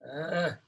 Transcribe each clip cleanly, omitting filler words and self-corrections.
Ah,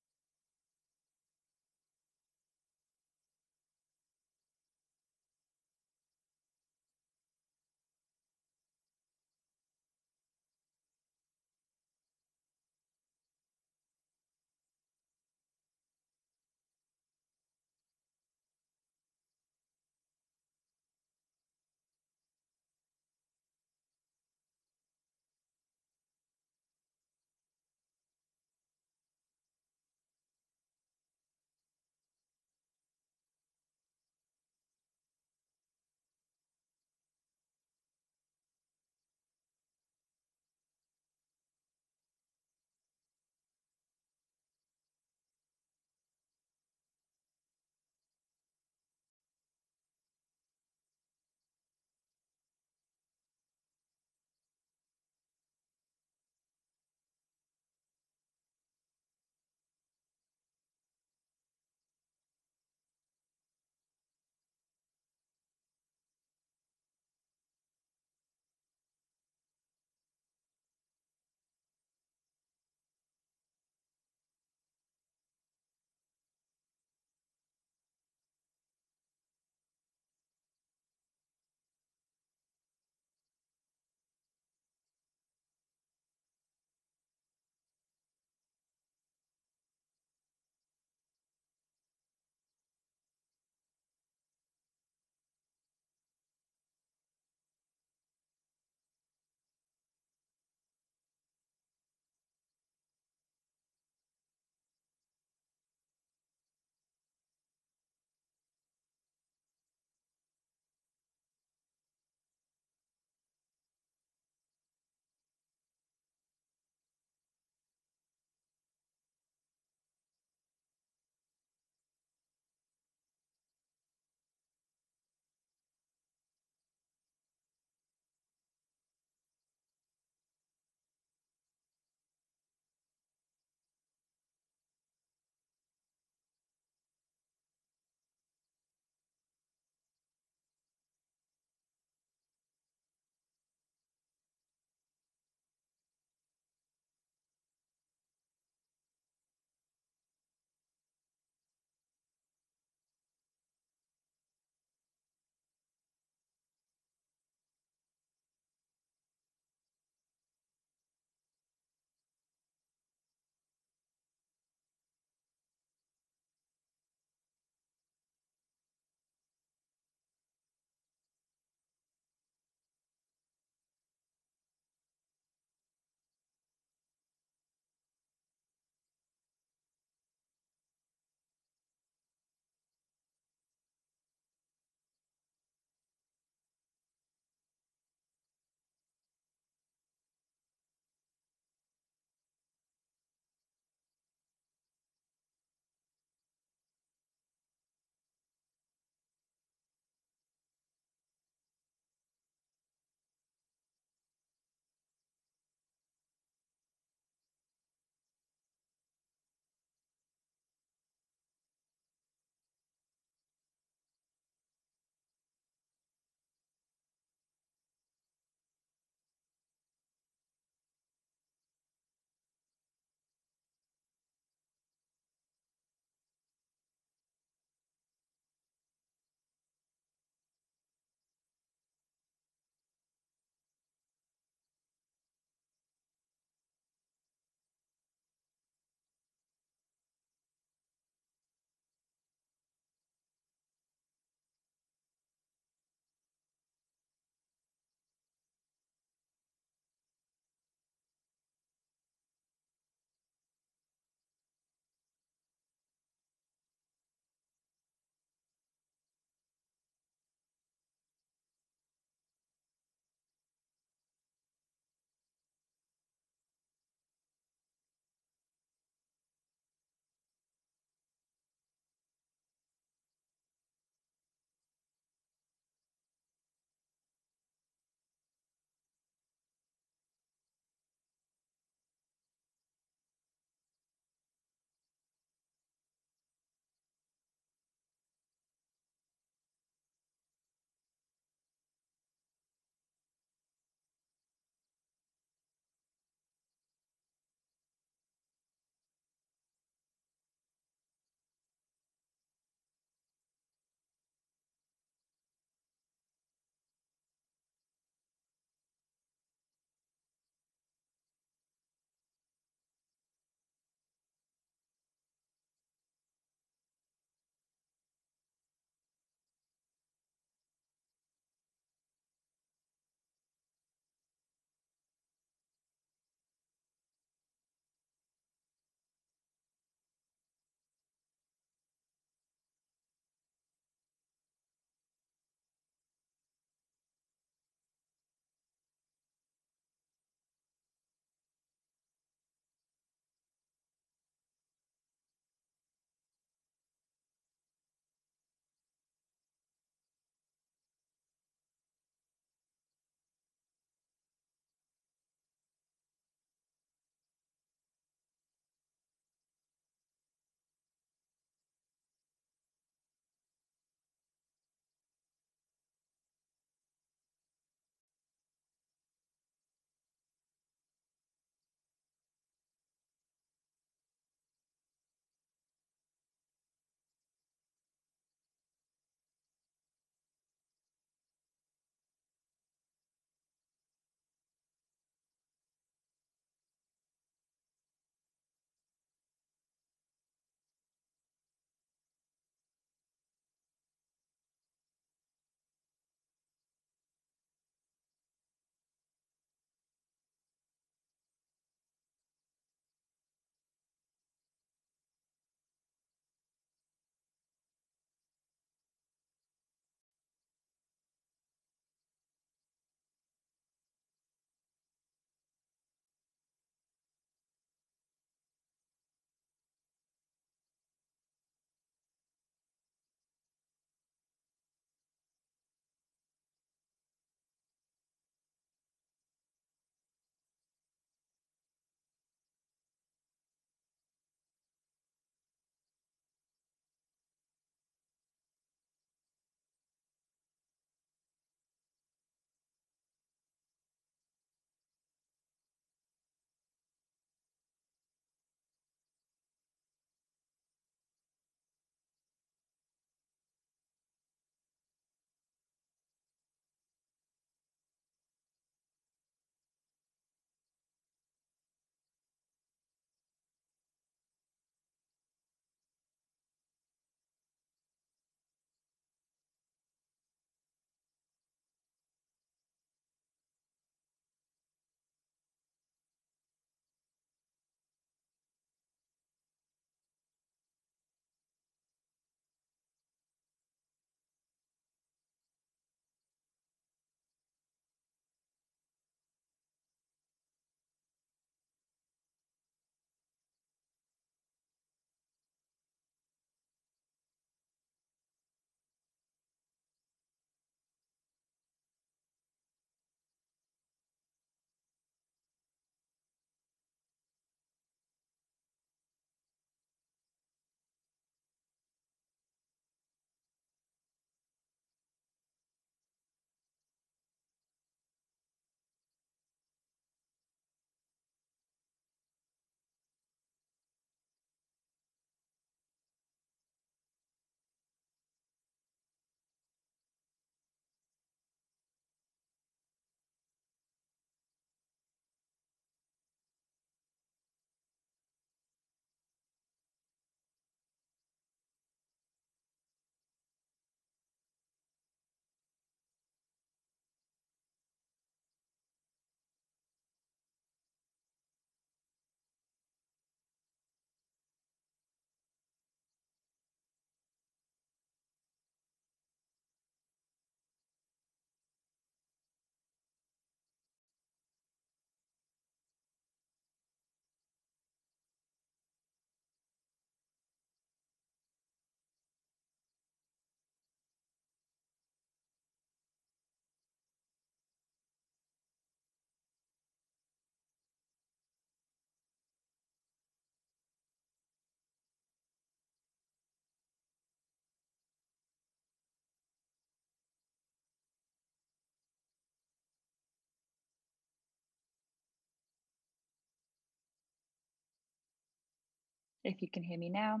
if you can hear me now.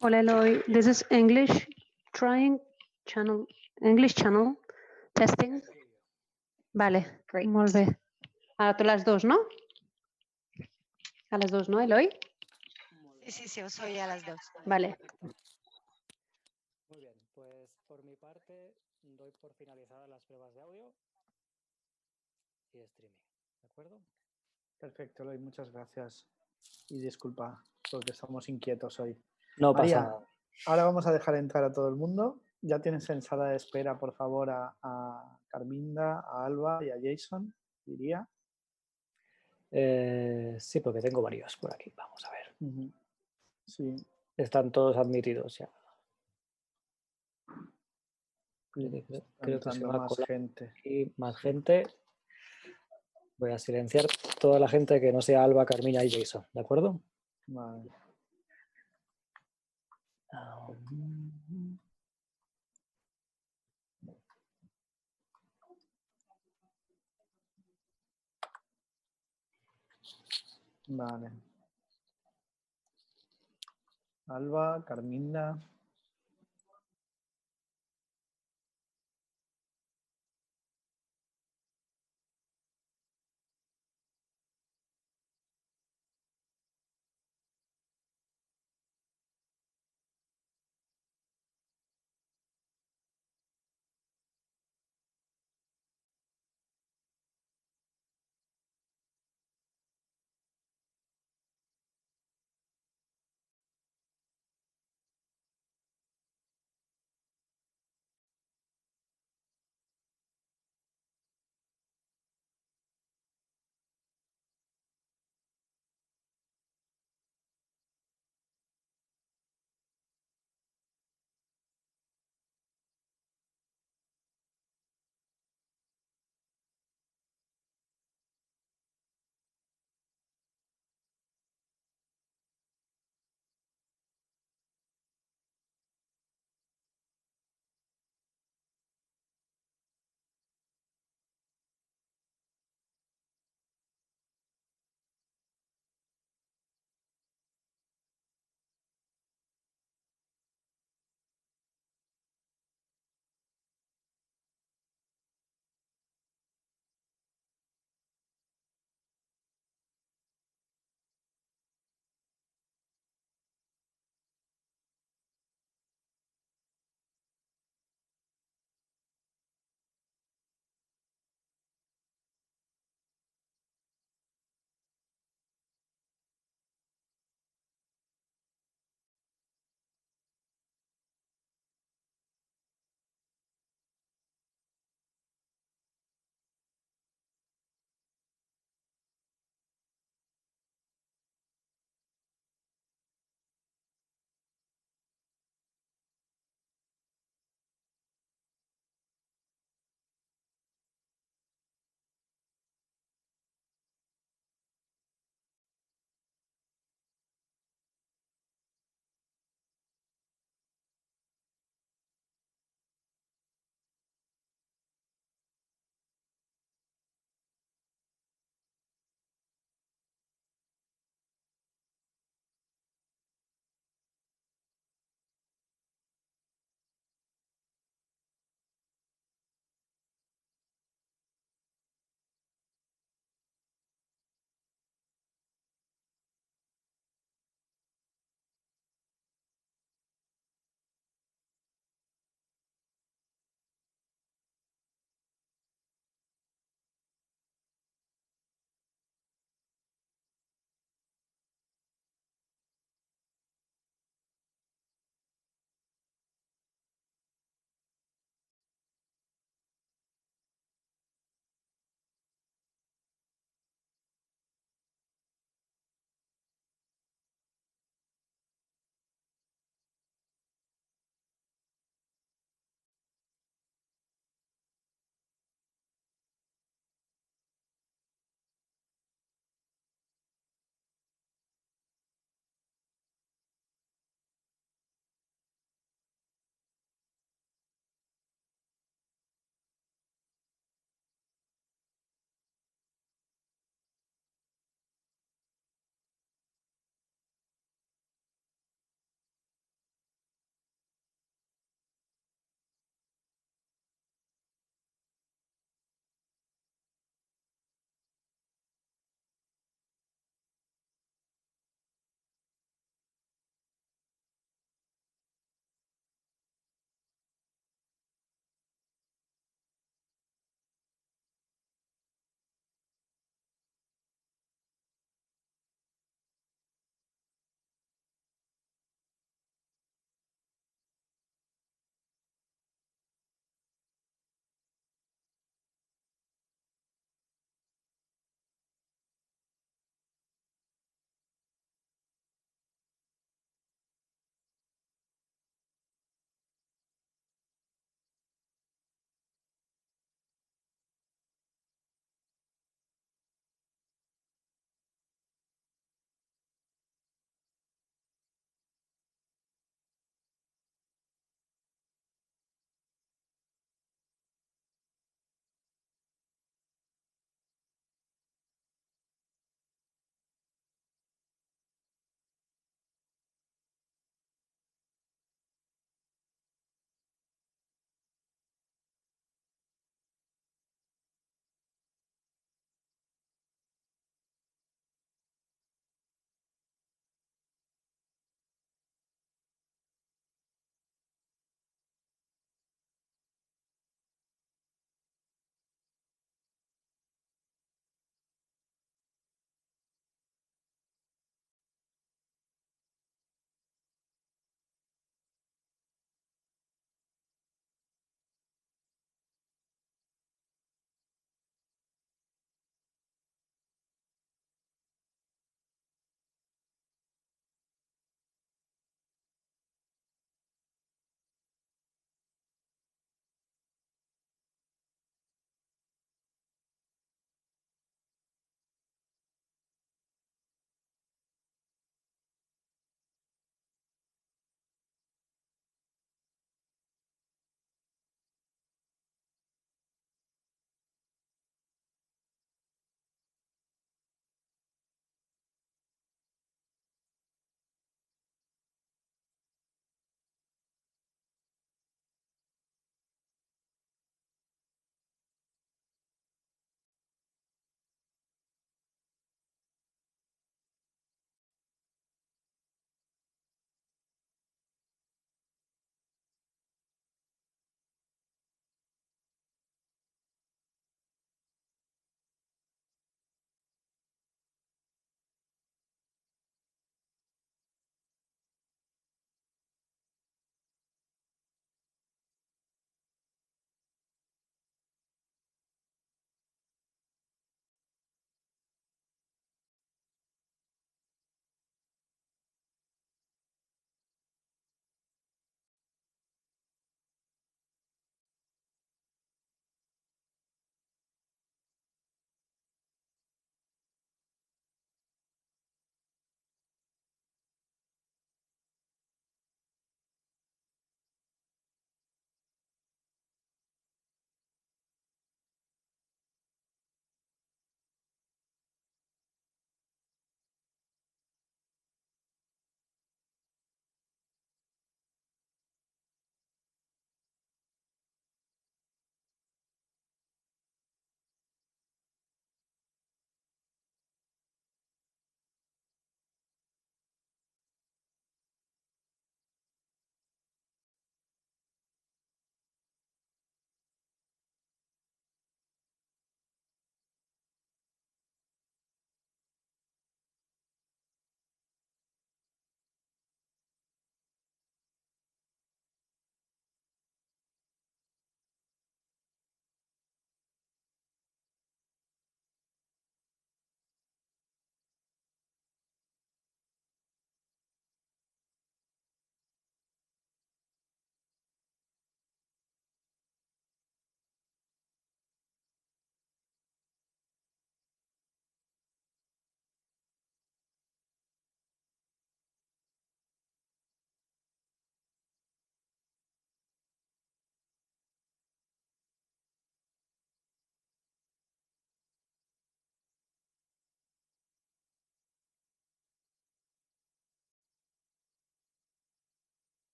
Hola Eloy, this is English trying channel, English channel testing. Vale, Great. molt bé. A les dos, ¿no? A les dos, ¿no, Eloy? Sí, os oye a las dos. Vale. Muy bien, pues por mi parte doy por finalizadas las pruebas de audio y streaming, ¿de acuerdo? Perfecto, Eloy, muchas gracias. Y disculpa, porque estamos inquietos hoy. No María, pasa nada. ahora vamos a dejar entrar a todo el mundo. Ya tienes en sala de espera, por favor, a Carminda, a Alba y a Jason, diría. Sí, porque tengo varios por aquí. Vamos a ver. Sí. Están todos admitidos ya. Creo que se va más a colar gente. aquí más gente. Voy a silenciar toda la gente que no sea Alba, Carmina y Jason, ¿de acuerdo? Vale. Vale. Alba, Carminda.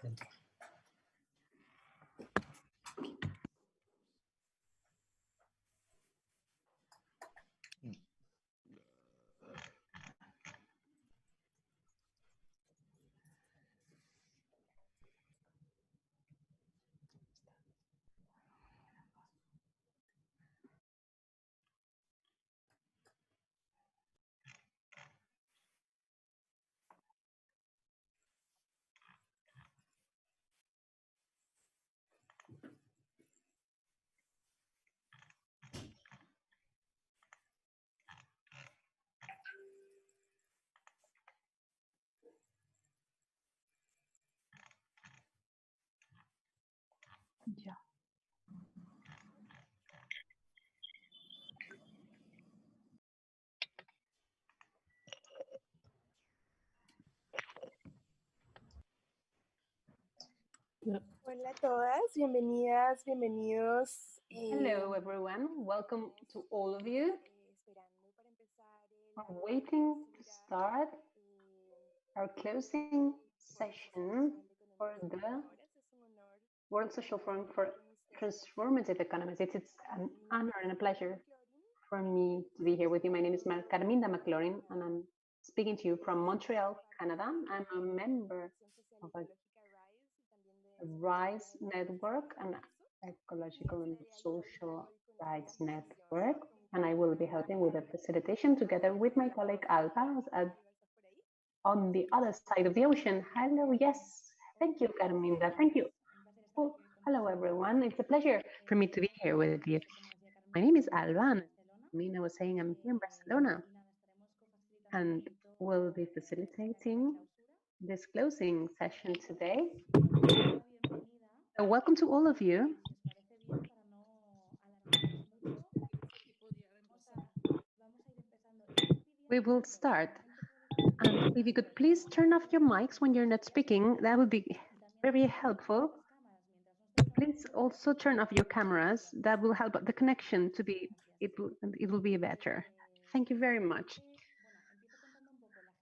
Ya. Hola a todas, bienvenidas, bienvenidos. Hello, everyone. Welcome to all of you. Esperando para empezar We're waiting to start our closing session for the World Social Forum for Transformative Economies. It's an honor and a pleasure for me to be here with you. My name is Carminda McLaurin, and I'm speaking to you from Montreal, Canada. I'm a member of a RISE network, an ecological and social rights network, and I will be helping with the facilitation together with my colleague Alba on the other side of the ocean. Hello, yes, thank you, Carminda, thank you. Well, hello, everyone. It's a pleasure for me to be here with you. My name is Alba, and Mina was saying I'm here in Barcelona, and we'll be facilitating this closing session today. So welcome to all of you. We will start. And if you could please turn off your mics when you're not speaking, that would be very helpful. Please also turn off your cameras. That will help the connection to be, it will be better. Thank you very much.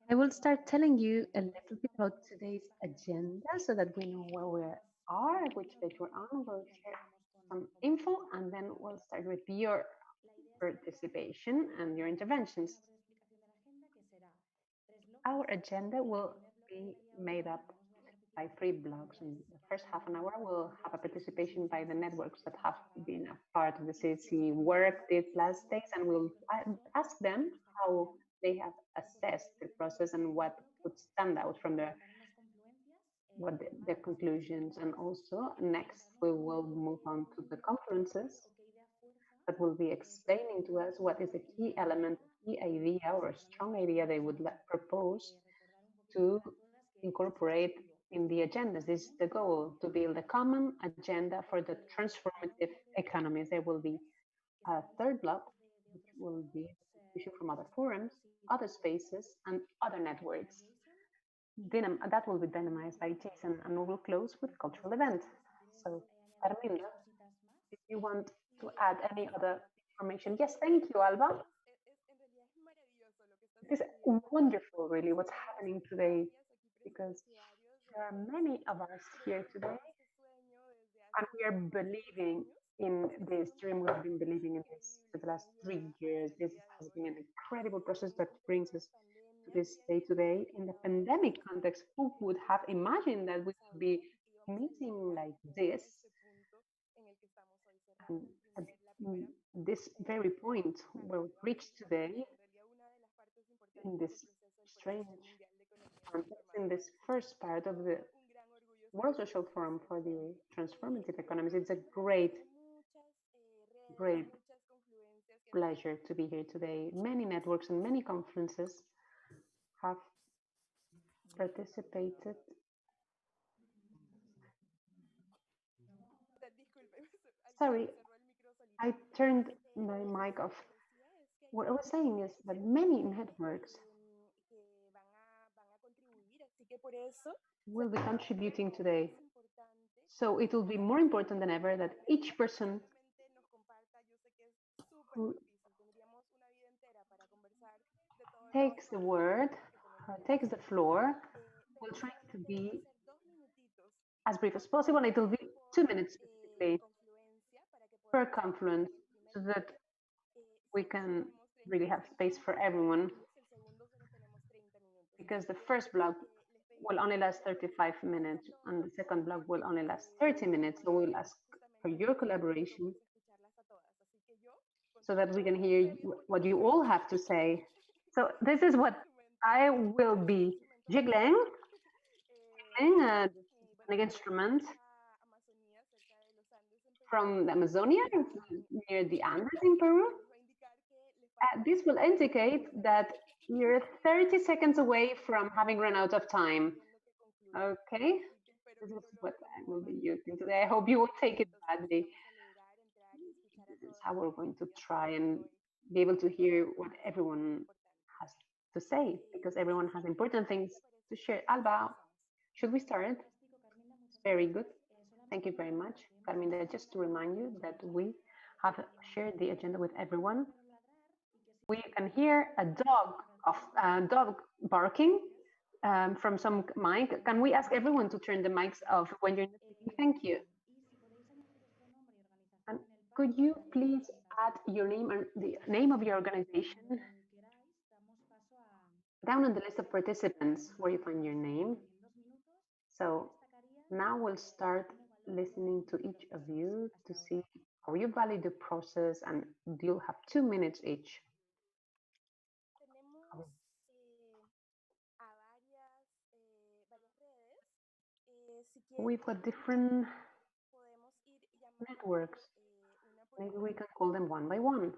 I will start telling you a little bit about today's agenda so that we know where we are, which page we're on. We'll share some info, and then we'll start with your participation and your interventions. Our agenda will be made up by 3 blocks. In the first half an hour, we'll have a participation by the networks that have been a part of the CC work these last days, and we'll ask them how they have assessed the process and what would stand out from their conclusions. And also, next, we will move on to the conferences that will be explaining to us what is the key element, key idea, or a strong idea they would propose to incorporate in the agendas. This is the goal, to build a common agenda for the transformative economies. There will be a third block, which will be contribution from other forums, other spaces, and other networks. That will be dynamized by Jason, and we will close with cultural event. So, Carminda, if you want to add any other information. Yes, thank you, Alba. It is wonderful, really, what's happening today, because there are many of us here today, and we are believing in this dream. We've been believing in this for the last 3 years. This has been an incredible process that brings us to this day today. In the pandemic context, who would have imagined that we would be meeting like this? And at this very point where we reached today, in this strange context, in this first part of the World Social Forum for the Transformative Economies, it's a great pleasure to be here today. Many networks and many conferences have participated. Sorry, I turned my mic off. What I was saying is that many networks will be contributing today. So it will be more important than ever that each person who takes the word, takes the floor, will try to be as brief as possible. It will be 2 minutes specifically per confluence so that we can really have space for everyone, because the first block will only last 35 minutes and the second block will only last 30 minutes. So we'll ask for your collaboration so that we can hear what you all have to say. So this is what I will be jiggling an instrument from the Amazonia near the Andes in Peru. This will indicate that you're 30 seconds away from having run out of time. Okay, this is what I will be using today. I hope you will take it badly. This is how we're going to try and be able to hear what everyone has to say, because everyone has important things to share. Alba, should we start? Very good. Thank you very much, Carmina. Just to remind you that we have shared the agenda with everyone. We can hear a dog barking from some mic. Can we ask everyone to turn the mics off when you're not speaking? Thank you. And could you please add your name and the name of your organization down on the list of participants where you find your name? So now we'll start listening to each of you to see how you value the process, and you'll have 2 minutes each. We've got different networks. Maybe we can call them one by one.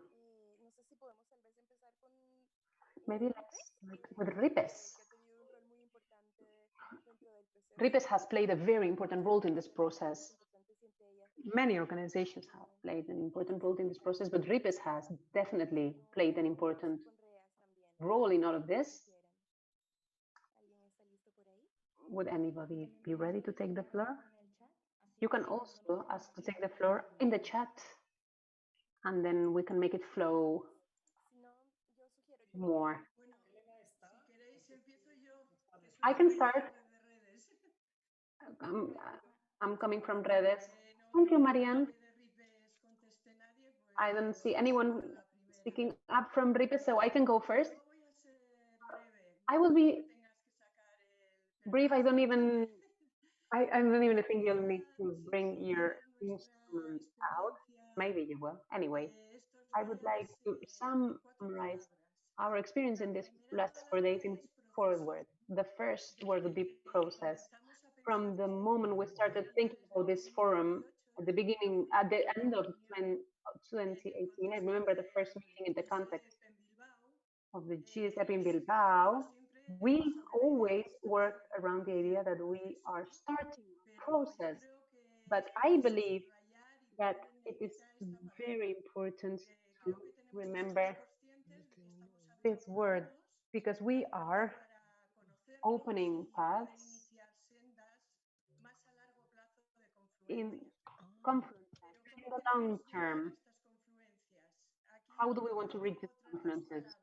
Maybe let's start with Ripes. Ripes has played a very important role in this process. Many organizations have played an important role in this process, but Ripes has definitely played an important role in all of this. Would anybody be ready to take the floor? You can also ask to take the floor in the chat, and then we can make it flow more. I can start. I'm coming from redes. Thank you, Marianne. I don't see anyone speaking up from Ripes, so I can go first. I will be brief. I don't even think you'll need to bring your instrument out. Maybe you will. Anyway, I would like to summarize our experience in these last 4 days in 4 words. The first word would be process. From the moment we started thinking about this forum at the end of 2018, I remember the first meeting in the context of the GSEP in Bilbao. We always worked around the idea that we are starting a process, but I believe that it is very important to remember this word, because we are opening paths in confluences in the long term. How do we want to reach these confluences?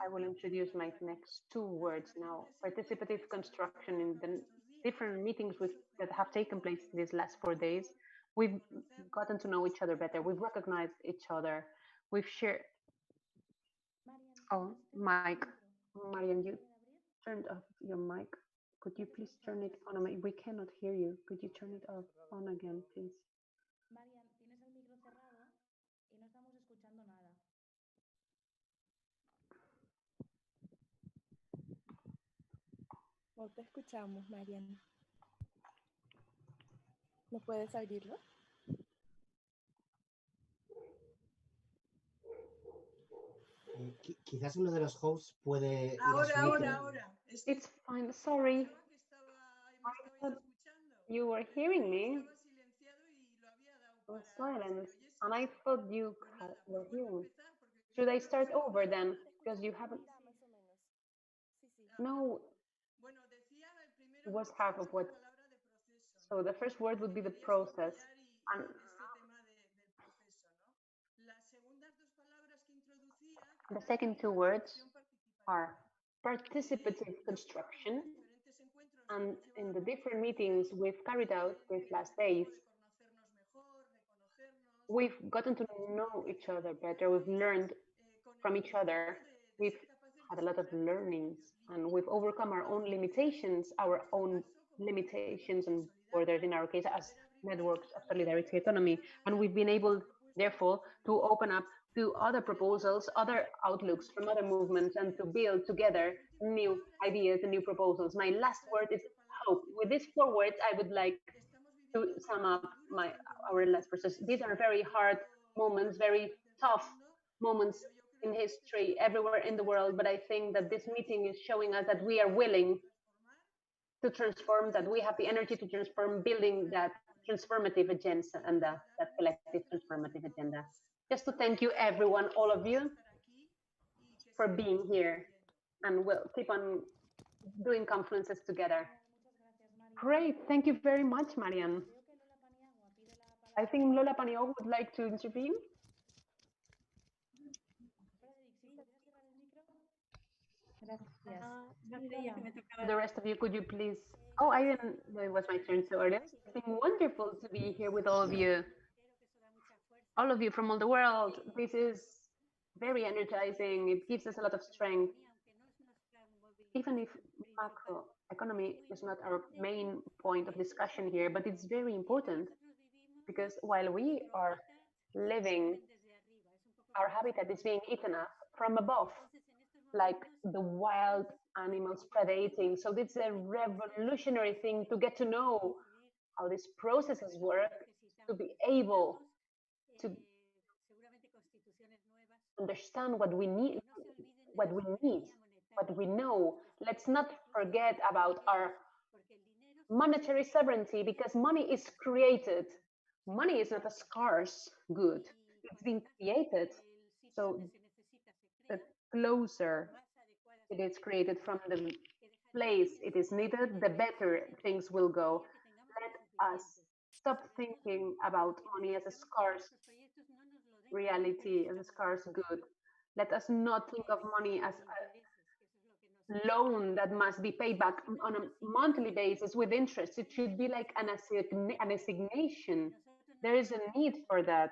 I will introduce my next 2 words now. Participative construction. In the different meetings that have taken place these last 4 days, we've gotten to know each other better. We've recognized each other. We've shared. Oh, Mike. Marian, you turned off your mic. Could you please turn it on? We cannot hear you. Could you turn it off on again, please? Marian, tienes el micro cerrado y no estamos escuchando nada. No te escuchamos, Marian. ¿No puedes abrirlo? Quizás uno de los hosts puede... Ahora. It's fine, sorry. I thought you were hearing me. I was silent, and I thought you were hearing me. Should I start over then? Because you haven't... No, it was half of what... So the first word would be the process. And the second 2 words are participative construction And in the different meetings we've carried out these last days, we've gotten to know each other better. We've learned from each other. We've had a lot of learnings, and we've overcome our own limitations and borders in our case as networks of solidarity economy. And we've been able, therefore, to open up to other proposals, other outlooks from other movements, and to build together new ideas and new proposals. My last word is hope. With these 4 words, I would like to sum up our last process. These are very hard moments, very tough moments in history everywhere in the world, but I think that this meeting is showing us that we are willing to transform, that we have the energy to transform, building that transformative agenda, that collective transformative agenda. Just to thank you everyone, all of you, for being here, and we'll keep on doing conferences together. Great, thank you very much, Marian. I think Lola Paniagua would like to intervene. The rest of you, could you please? Oh, I didn't know it was my turn so early. It's been wonderful to be here with all of you from all the world. This is very energizing. It gives us a lot of strength. Even if macroeconomy is not our main point of discussion here, but it's very important because while we are living, our habitat is being eaten up from above, like the wild animals predating. So it's a revolutionary thing to get to know how these processes work, to be able to understand what we need, what we know. Let's not forget about our monetary sovereignty, because money is created. Money is not a scarce good. It's been created. So the closer it is created from the place it is needed, the better things will go. Let us stop thinking about money as a scarce reality, as a scarce good. Let us not think of money as a loan that must be paid back on a monthly basis with interest. It should be like an assignation. There is a need for that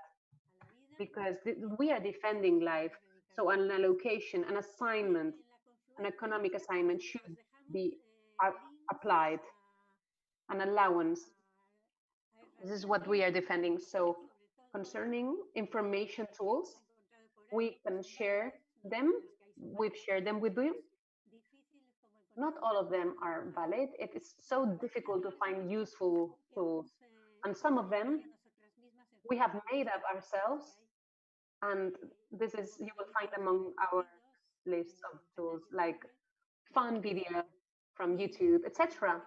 because we are defending life. So an allocation, an assignment, an economic assignment should be applied, an allowance. This is what we are defending. So concerning information tools, we can share them. We've shared them with you. Not all of them are valid. It is so difficult to find useful tools. And some of them we have made up ourselves. And this is, you will find among our list of tools like fun video from YouTube, etc.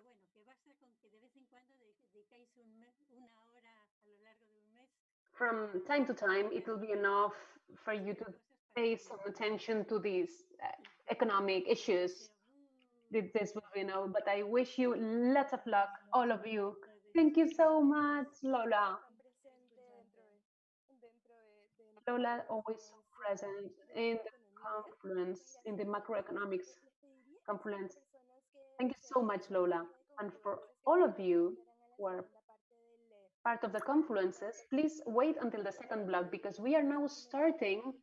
From time to time, it will be enough for you to pay some attention to these economic issues. This will be no, but I wish you lots of luck, all of you. Thank you so much, Lola. Lola always so present in the conference, in the macroeconomics conference. Thank you so much, Lola. And for all of you who are part of the confluences, please wait until the second block because we are now starting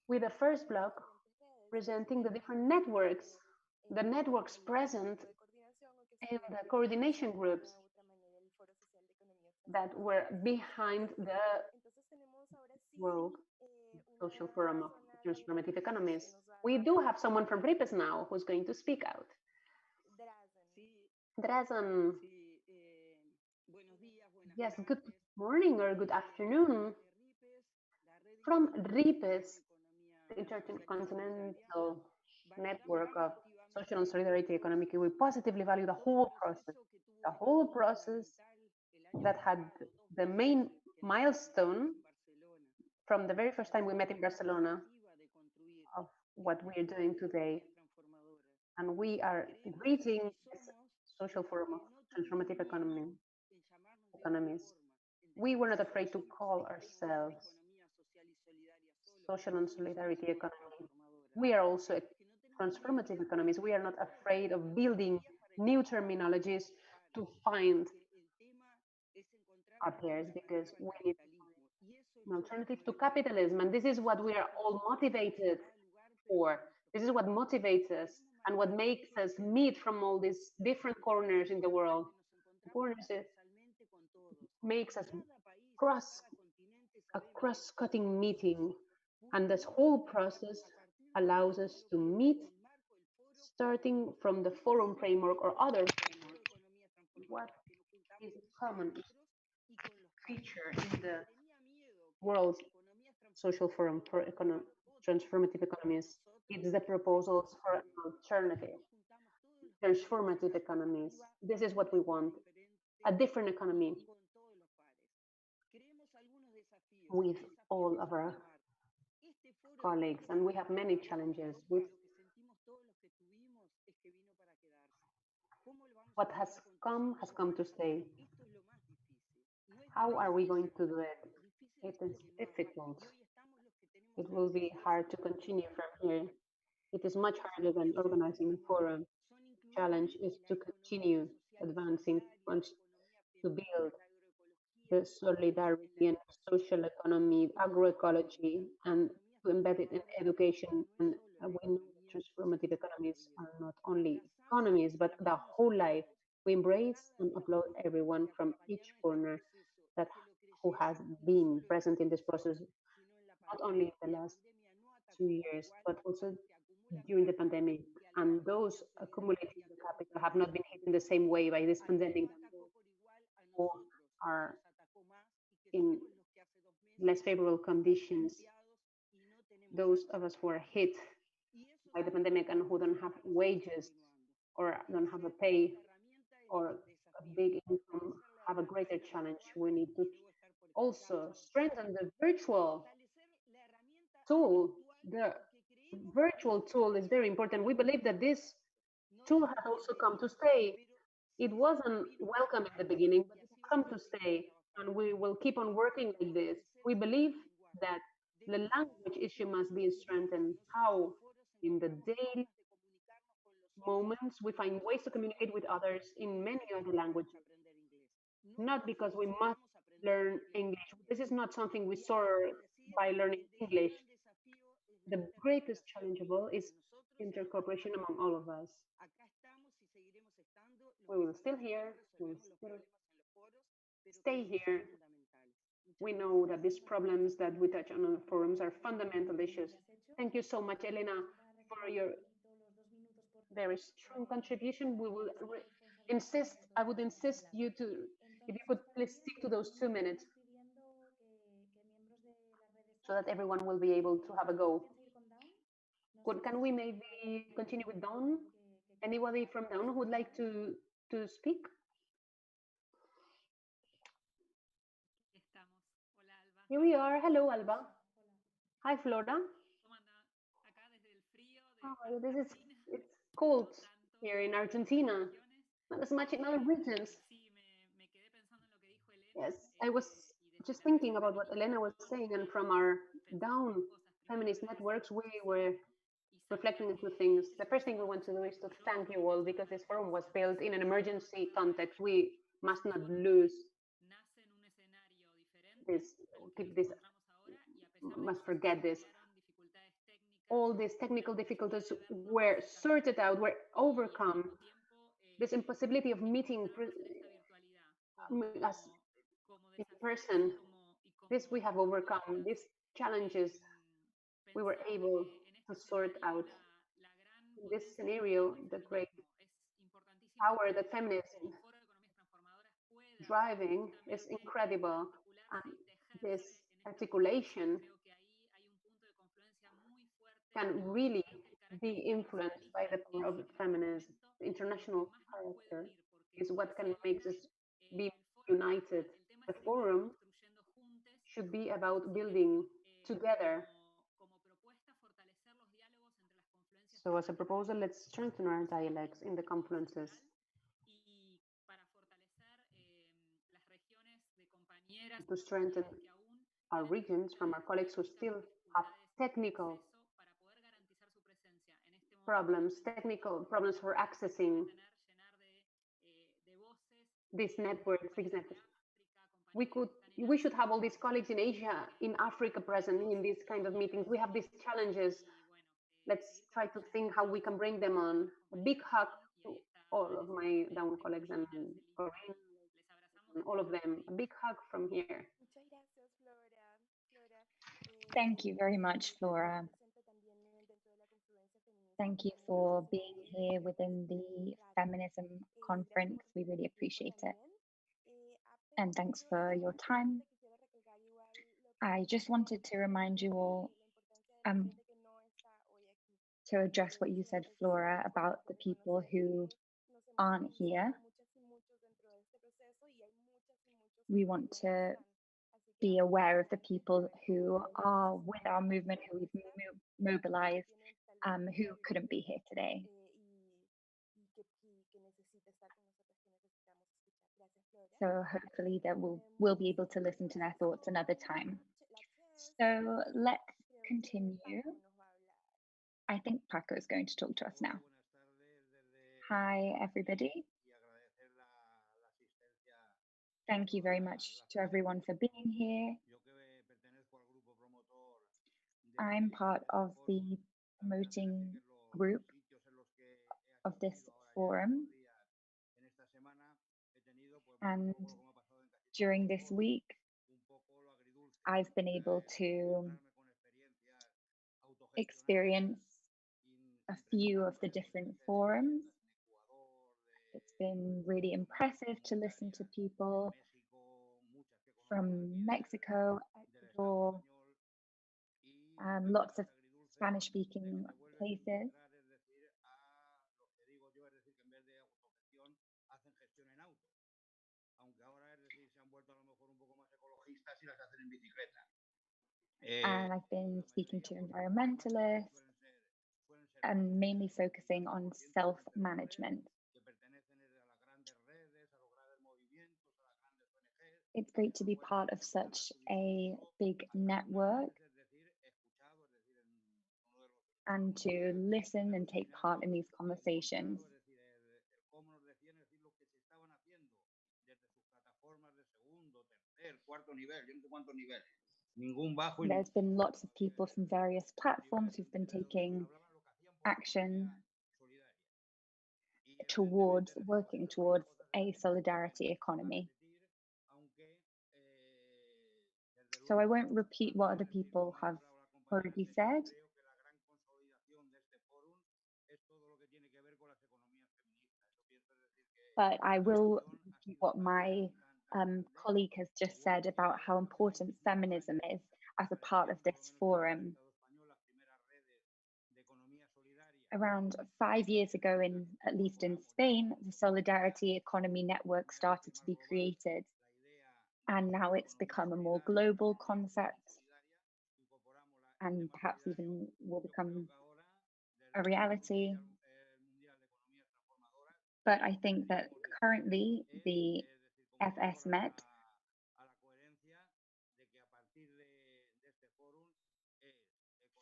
with the first block presenting the different networks, the networks present in the coordination groups that were behind the World Social Forum of Transformative Economies. We do have someone from RIPES now who's going to speak out. Drazan. Yes, good morning or good afternoon. From RIPES, the Intercontinental Network of Social and Solidarity Economic, we positively value the whole process that had the main milestone from the very first time we met in Barcelona of what we are doing today. And we are greeting this social forum of transformative economies. We were not afraid to call ourselves social and solidarity economy. We are also transformative economies. We are not afraid of building new terminologies to find our pairs, because we need an alternative to capitalism. And this is what we are all motivated for. This is what motivates us and what makes us meet from all these different corners in the world. Corners makes us a cross-cutting meeting, and this whole process allows us to meet starting from the forum framework or other frameworks. What is a common feature in the World Social Forum for Transformative Economies? It's the proposals for an alternative transformative economies. This is what we want, a different economy with all of our colleagues, and we have many challenges. What has come to stay. How are we going to do it? It is difficult. It will be hard to continue from here. It is much harder than organizing a forum. Challenge is to continue advancing, to build the solidarity and social economy, agroecology, and to embed it in education. And we know that transformative economies are not only economies, but the whole life. We embrace and upload everyone from each corner who has been present in this process, not only in the last 2 years, but also during the pandemic. And those accumulating the capital have not been hit in the same way by this pandemic, who are in less favorable conditions. Those of us who are hit by the pandemic and who don't have wages or don't have a pay or a big income have a greater challenge. We need to also strengthen the virtual tool. The virtual tool is very important. We believe that this tool has also come to stay. It wasn't welcome in the beginning, but it's come to stay, and we will keep on working like this. We believe that the language issue must be strengthened. How? In the daily moments, we find ways to communicate with others in many other languages. Not because we must learn English. This is not something we solve by learning English. The greatest challenge of all is intercooperation among all of us. We will still here, we will still stay here. We know that these problems that we touch on the forums are fundamental issues. Thank you so much, Elena, for your very strong contribution. We will I would insist you to, if you could please stick to those 2 minutes so that everyone will be able to have a go. Can we maybe continue with Dawn? Anybody from Dawn who would like to speak? Here we are. Hello, Alba. Hi, Flora. Oh, it's cold here in Argentina. Not as much in other regions. Yes, I was just thinking about what Elena was saying, and from our Down feminist networks, we were reflecting into things. The first thing we want to do is to thank you all, because this forum was built in an emergency context. We must not lose this, must forget this. All these technical difficulties were sorted out, were overcome. This impossibility of meeting us in person, this we have overcome. These challenges we were able to sort out. In this scenario, the great power that feminism driving is incredible, and this articulation can really be influenced by the power of feminism. The international character is what can make us be united. The forum should be about building together. So as a proposal, let's strengthen our dialects in the confluences. To strengthen our regions from our colleagues who still have technical problems for accessing these networks, we should have all these colleagues in Asia, in Africa present in these kind of meetings. We have these challenges. Let's try to think how we can bring them on. A big hug to all of my Down colleagues and Corinne, and all of them. A big hug from here. Muchas gracias, Flora. Thank you very much, Flora. Thank you for being here within the Feminism Conference. We really appreciate it. And thanks for your time. I just wanted to remind you all to address what you said, Flora, about the people who aren't here. We want to be aware of the people who are with our movement, who we've mobilized, who couldn't be here today. So hopefully that we'll be able to listen to their thoughts another time. So let's continue. I think Paco is going to talk to us now. Hi, everybody. Thank you very much to everyone for being here. I'm part of the promoting group of this forum. And during this week, I've been able to experience a few of the different forums. It's been really impressive to listen to people from Mexico, Ecuador, lots of Spanish-speaking places. And I've been speaking to environmentalists and mainly focusing on self-management. It's great to be part of such a big network and to listen and take part in these conversations. There's been lots of people from various platforms who've been taking action towards working towards a solidarity economy. So I won't repeat what other people have already said. But I will repeat what my colleague has just said about how important feminism is as a part of this forum. Around 5 years ago, at least in Spain, the Solidarity Economy Network started to be created. And now it's become a more global concept and perhaps even will become a reality. But I think that currently the FSMET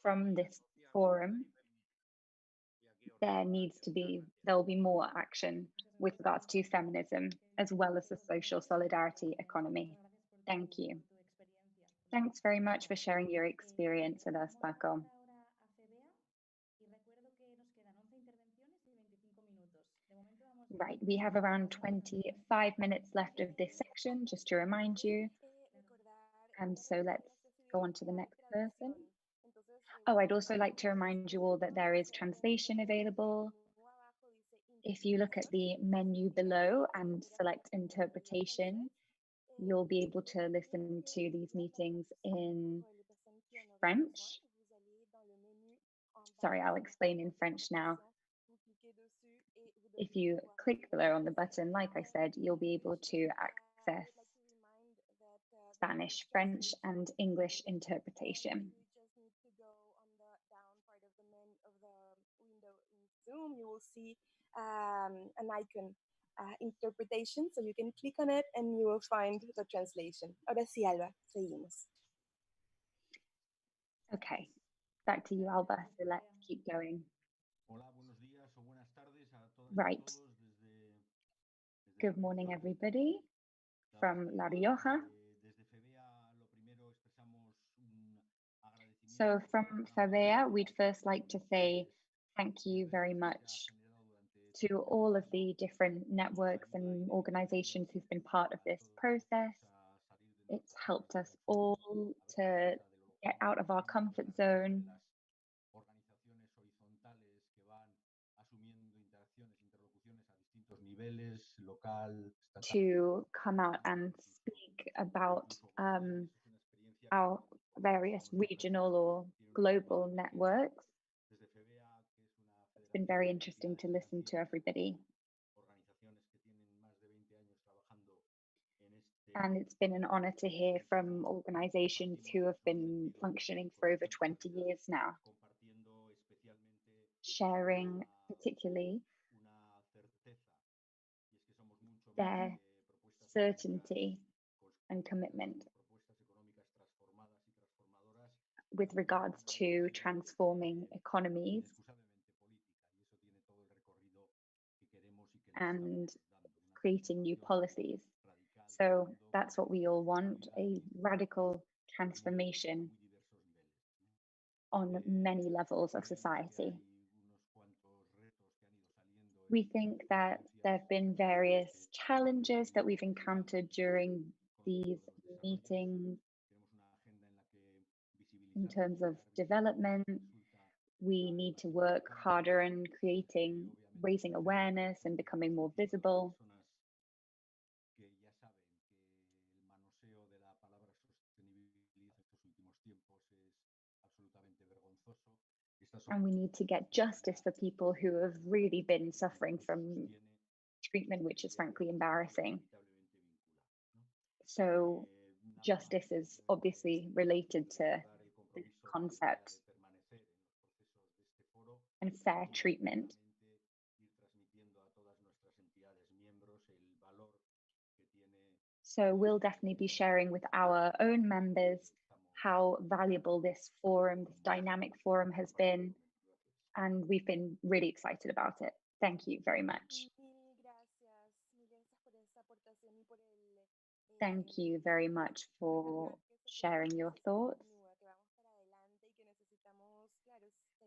from this forum, there will be more action with regards to feminism as well as the social solidarity economy. Thank you. Thanks very much for sharing your experience with us, Paco. Right, we have around 25 minutes left of this section, just to remind you. So let's go on to the next person. Oh, I'd also like to remind you all that there is translation available. If you look at the menu below and select interpretation, you'll be able to listen to these meetings in French. Sorry, I'll explain in French now. If you click below on the button, like I said, you'll be able to access Spanish, French, and English interpretation. Zoom, you will see an icon, interpretation, so you can click on it and you will find the translation. Ahora sí, Alba, seguimos. Okay, back to you, Alba, so let's keep going. Hola, buenos días o buenas tardes a todas Right. y a todos desde Good morning, everybody from La Rioja. So from FABEA, we'd first like to say thank you very much to all of the different networks and organizations who've been part of this process. It's helped us all to get out of our comfort zone, to come out and speak about our various regional or global networks. It's been very interesting to listen to everybody. And it's been an honor to hear from organizations who have been functioning for over 20 years now, sharing particularly their certainty and commitment with regards to transforming economies and creating new policies. So that's what we all want, a radical transformation on many levels of society. We think that there have been various challenges that we've encountered during these meetings in terms of development. We need to work harder in raising awareness and becoming more visible. And we need to get justice for people who have really been suffering from treatment, which is frankly embarrassing. So justice is obviously related to this concept and fair treatment. So we'll definitely be sharing with our own members how valuable this forum, this dynamic forum has been, and we've been really excited about it. Thank you very much. Thank you very much for sharing your thoughts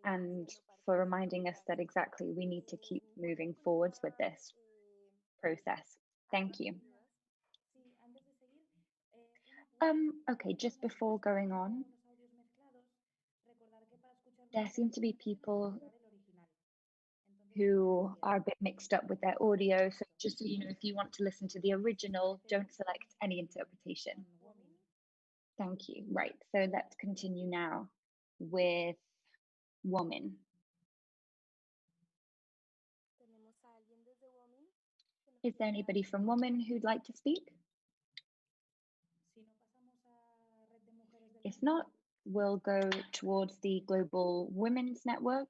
and for reminding us that exactly we need to keep moving forwards with this process. Thank you. Okay, just before going on, there seem to be people who are a bit mixed up with their audio. So just so you know, if you want to listen to the original, don't select any interpretation. Thank you. Right, so let's continue now with woman. Is there anybody from woman who'd like to speak? If not, we'll go towards the Global Women's Network.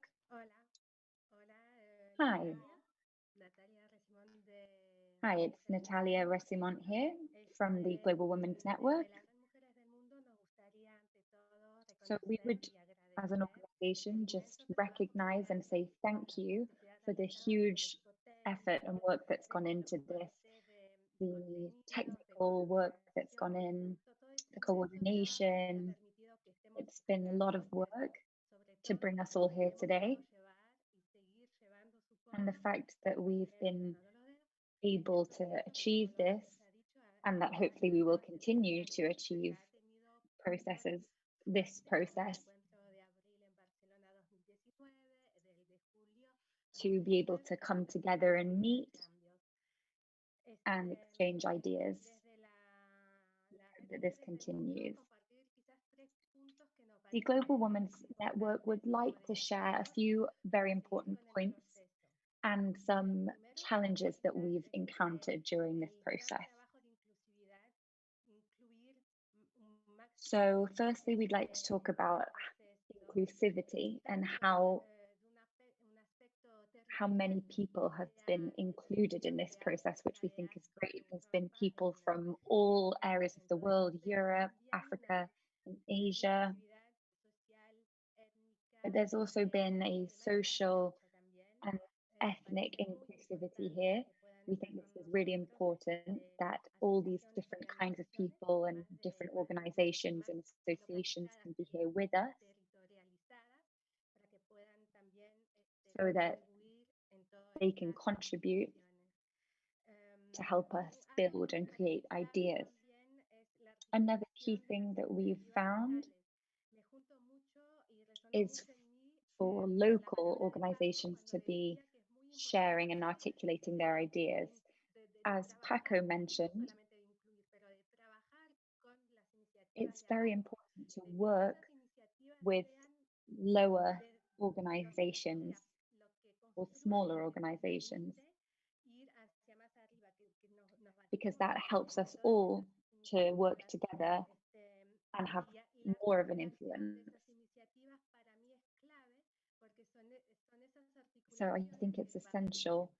Hi. Hi, it's Natalia Resimont here from the Global Women's Network. So we would, as an organization, just recognize and say thank you for the huge effort and work that's gone into this, the technical work that's gone in, the coordination. It's been a lot of work to bring us all here today. And the fact that we've been able to achieve this, and that hopefully we will continue to achieve this process, to be able to come together and meet and exchange ideas. That this continues. The Global Women's Network would like to share a few very important points and some challenges that we've encountered during this process. So firstly, we'd like to talk about inclusivity and how many people have been included in this process, which we think is great. There's been people from all areas of the world, Europe, Africa, and Asia. But there's also been a social and ethnic inclusivity here, We think this is really important that all these different kinds of people and different organizations and associations can be here with us so that they can contribute to help us build and create ideas. Another key thing that we've found is for local organizations to be sharing and articulating their ideas. As Paco mentioned, it's very important to work with lower organizations or smaller organizations because that helps us all to work together and have more of an influence. So I think it's essential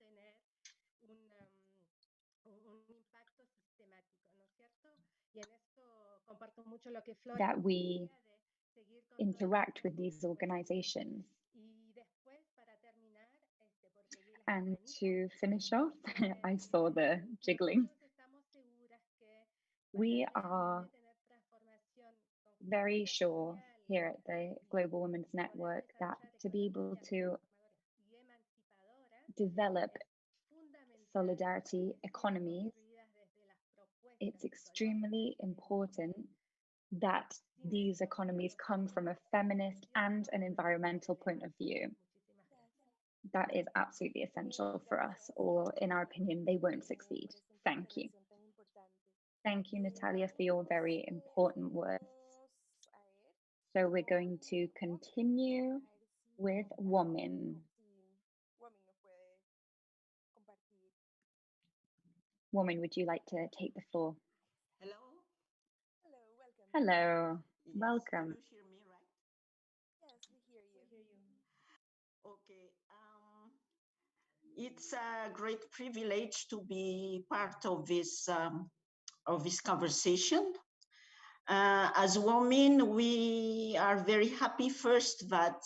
that we interact with these organizations. And to finish off, I saw the jiggling. We are very sure here at the Global Women's Network that to be able to develop solidarity economies, it's extremely important that these economies come from a feminist and an environmental point of view. That is absolutely essential for us, or in our opinion, they won't succeed. Thank you. Thank you, Natalia, for your very important words. So we're going to continue with Woman. Woman, would you like to take the floor? Hello. Hello. Yes, Welcome. can you hear me, right? Yes, we hear you. Okay. It's a great privilege to be part of this conversation. As women, we are very happy first that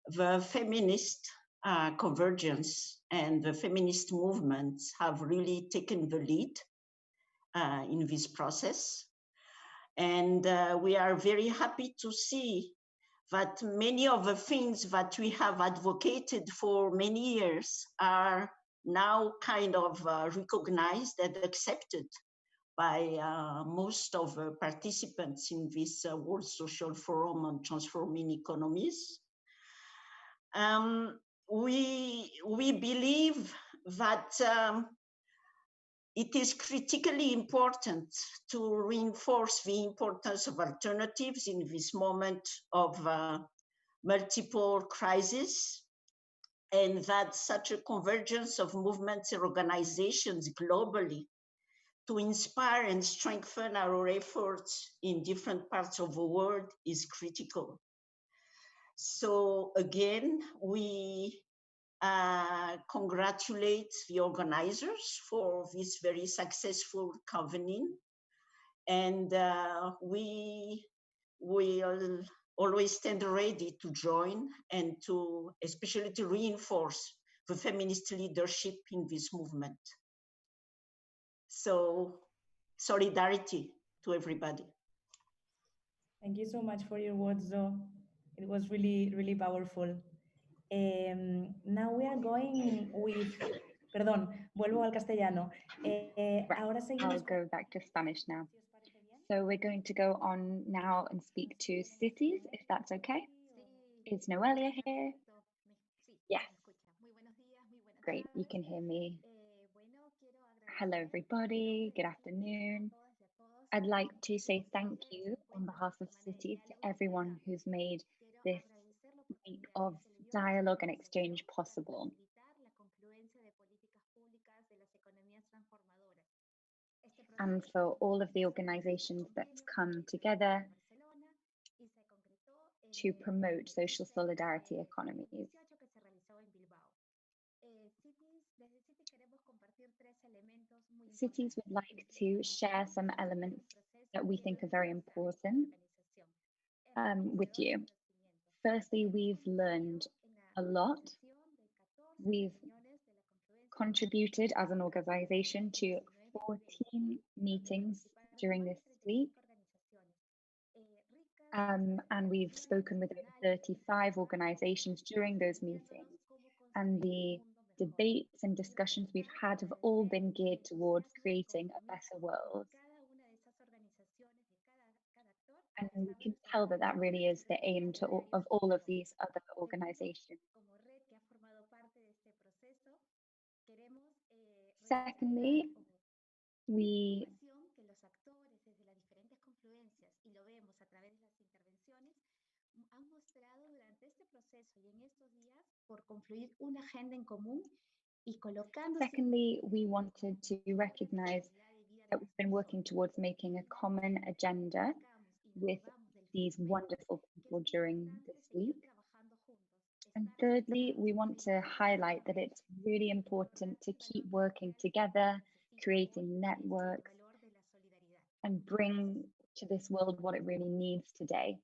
the feminist convergence and the feminist movements have really taken the lead in this process. And we are very happy to see that many of the things that we have advocated for many years are now kind of recognized and accepted by most of the participants in this World Social Forum on Transforming Economies. We believe that it is critically important to reinforce the importance of alternatives in this moment of multiple crises, and that such a convergence of movements and organizations globally to inspire and strengthen our efforts in different parts of the world is critical. So again, we congratulate the organizers for this very successful convening, and we will always stand ready to join and to especially to reinforce the feminist leadership in this movement. So solidarity to everybody. Thank you so much for your words, though. It was really, really powerful. Now we are going with... Perdón, vuelvo al castellano. Ahora I'll go back to Spanish now. So we're going to go on now and speak to cities, if that's okay. Is Noelia here? Yes. Great, you can hear me. Hello, everybody. Good afternoon. I'd like to say thank you on behalf of cities to everyone who's made this week of dialogue and exchange possible. And for all of the organizations that come together to promote social solidarity economies. Cities would like to share some elements that we think are very important with you. Firstly, we've learned a lot. We've contributed as an organization to 14 meetings during this week. And we've spoken with over 35 organizations during those meetings. And the debates and discussions we've had have all been geared towards creating a better world. And we can tell that that really is the aim of all of these other organizations. Secondly, we wanted to recognize that we've been working towards making a common agenda with these wonderful people during this week. And thirdly, we want to highlight that it's really important to keep working together, creating networks, and bring to this world what it really needs today.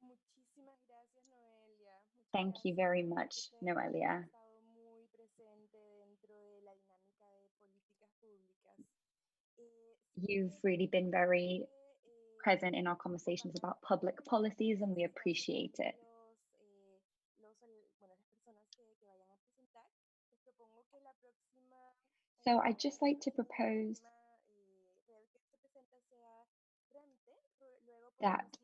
Thank you very much, Noelia. You've really been very present in our conversations about public policies, and we appreciate it. So I'd just like to propose that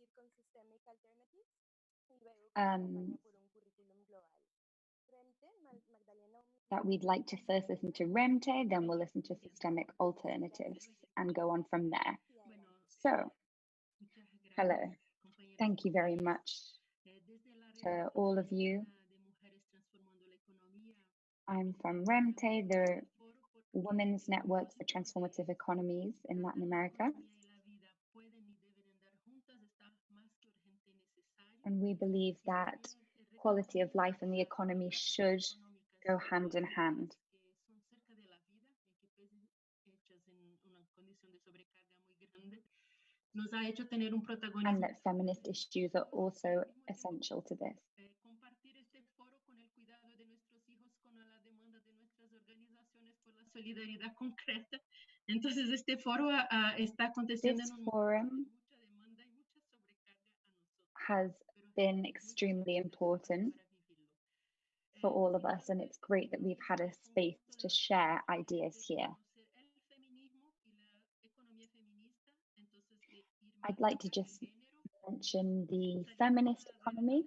that we'd like to first listen to Remte, then we'll listen to systemic alternatives and go on from there. So, hello. Thank you very much to all of you. I'm from Remte, the Women's Network for Transformative Economies in Latin America. And we believe that quality of life and the economy should go hand in hand. And that feminist issues are also essential to this. This forum has been extremely important for all of us, and it's great that we've had a space to share ideas here. I'd like to just mention the feminist economy.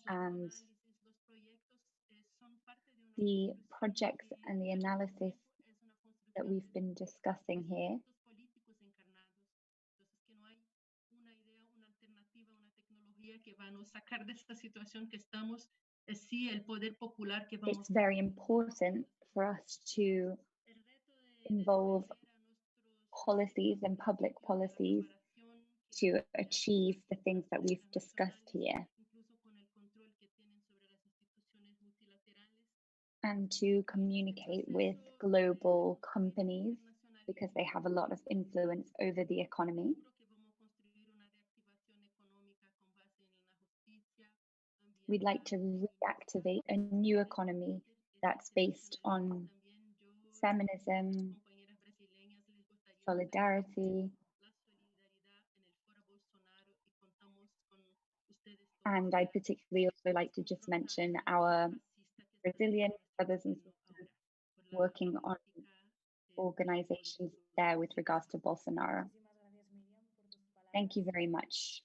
And the projects and the analysis that we've been discussing here it's very important for us to involve policies and public policies to achieve the things that we've discussed here. And to communicate with global companies because they have a lot of influence over the economy. We'd like to reactivate a new economy that's based on feminism, solidarity, and I'd particularly also like to just mention our Brazilian brothers and sisters working on organizations there with regards to Bolsonaro. Thank you very much.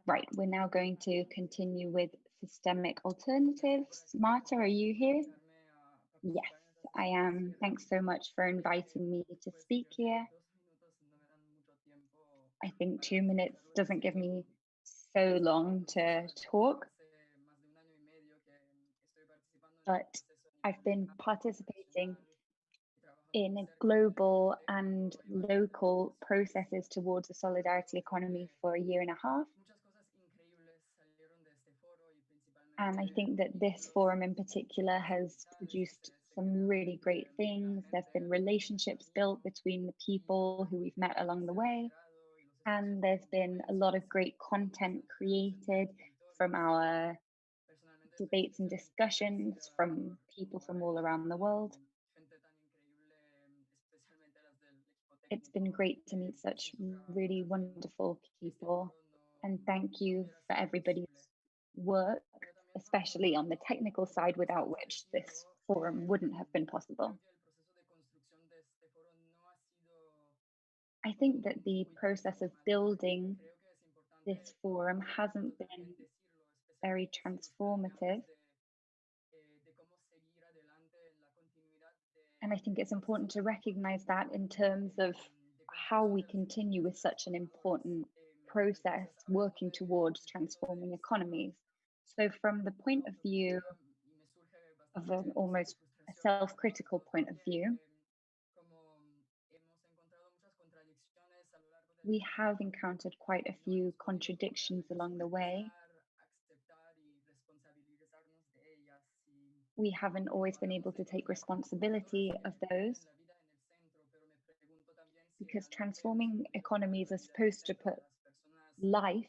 Right, we're now going to continue with systemic alternatives. Marta, are you here? Yes, I am. Thanks so much for inviting me to speak here. I think 2 minutes doesn't give me so long to talk, but I've been participating in global and local processes towards a solidarity economy for a year and a half. And I think that this forum in particular has produced some really great things. There've been relationships built between the people who we've met along the way. And there's been a lot of great content created from our debates and discussions from people from all around the world. It's been great to meet such really wonderful people, and thank you for everybody's work, especially on the technical side, without which this forum wouldn't have been possible. I think that the process of building this forum hasn't been very transformative. And I think it's important to recognize that in terms of how we continue with such an important process working towards transforming economies. So from the point of view of an almost a self-critical point of view, we have encountered quite a few contradictions along the way. We haven't always been able to take responsibility of those, because transforming economies are supposed to put life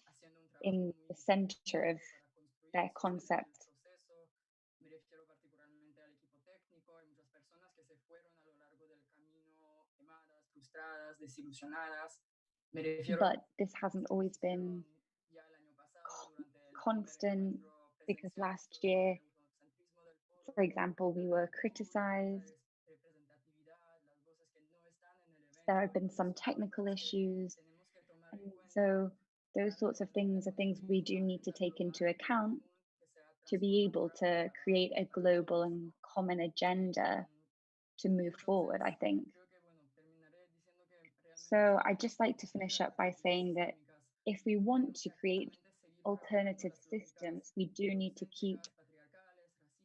in the center of their concept. But this hasn't always been constant, because last year, for example, we were criticized. There have been some technical issues. And so those sorts of things are things we do need to take into account to be able to create a global and common agenda to move forward, I think. So I'd just like to finish up by saying that if we want to create alternative systems, we do need to keep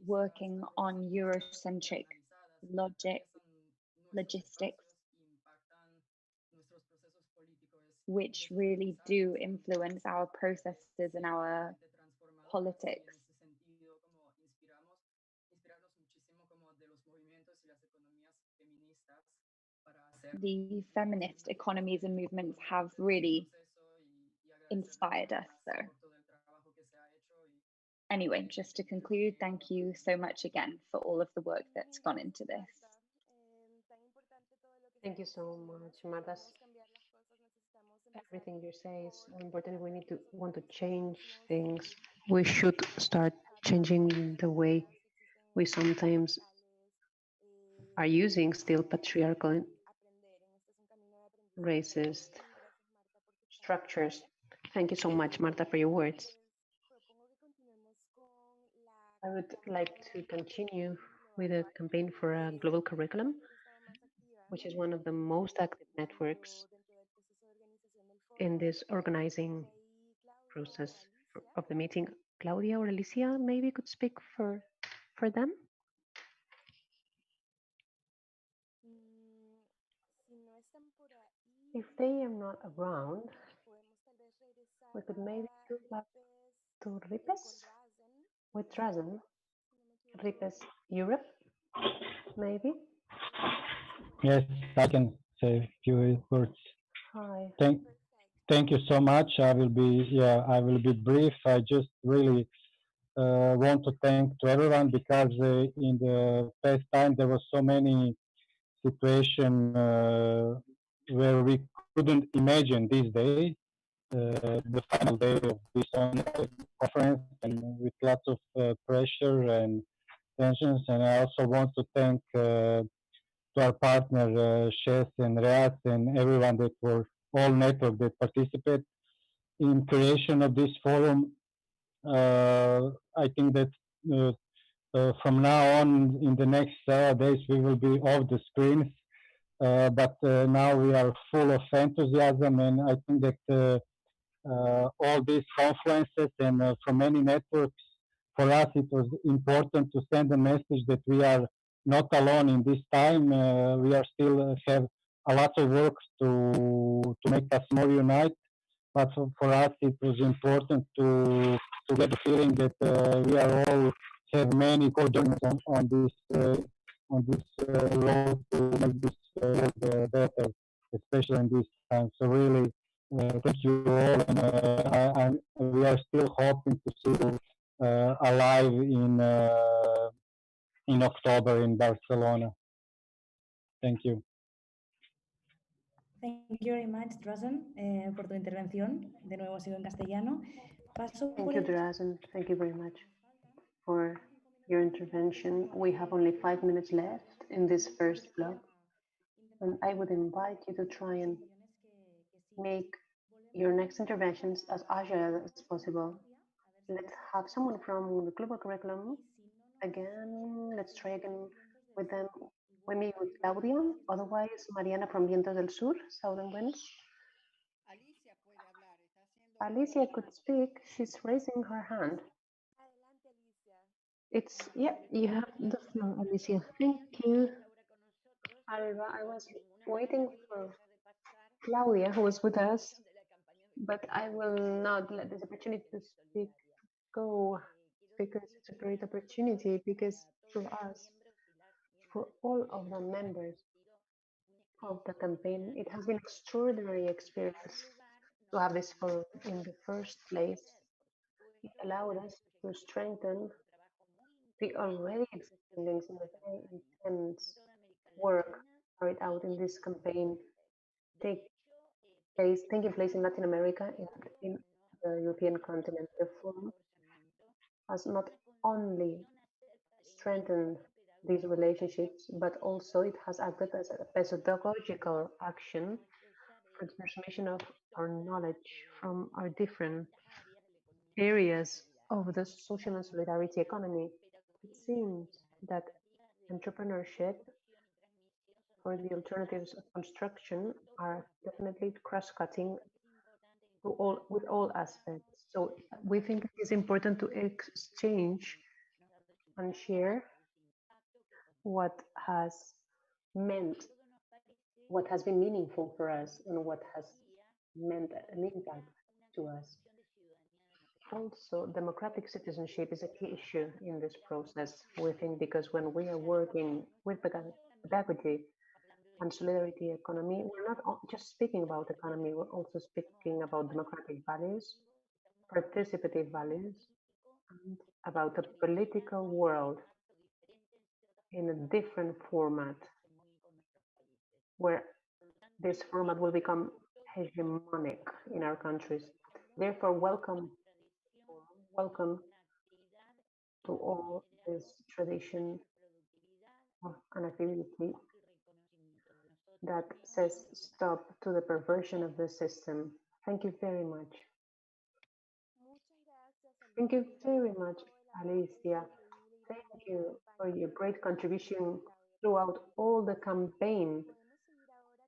working on Eurocentric logistics, which really do influence our processes and our politics. The feminist economies and movements have really inspired us. So anyway, just to conclude, thank you so much again for all of the work that's gone into this. Thank you so much, Marta. Everything you say is important. We need to want to change things. We should start changing the way we sometimes are using still patriarchal, racist structures. Thank you so much, Marta, for your words. I would like to continue with a campaign for a global curriculum, which is one of the most active networks in this organizing process of the meeting. Claudia or Alicia maybe could speak for them. If they are not around, we could maybe go back to Ripes with Drazen. Ripes Europe, maybe? Yes, I can say a few words. Hi. Thank you so much. I will be brief. I just really want to thank to everyone, because in the past time there was so many situations where we couldn't imagine this day, the final day of this conference, and with lots of pressure and tensions. And I also want to thank to our partner Shes and Reas and everyone that were all network that participate in creation of this forum. I think that from now on, in the next days, we will be off the screens. But now we are full of enthusiasm, and I think that all these conferences and from many networks, for us it was important to send a message that we are not alone in this time. We are still have a lot of work to make us more united. But for us, it was important to get the feeling that we are all have many co-journers on this road to make this world better, especially in this time. So really, thank you all, and we are still hoping to see you alive in October in Barcelona. Thank you. Thank you very much, Drazen, por tu intervención. De nuevo ha sido en castellano. Paso Thank por you, el... Drazen. Thank you very much for your intervention. We have only 5 minutes left in this first block, and I would invite you to try and make your next interventions as agile as possible. Let's have someone from the global curriculum again. Let's try again with them. We meet with Claudia, otherwise Mariana from Vientos del Sur, Southern Winds. Alicia could speak. She's raising her hand. It's, yeah, you have the floor, Alicia. Thank you. Alba, I was waiting for Claudia, who was with us, but I will not let this opportunity to speak go, because it's a great opportunity, because for us, for all of the members of the campaign, it has been extraordinary experience to have this forum in the first place. It allowed us to strengthen the already existing links in the very intense work carried out in this campaign taking place in Latin America and in the European continent. The forum has not only strengthened these relationships, but also it has acted as a pedagogical action for the transformation of our knowledge from our different areas of the social and solidarity economy. It seems that entrepreneurship for the alternatives of construction are definitely cross-cutting with all aspects. So we think it is important to exchange and share what has meant, what has been meaningful for us, and what has meant an impact to us. Also, democratic citizenship is a key issue in this process, we think, because when we are working with pedagogy and solidarity economy, we're not just speaking about economy, we're also speaking about democratic values, participative values, and about a political world in a different format, where this format will become hegemonic in our countries. Therefore, welcome to all this tradition of an activity that says stop to the perversion of the system. Thank you very much. Thank you very much, Alicia. Thank you for your great contribution throughout all the campaign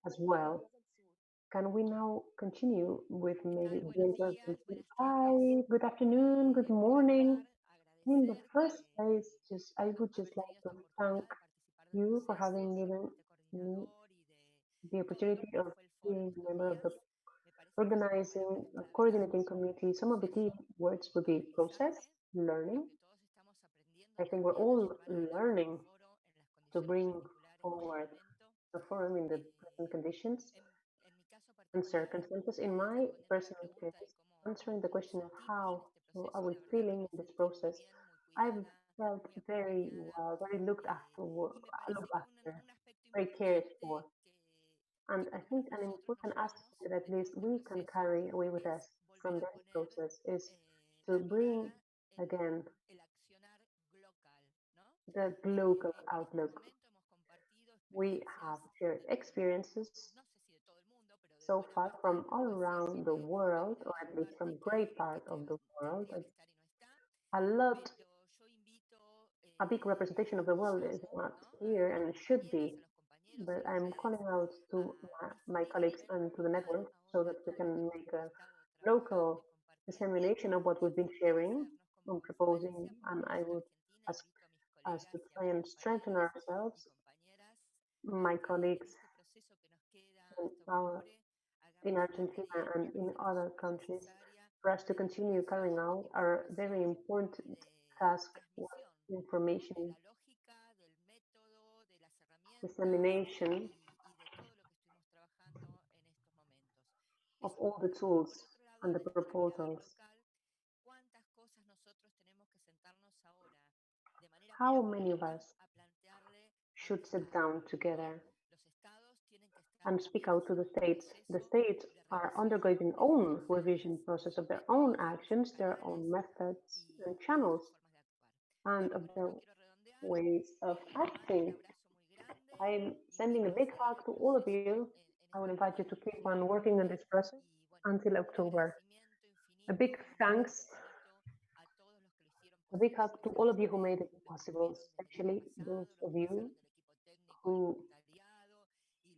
as well. Can we now continue with maybe hi, good afternoon, good morning. In the first place, I would just like to thank you for having given me the opportunity of being a member of the organizing, coordinating committee. Some of the key words would be process, learning. I think we're all learning to bring forward the forum in the present conditions and circumstances. In my personal case, answering the question of how are we feeling in this process, I've felt very well, very looked after, very cared for. And I think an important aspect that at least we can carry away with us from that process is to bring again the global outlook. We have shared experiences so far from all around the world, or at least from great part of the world. A big representation of the world is not here and should be, but I'm calling out to my colleagues and to the network so that we can make a local dissemination of what we've been sharing and proposing, and I would ask us to try and strengthen ourselves, my colleagues in Argentina and in other countries, for us to continue carrying out our very important task with information dissemination of all the tools and the proposals. How many of us should sit down together and speak out to the states? The states are undergoing their own revision process of their own actions, their own methods and channels, and of their ways of acting. I'm sending a big hug to all of you. I will invite you to keep on working on this process until October. A big thanks, a big hug to all of you who made it possible, especially those of you who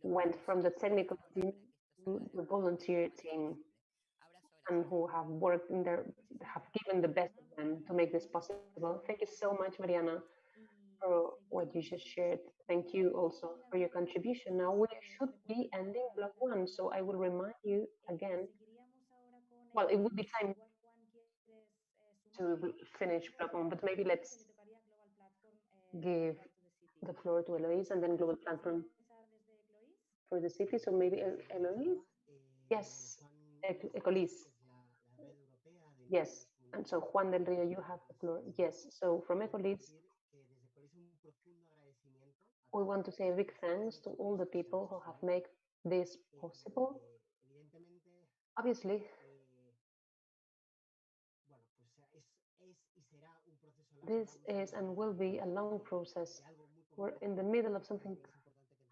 went from the technical team to the volunteer team and who have worked in their, have given the best of them to make this possible. Thank you so much, Mariana, for what you just shared. Thank you also for your contribution. Now we should be ending block one, so I will remind you again. Well, it would be time to finish block one, but maybe let's give the floor to Eloise and then global platform for the city. So maybe Eloise? Yes, Ecolis. Yes, and so Juan del Rio, you have the floor. Yes, so from Ecolis, we want to say a big thanks to all the people who have made this possible. Obviously, this is and will be a long process. We're in the middle of something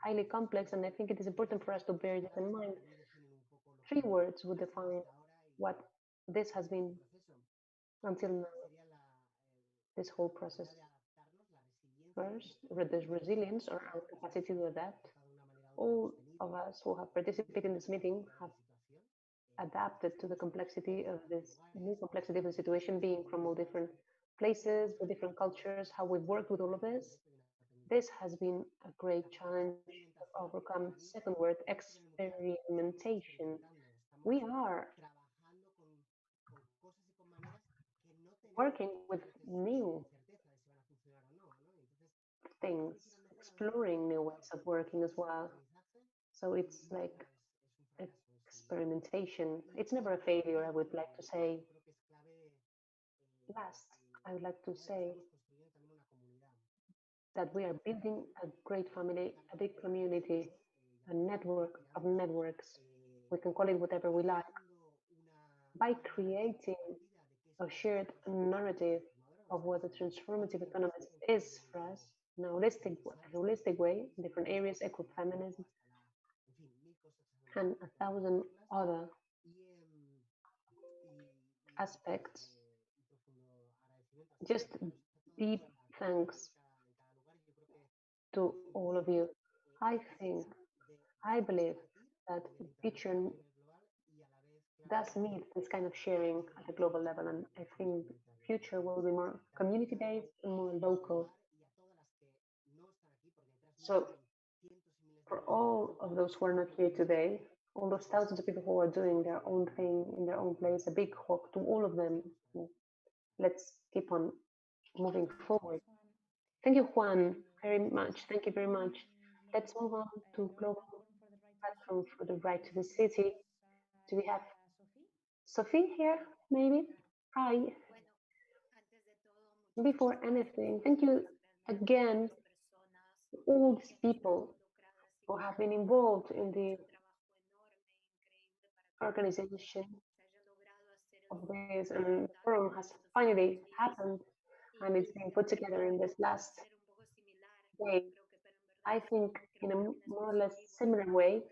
highly complex, and I think it is important for us to bear this in mind. 3 words would define what this has been until now, this whole process. First, there's resilience or our capacity to adapt. All of us who have participated in this meeting have adapted to the complexity of this new complexity of the situation, being from all different places, with different cultures, how we've worked with all of this. This has been a great challenge to overcome. Second word, experimentation. We are working with new things, exploring new ways of working as well. So it's like experimentation. It's never a failure, I would like to say. Last, I would like to say that we are building a great family, a big community, a network of networks. We can call it whatever we like. By creating a shared narrative of what the transformative economy is for us in a holistic way, in different areas, ecofeminism, and 1,000 other aspects. Just deep thanks to all of you. I believe that the future does need this kind of sharing at a global level, and I think future will be more community-based and more local. So for all of those who are not here today, all those thousands of people who are doing their own thing in their own place, a big hug to all of them. Let's keep on moving forward. Thank you, Juan, very much. Thank you very much. Let's move on to global platform for the right to the city. Do we have Sophie here, maybe? Hi. Before anything, thank you again to all these people who have been involved in the organization of this, and the forum has finally happened and it's been put together in this last day. I think in a more or less similar way,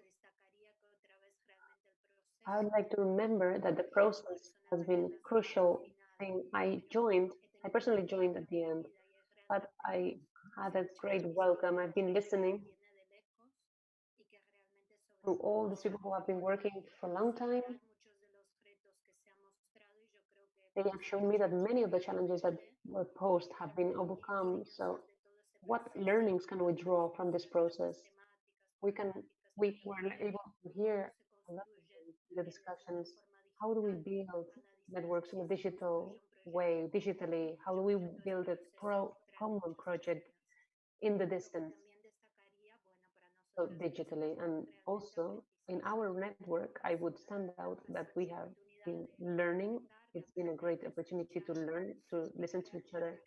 I would like to remember that the process has been crucial thing. I personally joined at the end, but I had a great welcome. I've been listening to all these people who have been working for a long time. They have shown me that many of the challenges that were posed have been overcome. So what learnings can we draw from this process? We were able to hear a lot of the discussions. How do we build networks in a digital way, digitally? How do we build a common project in the distance? So digitally, and also in our network, I would stand out that we have been learning. It's been a great opportunity to learn, to listen to each other,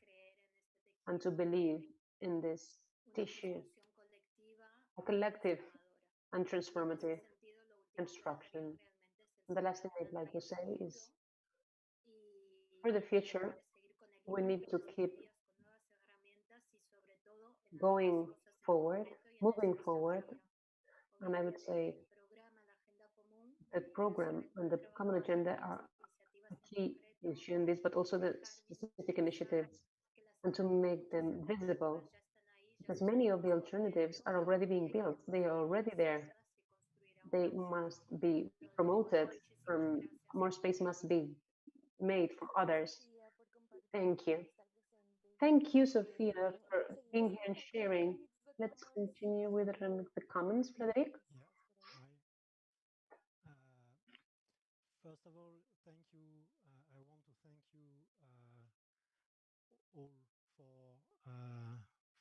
and to believe in this tissue, a collective and transformative construction. And the last thing I'd like to say is, for the future, we need to keep going forward, moving forward, and I would say the program and the common agenda are a key issue in this, but also the specific initiatives, and to make them visible, because many of the alternatives are already being built. They are already there. They must be promoted. More space must be made for others. Thank you. Thank you, Sophia, for being here and sharing. Let's continue with the comments, Frederic. Hi. First of all, thank you. I want to thank you all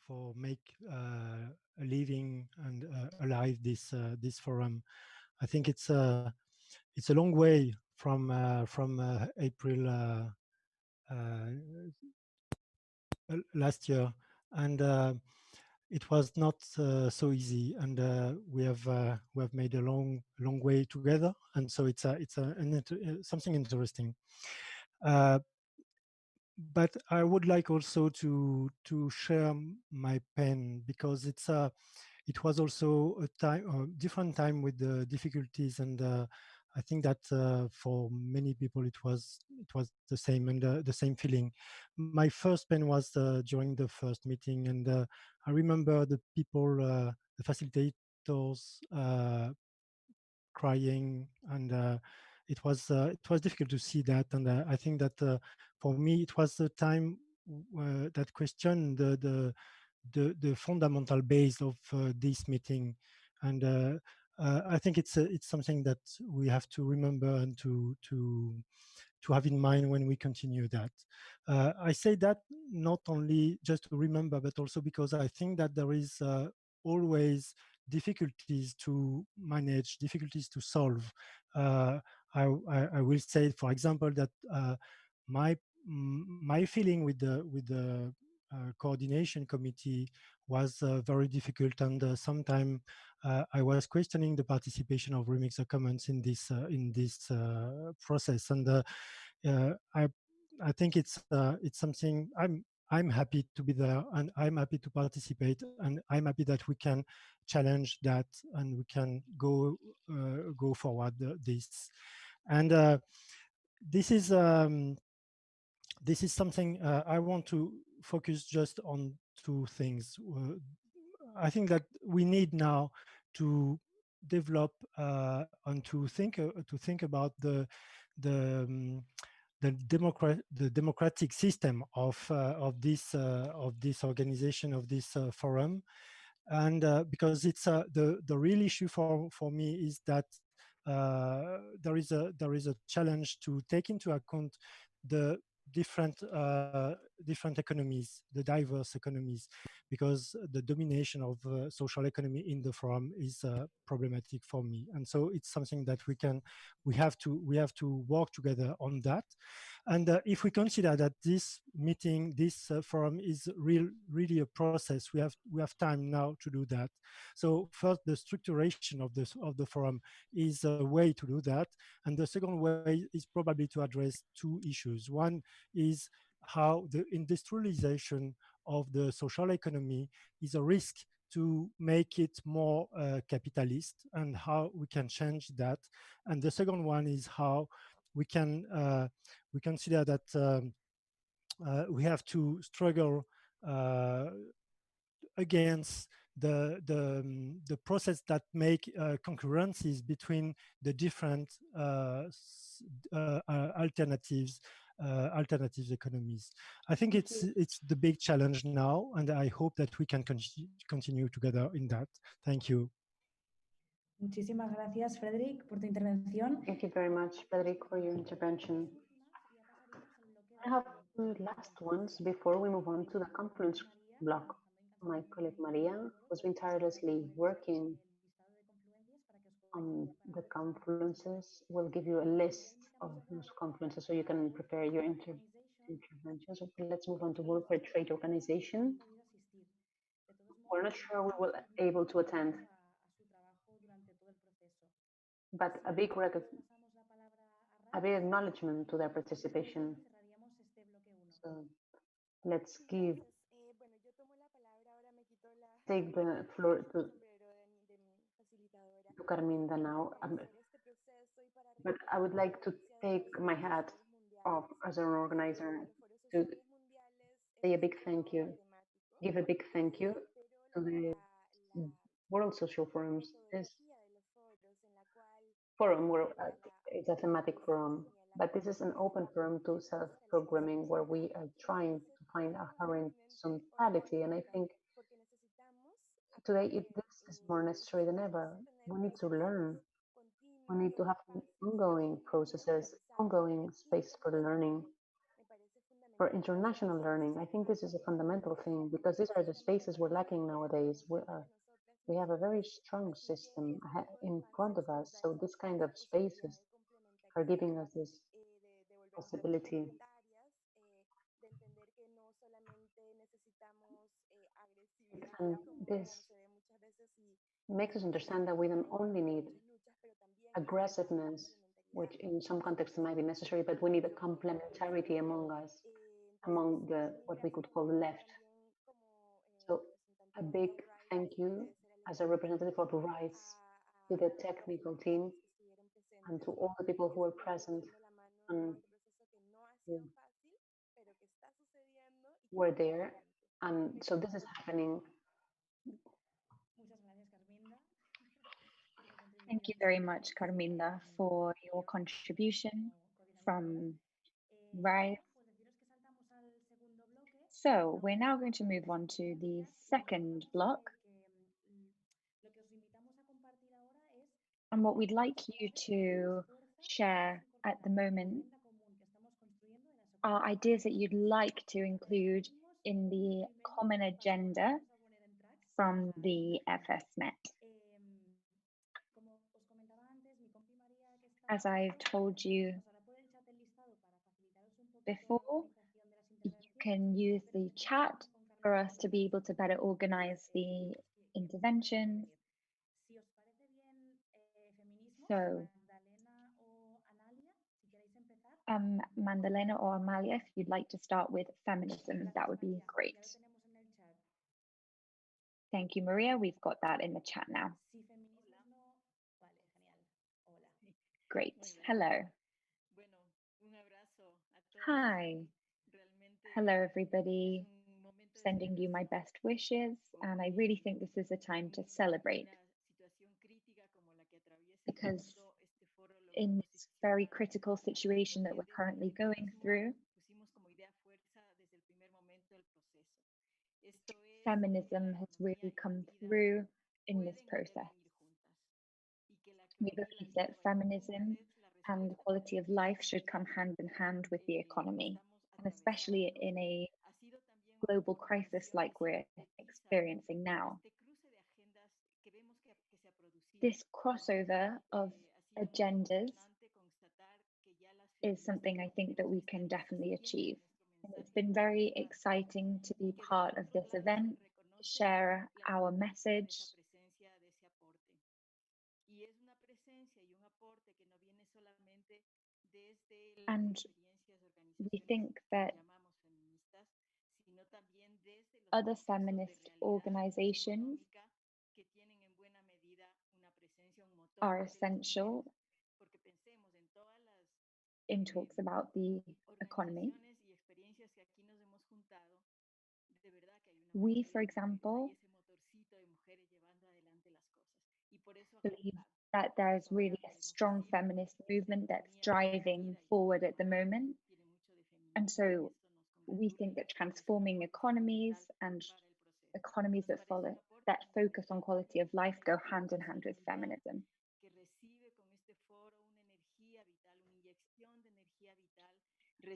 for make a living and alive this forum. I think it's a long way from April last year, and it was not so easy, and we have made a long way together, and so it's something interesting. But I would like also to share my pain, because it was also a different time with the difficulties, and I think that for many people it was the same, and the same feeling. My first pain was during the first meeting, and I remember the people, the facilitators, crying, and it was difficult to see that, and I think that for me it was the time that questioned the fundamental base of this meeting, and I think it's something that we have to remember and to have in mind when we continue that. I say that not only just to remember, but also because I think that there is always difficulties to manage, difficulties to solve. I will say, for example, that my feeling with the coordination committee was very difficult, and sometimes I was questioning the participation of Remix the Commons in this process, and I think it's something I'm happy to be there, and I'm happy to participate, and I'm happy that we can challenge that and we can go forward this, and this is something I want to focus just on two things. I think that we need now to develop and to think about the democratic system of this organization, of this forum, and because it's the real issue for me is that there is a challenge to take into account the different economies, the diverse economies, because the domination of social economy in the forum is problematic for me, and so it's something that we have to work together on that. And if we consider that this meeting, this forum is really a process, we have time now to do that. So first, the structuration of the forum is a way to do that, and the second way is probably to address two issues. One is how the industrialization of the social economy is a risk to make it more capitalist, and how we can change that. And the second one is how we consider that we have to struggle against the process that make concurrences between the different alternatives economies. I think it's the big challenge now, and I hope that we can continue together in that. Thank you. Muchísimas gracias, Frederic, por tu intervención. Thank you very much, Frederic, for your intervention. I have two last ones before we move on to the conference block. My colleague Maria has been tirelessly working the confluences will give you a list of those confluences so you can prepare your interventions. So let's move on to World Fair Trade Organization. We're not sure we will be able to attend, but a big acknowledgement to their participation. So let's take the floor to Carminda now. But I would like to take my hat off as an organizer to say a big thank you, give a big thank you to the World Social Forums. This forum where it's a thematic forum, but this is an open forum to self-programming where we are trying to find a horizontality, and I think today this is more necessary than ever. We need to learn. We need to have ongoing processes, ongoing space for learning, for international learning. I think this is a fundamental thing because these are the spaces we're lacking nowadays. We have a very strong system in front of us, so this kind of spaces are giving us this possibility. And this makes us understand that we don't only need aggressiveness, which in some contexts might be necessary, but we need a complementarity among us, among what we could call the left. So a big thank you as a representative of RISE to the technical team and to all the people who were present and who were there. And so this is happening. Thank you very much, Carminda, for your contribution from RISE. So we're now going to move on to the second block. And what we'd like you to share at the moment are ideas that you'd like to include in the common agenda from the FSMET. As I've told you before, you can use the chat for us to be able to better organize the interventions. So, Magdalena or Amalia, if you'd like to start with feminism, that would be great. Thank you, Maria. We've got that in the chat now. Great. Hello. Hi. Hello, everybody. Sending you my best wishes. And I really think this is a time to celebrate, because in this very critical situation that we're currently going through, feminism has really come through in this process. We believe that feminism and the quality of life should come hand in hand with the economy, and especially in a global crisis like we're experiencing now. This crossover of agendas is something I think that we can definitely achieve. And it's been very exciting to be part of this event, to share our message. And we think that other feminist organizations are essential in talks about the economy. We, for example, believe that there's really a strong feminist movement that's driving forward at the moment. And so we think that transforming economies and economies that focus on quality of life go hand in hand with feminism.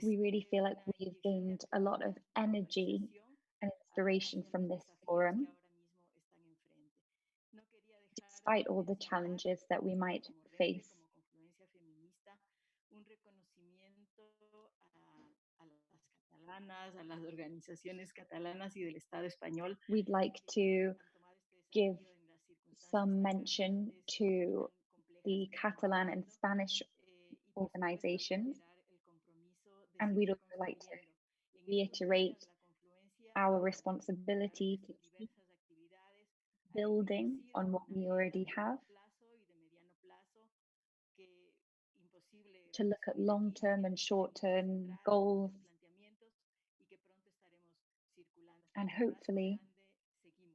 We really feel like we've gained a lot of energy and inspiration from this forum. despite all the challenges that we might face. A las organizaciones catalanas y del Estado español. We'd like to give some mention to the Catalan and Spanish organizations, and we'd also like to reiterate our responsibility to keep building on what we already have, to look at long-term and short-term goals, and hopefully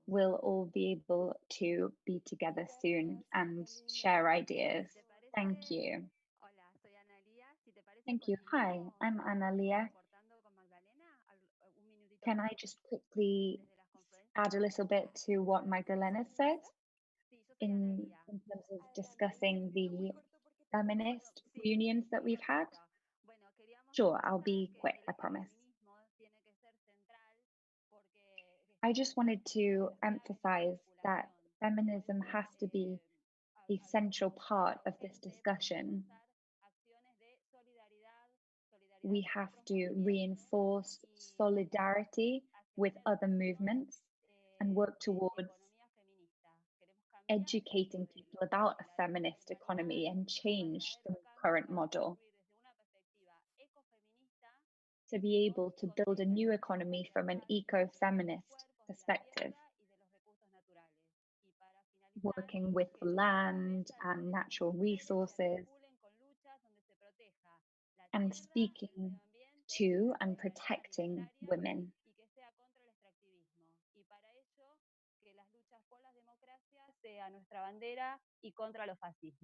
we'll all be able to be together soon and share ideas. Thank you. Thank you. Hi, I'm Analia. Can I just quickly add a little bit to what Magdalena said in terms of discussing the feminist reunions that we've had? Sure, I'll be quick, I promise. I just wanted to emphasize that feminism has to be a central part of this discussion. We have to reinforce solidarity with other movements and work towards educating people about a feminist economy and change the current model to be able to build a new economy from an eco-feminist perspective, working with the land and natural resources, and speaking to and protecting women.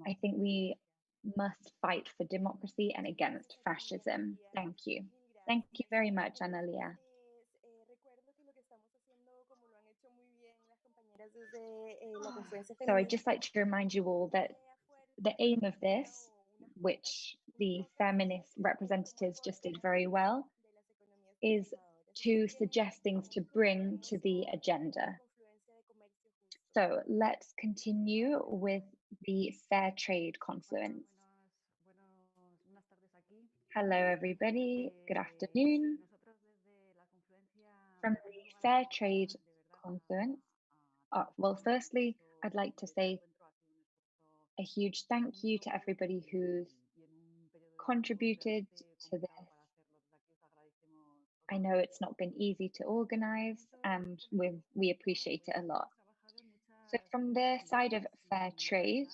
I think we must fight for democracy and against fascism. Thank you. Thank you very much, Analia. So I'd just like to remind you all that the aim of this, which the feminist representatives just did very well, is to suggest things to bring to the agenda. So let's continue with the fair trade confluence. Hello, everybody. Good afternoon. From the fair trade confluence, well, firstly, I'd like to say a huge thank you to everybody who's contributed to this. I know it's not been easy to organize, and we appreciate it a lot. So from the side of fair trade,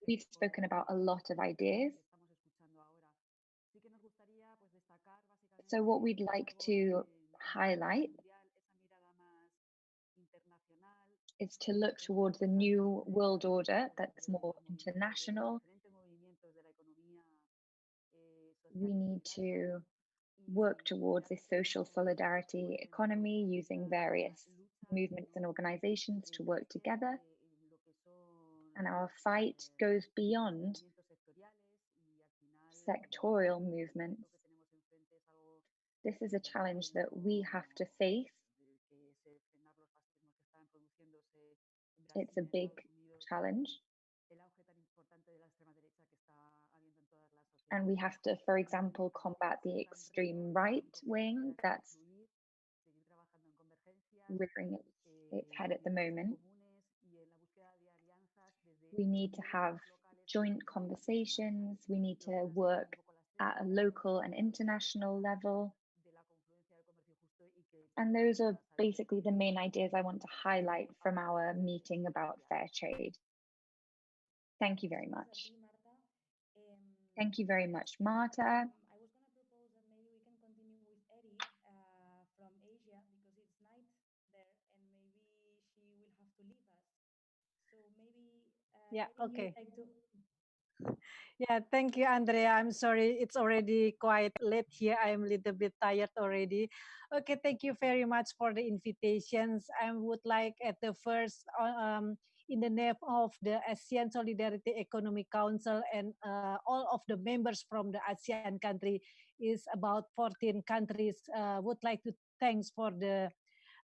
we've spoken about a lot of ideas. So what we'd like to highlight is to look towards a new world order that's more international. We need to work towards a social solidarity economy using various movements and organizations to work together. And our fight goes beyond sectorial movements. This is a challenge that we have to face. It's a big challenge. And we have to, for example, combat the extreme right wing that's rearing its head at the moment. We need to have joint conversations. We need to work at a local and international level. And those are basically the main ideas I want to highlight from our meeting about fair trade. Thank you very much. Thank you very much, Marta. I was going to propose that maybe we can continue with Eri from Asia because it's night there and maybe she will have to leave us. So maybe yeah, Eri, okay. you'd like to... Yeah, thank you, Andrea. I'm sorry, it's already quite late here. I'm a little bit tired already. Okay, thank you very much for the invitations. I would like at the first, in the name of the ASEAN Solidarity Economic Council and all of the members from the ASEAN country, is about 14 countries, would like to thanks for the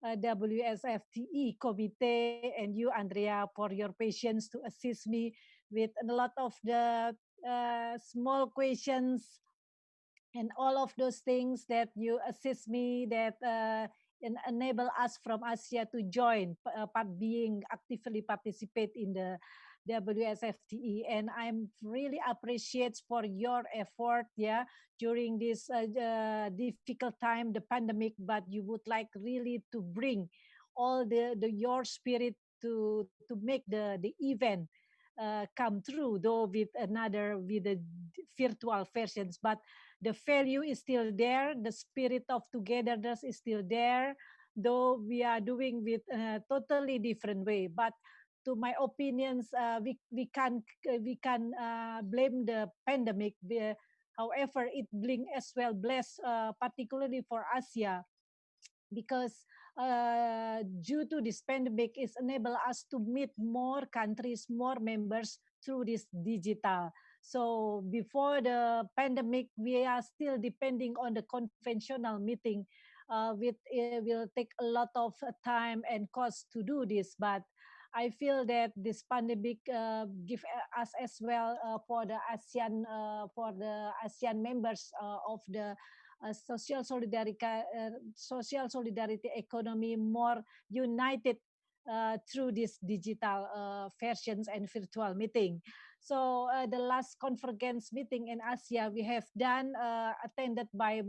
WSFTE committee, and you, Andrea, for your patience to assist me with a lot of the small questions and all of those things that you assist me that enable us from Asia to join, being actively participate in the WSFTE. And I'm really appreciate for your effort, yeah, during this difficult time, the pandemic, but you would like really to bring all the your spirit to make the event come through, though with the virtual versions, but the value is still there, the spirit of togetherness is still there, though we are doing with a totally different way. But to my opinions, we can blame the pandemic. However, it bring as well bless, particularly for Asia, because due to this pandemic is enable us to meet more countries, more members through this digital. So before the pandemic, we are still depending on the conventional meeting. With will take a lot of time and cost to do this, but I feel that this pandemic give us as well for the ASEAN members of the social solidarity economy more united through this digital versions and virtual meeting. So the last convergence meeting in Asia we have done attended by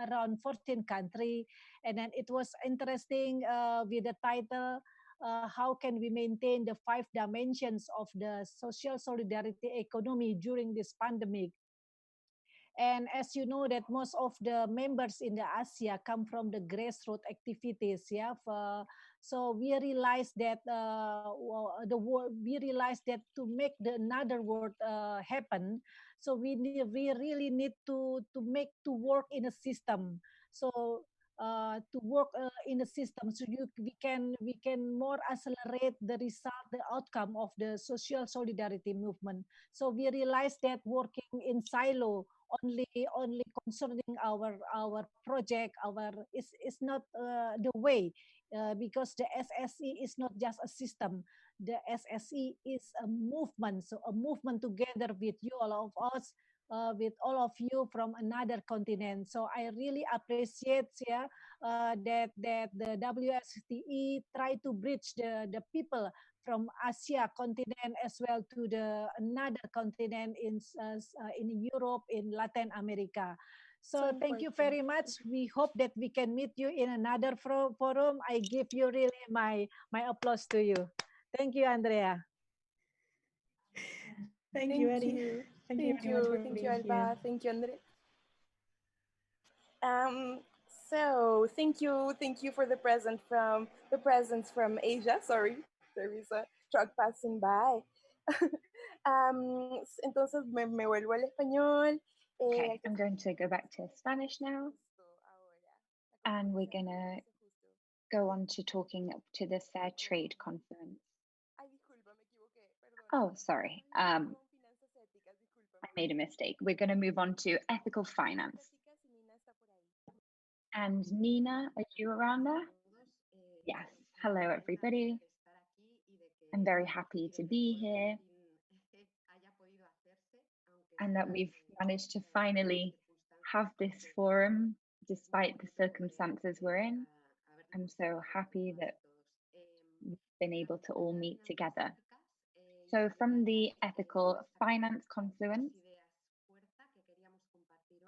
around 14 countries, and then it was interesting with the title how can we maintain the 5 dimensions of the social solidarity economy during this pandemic. And as you know that most of the members in the Asia come from the grassroots activities, yeah. So we realize that we realize that to make the another world happen, so we really need to work in a system. So to work in a system, so we can more accelerate the result, the outcome of the social solidarity movement. So we realize that working in silo only concerning our project, our is not the way, because the SSE is not just a system. The SSE is a movement, so a movement together with you, all of us, with all of you from another continent. So I really appreciate, yeah, that the WSTE try to bridge the people from Asia continent as well to the another continent in Europe, in Latin America. So thank you very much. We hope that we can meet you in another forum. I give you really my applause to you. Thank you, Andrea. Thank you very much for Thank you, being Alba. here. Thank you, Andre. So thank you for the presence from Asia. Sorry, there is a truck passing by. Entonces me vuelvo al español. Okay, I'm going to go back to Spanish now, and we're gonna go on to talking to the Fair Trade Conference. Oh, sorry. I made a mistake. We're going to move on to ethical finance. And Nina, are you around there? Yes. Hello, everybody. I'm very happy to be here and that we've managed to finally have this forum despite the circumstances we're in. I'm so happy that we've been able to all meet together. So from the Ethical Finance Confluence,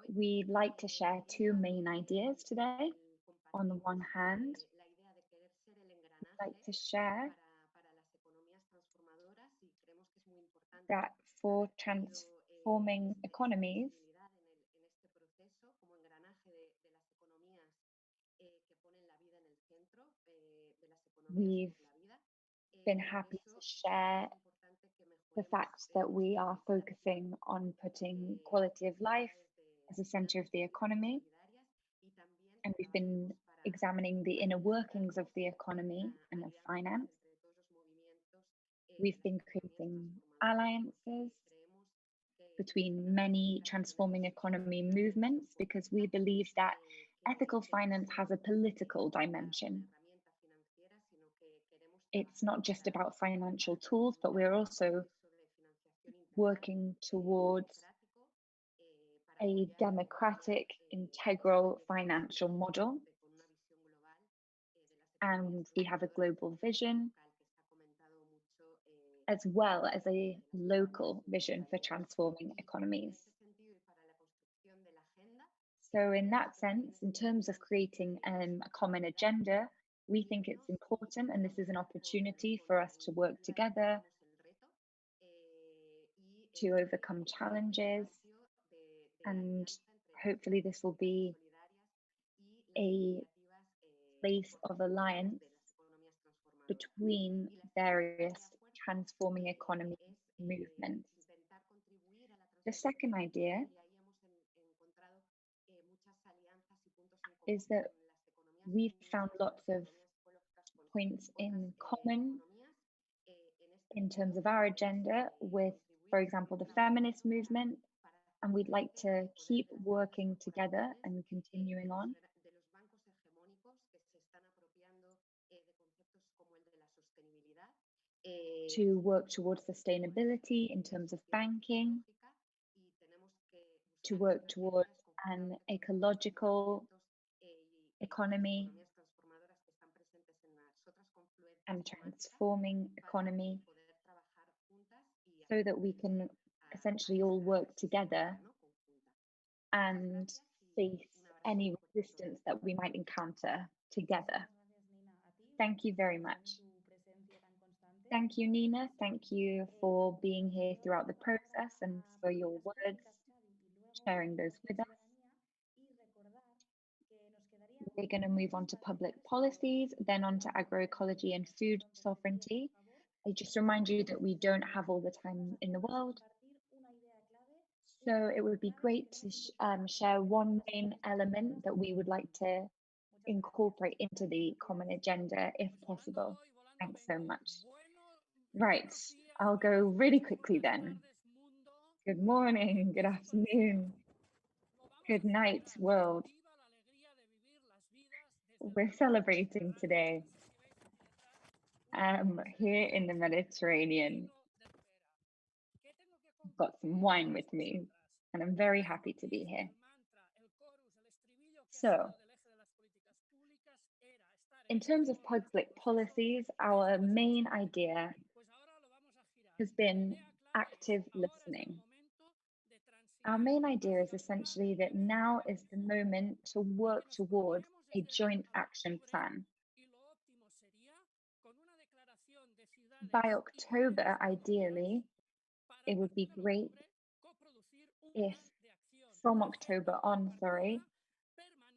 we'd like to share 2 main ideas today. On the one hand, we'd like to share that for transforming economies, we've been happy to share the fact that we are focusing on putting quality of life as the center of the economy. And we've been examining the inner workings of the economy and of finance. We've been creating alliances between many transforming economy movements because we believe that ethical finance has a political dimension. It's not just about financial tools, but we're also working towards a democratic, integral financial model. And we have a global vision, as well as a local vision for transforming economies. So in that sense, in terms of creating a common agenda, we think it's important, and this is an opportunity for us to work together to overcome challenges, and hopefully this will be a place of alliance between various transforming economy movements. The second idea is that we've found lots of points in common in terms of our agenda with, for example, the feminist movement, and we'd like to keep working together and continuing on. To work towards sustainability in terms of banking, to work towards an ecological economy and transforming economy, so that we can essentially all work together and face any resistance that we might encounter together. Thank you very much. Thank you, Nina. Thank you for being here throughout the process and for your words, sharing those with us. We're going to move on to public policies, then on to agroecology and food sovereignty. I just remind you that we don't have all the time in the world. So it would be great to share one main element that we would like to incorporate into the common agenda if possible. Thanks so much. Right, I'll go really quickly then. Good morning, good afternoon, good night, world. We're celebrating today here in the Mediterranean. I've got some wine with me, and I'm very happy to be here. So, in terms of public policies, our main idea has been active listening. Our main idea is essentially that now is the moment to work towards a joint action plan. By October, ideally, it would be great if from October on,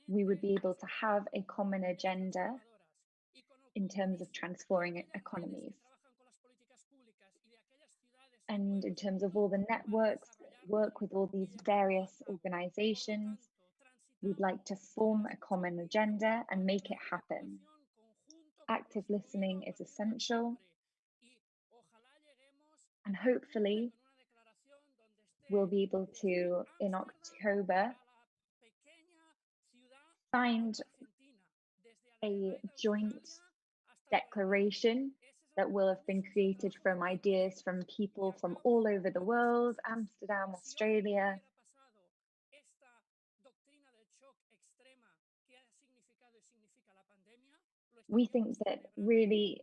we would be able to have a common agenda in terms of transforming economies. And in terms of all the networks that work with all these various organizations, we'd like to form a common agenda and make it happen. Active listening is essential. And hopefully, we'll be able to, in October, find a joint declaration that will have been created from ideas from people from all over the world, Amsterdam, Australia. We think that really,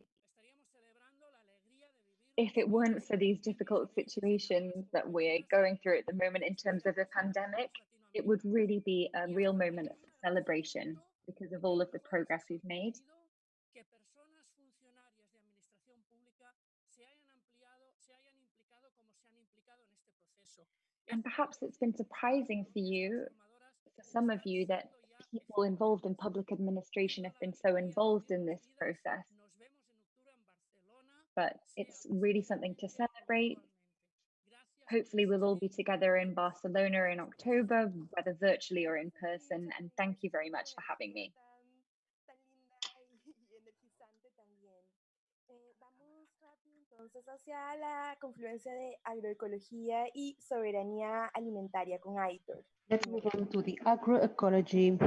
if it weren't for these difficult situations that we're going through at the moment in terms of the pandemic, it would really be a real moment of celebration because of all of the progress we've made. And perhaps it's been surprising for you, for some of you, that people involved in public administration have been so involved in this process. But it's really something to celebrate. Hopefully we'll all be together in Barcelona in October, whether virtually or in person, and thank you very much for having me. Entonces hacia la confluencia de agroecología y soberanía alimentaria con Aitor. Let's move on to the agroecology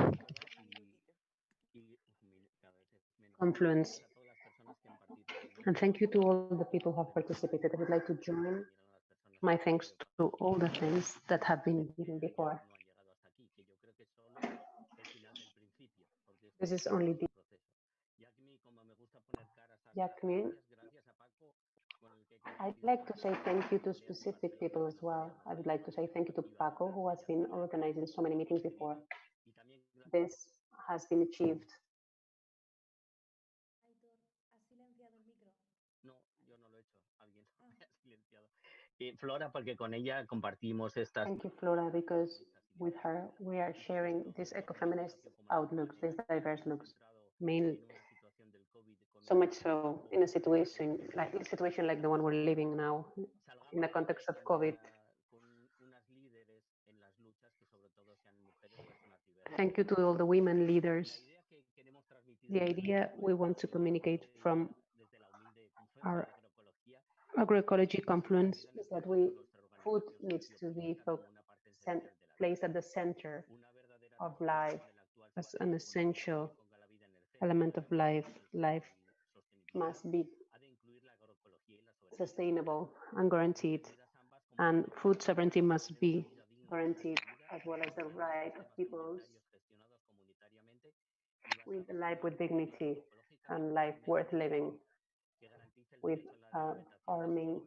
confluence. And thank you to all the people who have participated. I would like to join my thanks to all the things that have been given before. This is only the Jacqueline. I'd like to say thank you to specific people as well. I would like to say thank you to Paco, who has been organizing so many meetings before. This has been achieved. Flora, porque con ella compartimos estas. Thank you, Flora, because with her we are sharing these ecofeminist outlooks, these diverse looks, mainly so much so in a situation like the one we're living now, in the context of COVID. Thank you to all the women leaders. The idea we want to communicate from our agroecology confluence is that food needs to be placed at the center of life as an essential element of life. Life must be sustainable and guaranteed, and food sovereignty must be guaranteed, as well as the right of peoples with a life with dignity and life worth living, with a farming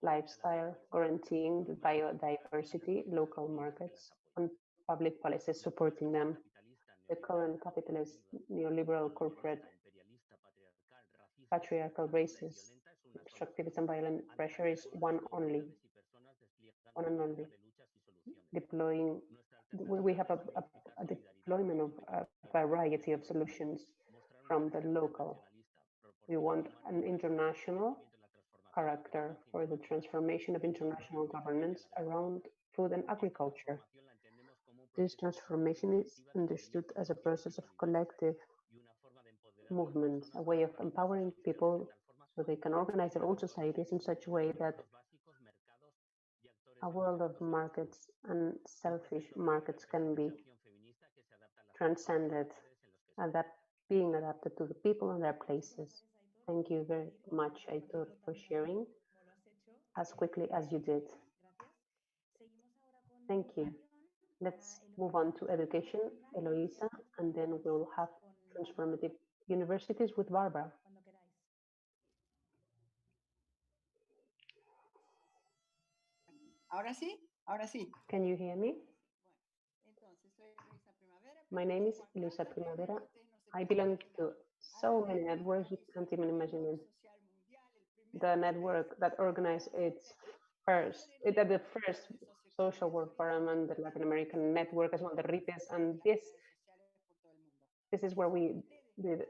lifestyle, guaranteeing the biodiversity, local markets, and public policies supporting them. The current capitalist, neoliberal, corporate, patriarchal, racist, extractivist, and violent pressure is one and only. Deploying, we have a deployment of a variety of solutions from the local. We want an international character for the transformation of international governance around food and agriculture. This transformation is understood as a process of collective movement, a way of empowering people so they can organize their own societies in such a way that a world of markets and selfish markets can be transcended, being adapted to the people and their places. Thank you very much, Aitor, for sharing as quickly as you did. Thank you. Let's move on to education, Eloisa, and then we'll have transformative universities with Barbara. Ahora sí, ahora sí. Can you hear me? My name is Luisa Primavera. I belong to so many networks you can't even imagine it. The network that organized the first social work forum and the Latin American network as well, the RIPES, and this is where we did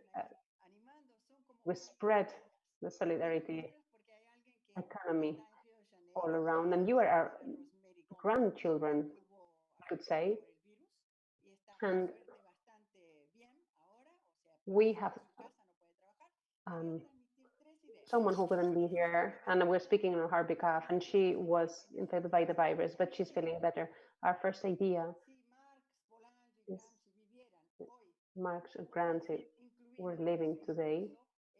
we spread the solidarity economy all around, and you are our grandchildren, I could say, and we have someone who couldn't be here, and we're speaking on her behalf, and she was infected by the virus, but she's feeling better. Our first idea is Marx and Granted were living today,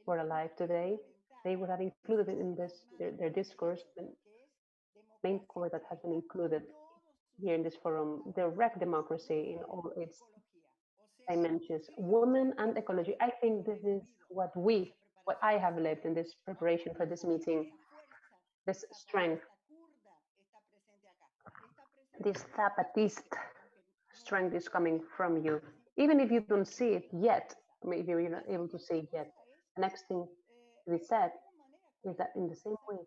were alive today. They would have included in this their discourse the main core that has been included here in this forum, direct democracy in all its dimensions, women and ecology. I think this is what I have lived in this preparation for this meeting, this strength, this Zapatist strength is coming from you. Even if you don't see it yet, maybe you're not able to see it yet, the next thing to be said is that in the same way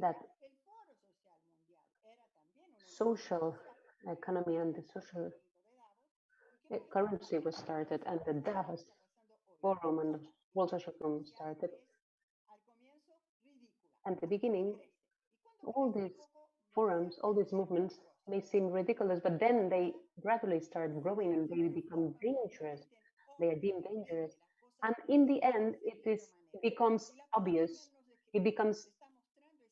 that social economy and the social currency was started, and the Davos Forum and the World Social Forum started. At the beginning, all these forums, all these movements may seem ridiculous, but then they gradually start growing and they become dangerous. They are deemed dangerous. And in the end, it becomes obvious. It becomes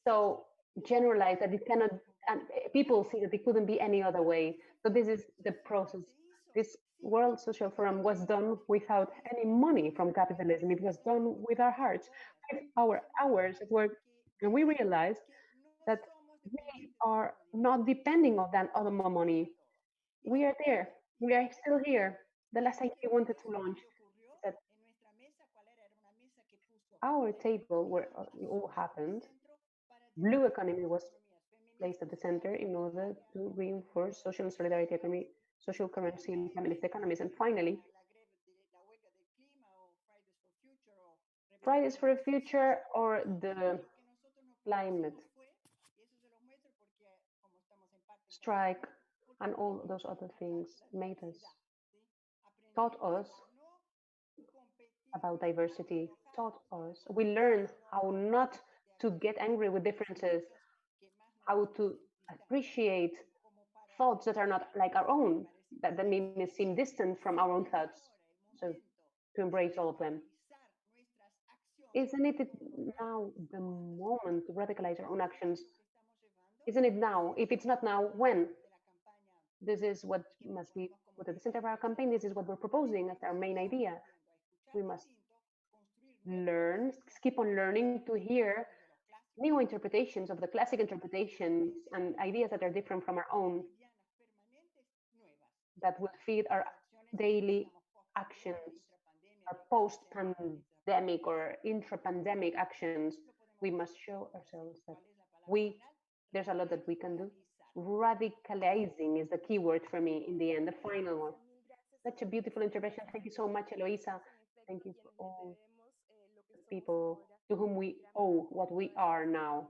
so generalized that it cannot, and people see that it couldn't be any other way. So this is the process This World Social Forum was done without any money from capitalism. It was done with our hearts, with our hours at work. And we realized that we are not depending on that other money. We are there. We are still here. The last idea we wanted to launch is that our table, where it all happened, blue economy was placed at the center in order to reinforce social and solidarity economy, social currency, and feminist economies. And finally, Fridays for the Future or the climate strike and all those other things made us, taught us about diversity, taught us. We learned how not to get angry with differences, how to appreciate thoughts that are not like our own, that may seem distant from our own thoughts. So to embrace all of them. Isn't it now the moment to radicalize our own actions? Isn't it now? If it's not now, when? This is what must be put at the center of our campaign. This is what we're proposing as our main idea. We must learn, keep on learning to hear new interpretations of the classic interpretations and ideas that are different from our own, that will feed our daily actions, our post-pandemic or intra-pandemic actions. We must show ourselves that there's a lot that we can do. Radicalizing is the key word for me in the end, the final one. Such a beautiful intervention. Thank you so much, Eloisa. Thank you for all people to whom we owe what we are now,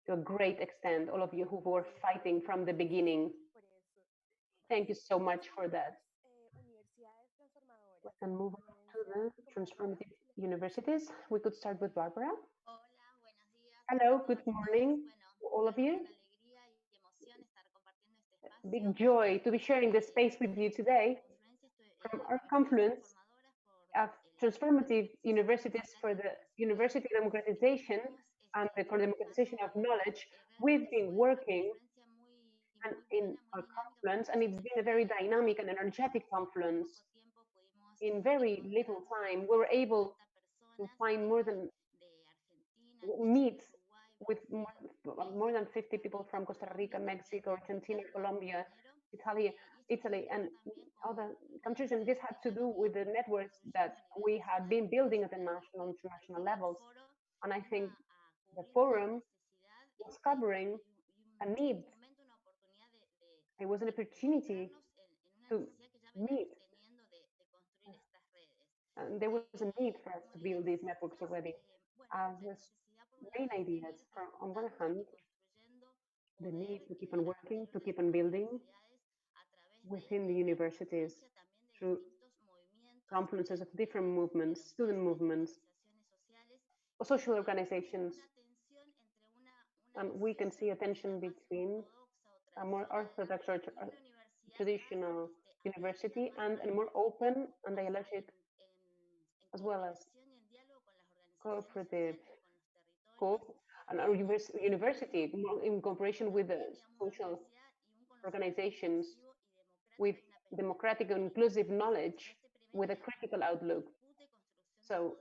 to a great extent, all of you who were fighting from the beginning. Thank you so much for that. We can move on to the transformative universities. We could start with Barbara. Hello, good morning to all of you. Big joy to be sharing this space with you today from our confluence of transformative universities for the university democratization and for the democratization of knowledge. We've been working in our confluence, and it's been a very dynamic and energetic confluence. In very little time, we were able to find meet with more than 50 people from Costa Rica, Mexico, Argentina, Colombia, Italy, and other countries. And this had to do with the networks that we had been building at the national and international levels. And I think the forum was covering a need. It was an opportunity to meet. And there was a need for us to build these networks already. There's main ideas. On one hand, the need to keep on working, to keep on building within the universities through confluences of different movements, student movements, or social organizations. And we can see a tension between a more orthodox or traditional university and a more open and dialogic, as well as cooperative and our university in cooperation with the social organizations, with democratic and inclusive knowledge, with a critical outlook. So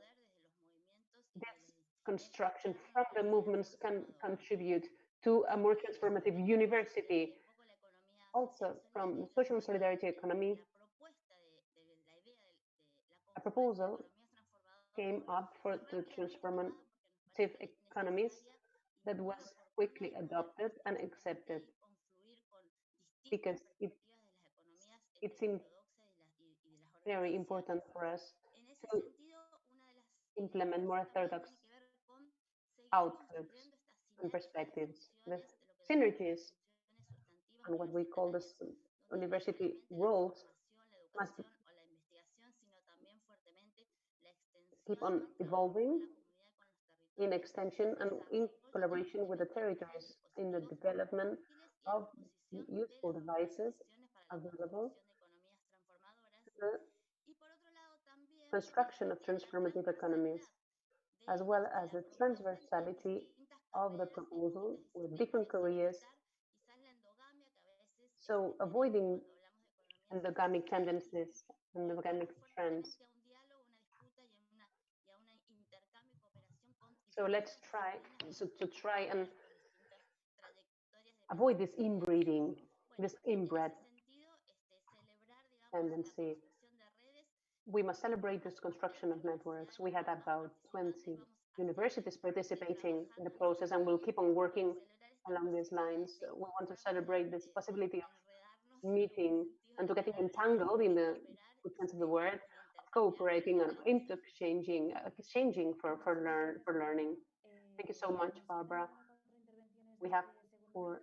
this construction from the movements can contribute to a more transformative university. Also, from the social and solidarity economy, a proposal came up for the transformative economies that was quickly adopted and accepted because it seemed very important for us to implement more orthodox outlooks and perspectives. The synergies and what we call the university roles must keep on evolving in extension and in collaboration with the territories in the development of useful devices available to the construction of transformative economies, as well as the transversality of the proposal with different careers. So avoiding endogamic tendencies, endogamic trends. So let's try to try and avoid this inbreeding, this inbred tendency. We must celebrate this construction of networks. We had about 20 universities participating in the process, and we'll keep on working along these lines. We want to celebrate this possibility of meeting and to getting entangled in the good sense of the word, of cooperating and interexchanging, exchanging for learning. Thank you so much, Barbara. We have four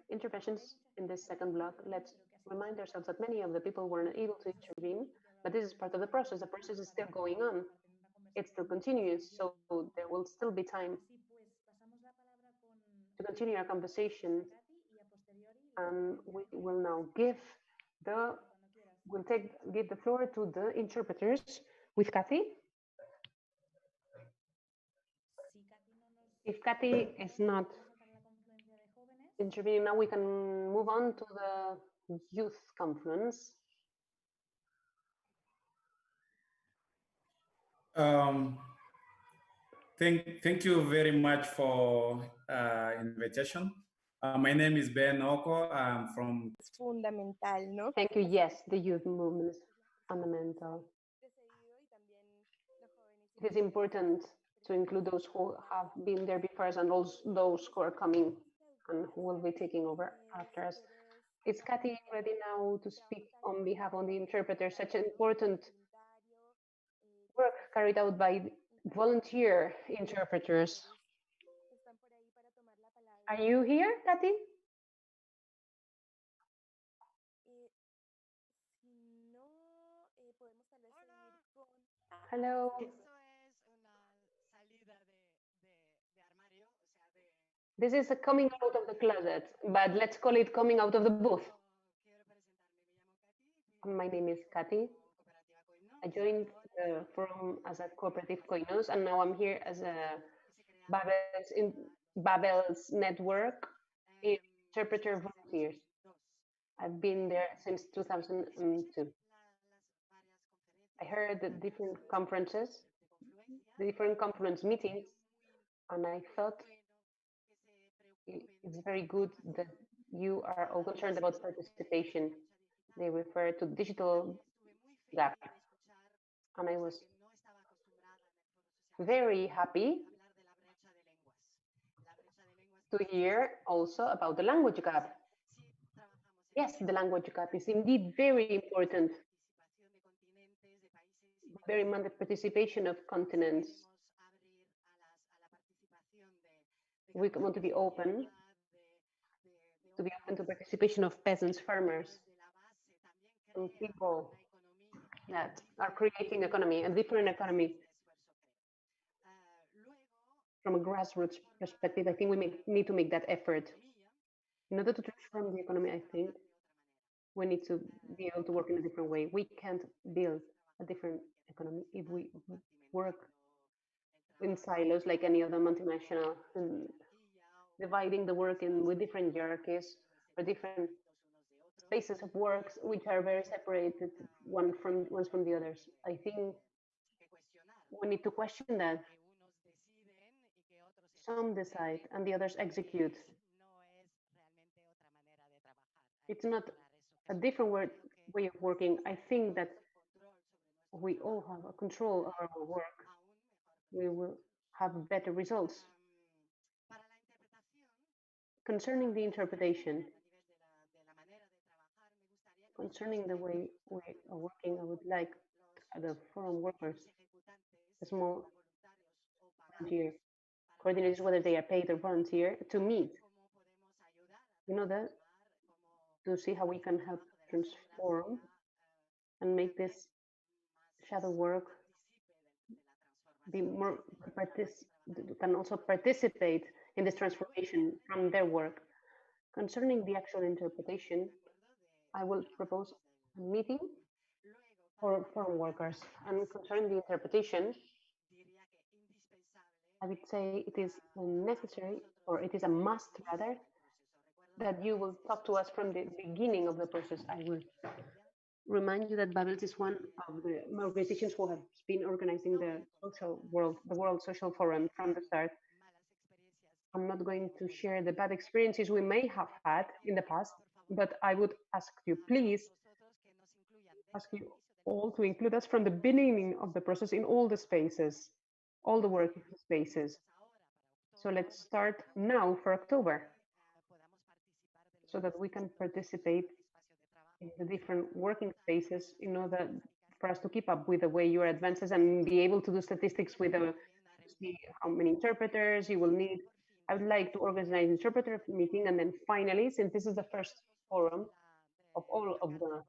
interventions in this second block. Let's remind ourselves that many of the people were not able to intervene, but this is part of the process. The process is still going on. It still continues, so there will still be time to continue our conversation. And we will now give the floor to the interpreters with Kathy. If Kathy is not intervening now, we can move on to the youth conference. Thank you very much for invitation. My name is Ben Oko. I'm from Fundamental, ¿no? Thank you. Yes, the youth movement is fundamental. It is important to include those who have been there before us and also those who are coming and who will be taking over after us. Is Kathy ready now to speak on behalf of the interpreters? Such an important work carried out by volunteer interpreters. Are you here, Kathy? Hello. This is a coming out of the closet, but let's call it coming out of the booth. My name is Kathy. I joined the forum as a cooperative Koinos, and now I'm here as a Babel's network interpreter volunteers. I've been there since 2002. I heard the different conferences, the different conference meetings, and I thought it's very good that you are all concerned about participation. They refer to digital gap. And I was very happy to hear also about the language gap. Yes, the language gap is indeed very important. Very much the participation of continents. We want to be open to participation of peasants, farmers, and people that are creating economy, a different economy. From a grassroots perspective, I think we need to make that effort. In order to transform the economy, I think we need to be able to work in a different way. We can't build a different economy if we work in silos like any other multinational, and dividing the work in with different hierarchies or different spaces of works which are very separated ones from the others. I think we need to question that. Some decide and the others execute. It's not a different way of working. I think that we all have a control of our work. We will have better results. Concerning the interpretation, concerning the way we are working, I would like the forum workers, the small volunteer coordinators, whether they are paid or volunteer, to meet in order to see how we can help transform and make this shadow work be more can also participate in this transformation from their work. Concerning the actual interpretation, I will propose a meeting for foreign workers. And concerning the interpretation, I would say it is necessary, or it is a must rather, that you will talk to us from the beginning of the process. I will remind you that Babels is one of the organizations who have been organizing the World Social Forum from the start. I'm not going to share the bad experiences we may have had in the past, but I would ask you, please, ask you all to include us from the beginning of the process in all the spaces, all the working spaces. So let's start now for October, so that we can participate in the different working spaces in order for us to keep up with the way your advances and be able to do statistics with see how many interpreters you will need. I would like to organize an interpreter meeting, and then finally, since this is the first forum of all of the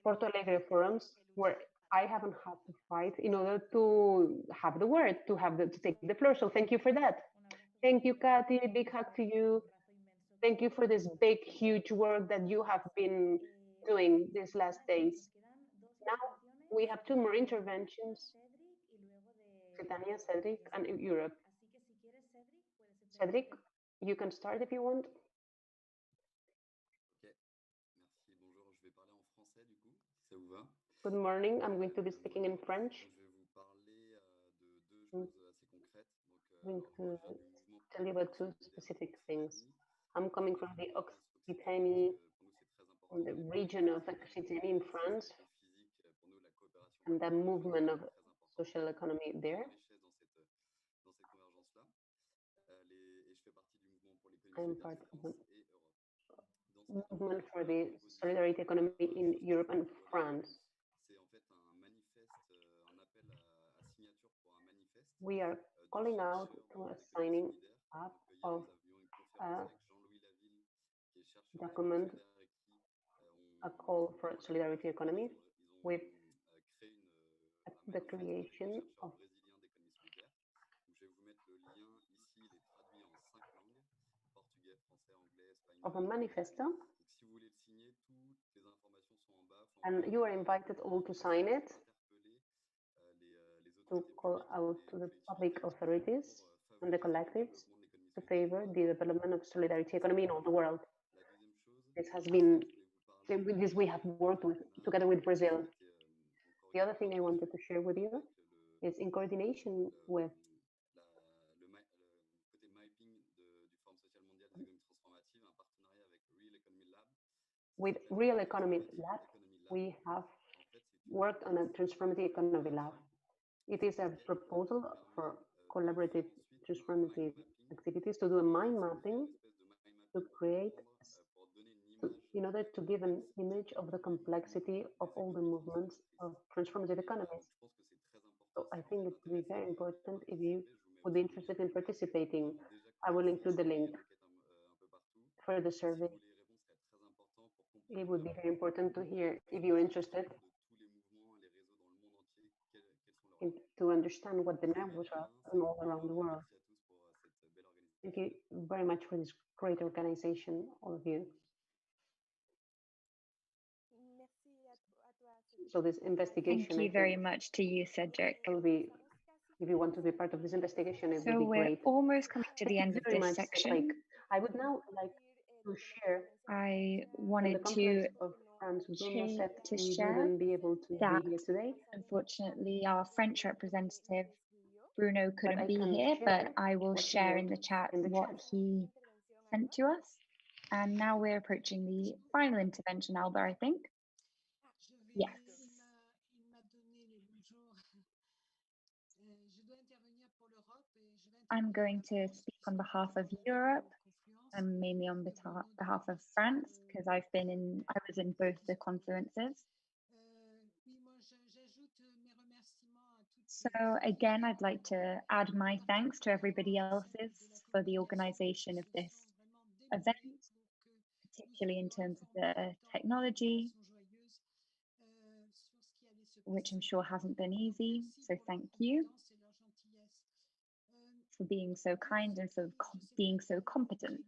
Porto Alegre forums, where I haven't had to fight in order to have the word, to take the floor. So thank you for that. Thank you, Kathy. Big hug to you. Thank you for this big, huge work that you have been doing these last days. Now we have two more interventions, Britannia, Cedric, and Europe. Cedric, you can start if you want. Good morning. I'm going to be speaking in French. I'm going to tell you about two specific things. I'm coming from the Occitanie, from the region of Occitanie in France, and the movement of social economy there. I'm part of the movement for the solidarity economy in Europe and France. We are calling out to a signing up of a document, a call for solidarity economy, with the creation of a manifesto, and you are invited all to sign it, to call out to the public authorities and the collectives to favor the development of solidarity economy in all the world. This has been, this we have worked with together with Brazil. The other thing I wanted to share with you is in coordination with Real Economy Lab, we have worked on a transformative economy lab. It is a proposal for collaborative transformative activities to do a mind mapping to create, in order to give an image of the complexity of all the movements of transformative economies. So I think it would be very important if you would be interested in participating. I will include the link for the survey. It would be very important to hear if you're interested to understand what the numbers are all around the world. Thank you very much for this great organization, all of you. So this investigation. Thank you very much to you, Cedric. Will be, if you want to be part of this investigation, it so would be we're great. almost coming to the end of this section. Like, I would now like to share. I wanted to share be able to that be here today. Unfortunately, our French representative Bruno couldn't be here, but I will share in the chat what he sent to us. And now we're approaching the final intervention, Alba, I think. Yes. I'm going to speak on behalf of Europe and mainly on behalf of France, because I was in both the conferences. So again, I'd like to add my thanks to everybody else's for the organization of this event, particularly in terms of the technology, which I'm sure hasn't been easy. So thank you for being so kind and for being so competent.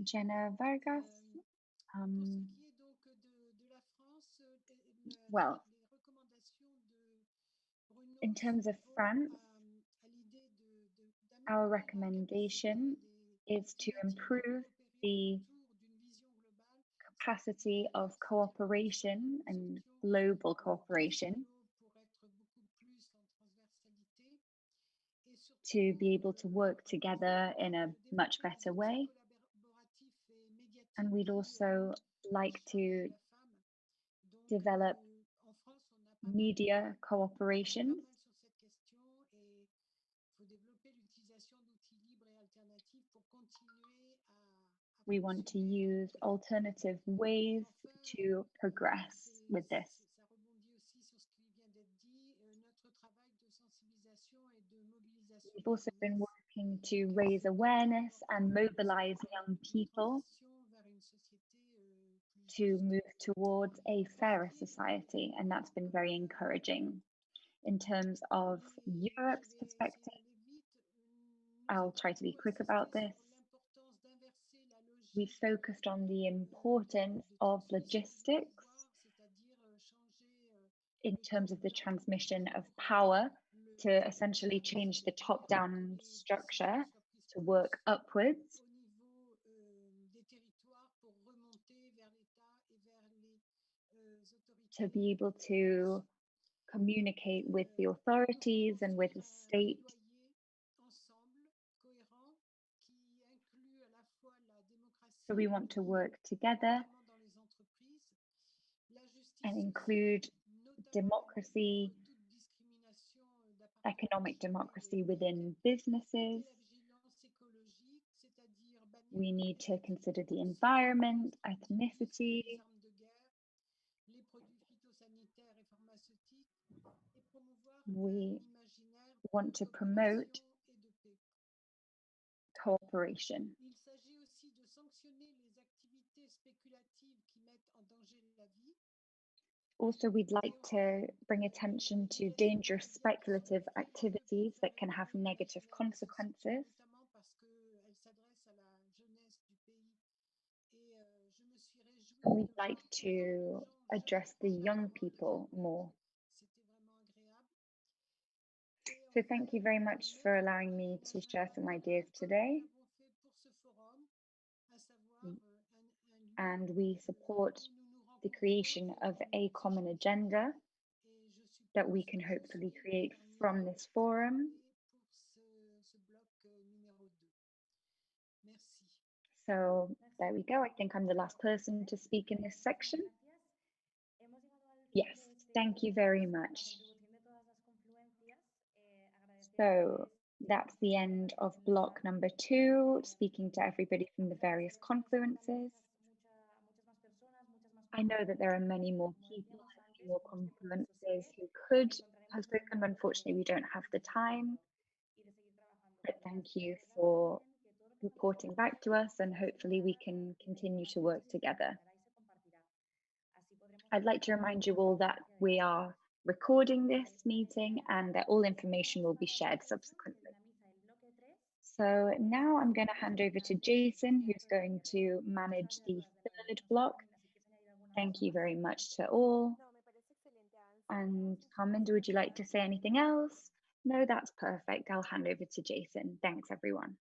Jenna Vargas. Well, in terms of France, Our recommendation is to improve the capacity of cooperation and global cooperation to be able to work together in a much better way. And we'd also like to develop media cooperation. We want to use alternative ways to progress with this. We've also been working to raise awareness and mobilize young people to move towards a fairer society, and that's been very encouraging. In terms of Europe's perspective, I'll try to be quick about this. We focused on the importance of logistics in terms of the transmission of power to essentially change the top-down structure to work upwards. To be able to communicate with the authorities and with the state. So we want to work together and include democracy, economic democracy within businesses. We need to consider the environment, ethnicity. We want to promote cooperation. Also, we'd like to bring attention to dangerous speculative activities that can have negative consequences. We'd like to address the young people more. So thank you very much for allowing me to share some ideas today. And we support the creation of a common agenda that we can hopefully create from this forum. So there we go. I think I'm the last person to speak in this section. Yes, thank you very much. So that's the end of block number 2, speaking to everybody from the various confluences. I know that there are many more people, many more confluences who could have spoken, but unfortunately we don't have the time. But thank you for reporting back to us, and hopefully we can continue to work together. I'd like to remind you all that we are recording this meeting and that all information will be shared subsequently. So now I'm going to hand over to Jason, who's going to manage the 3rd block. Thank you very much to all. And Carmen, would you like to say anything else? No, that's perfect. I'll hand over to Jason. Thanks, everyone.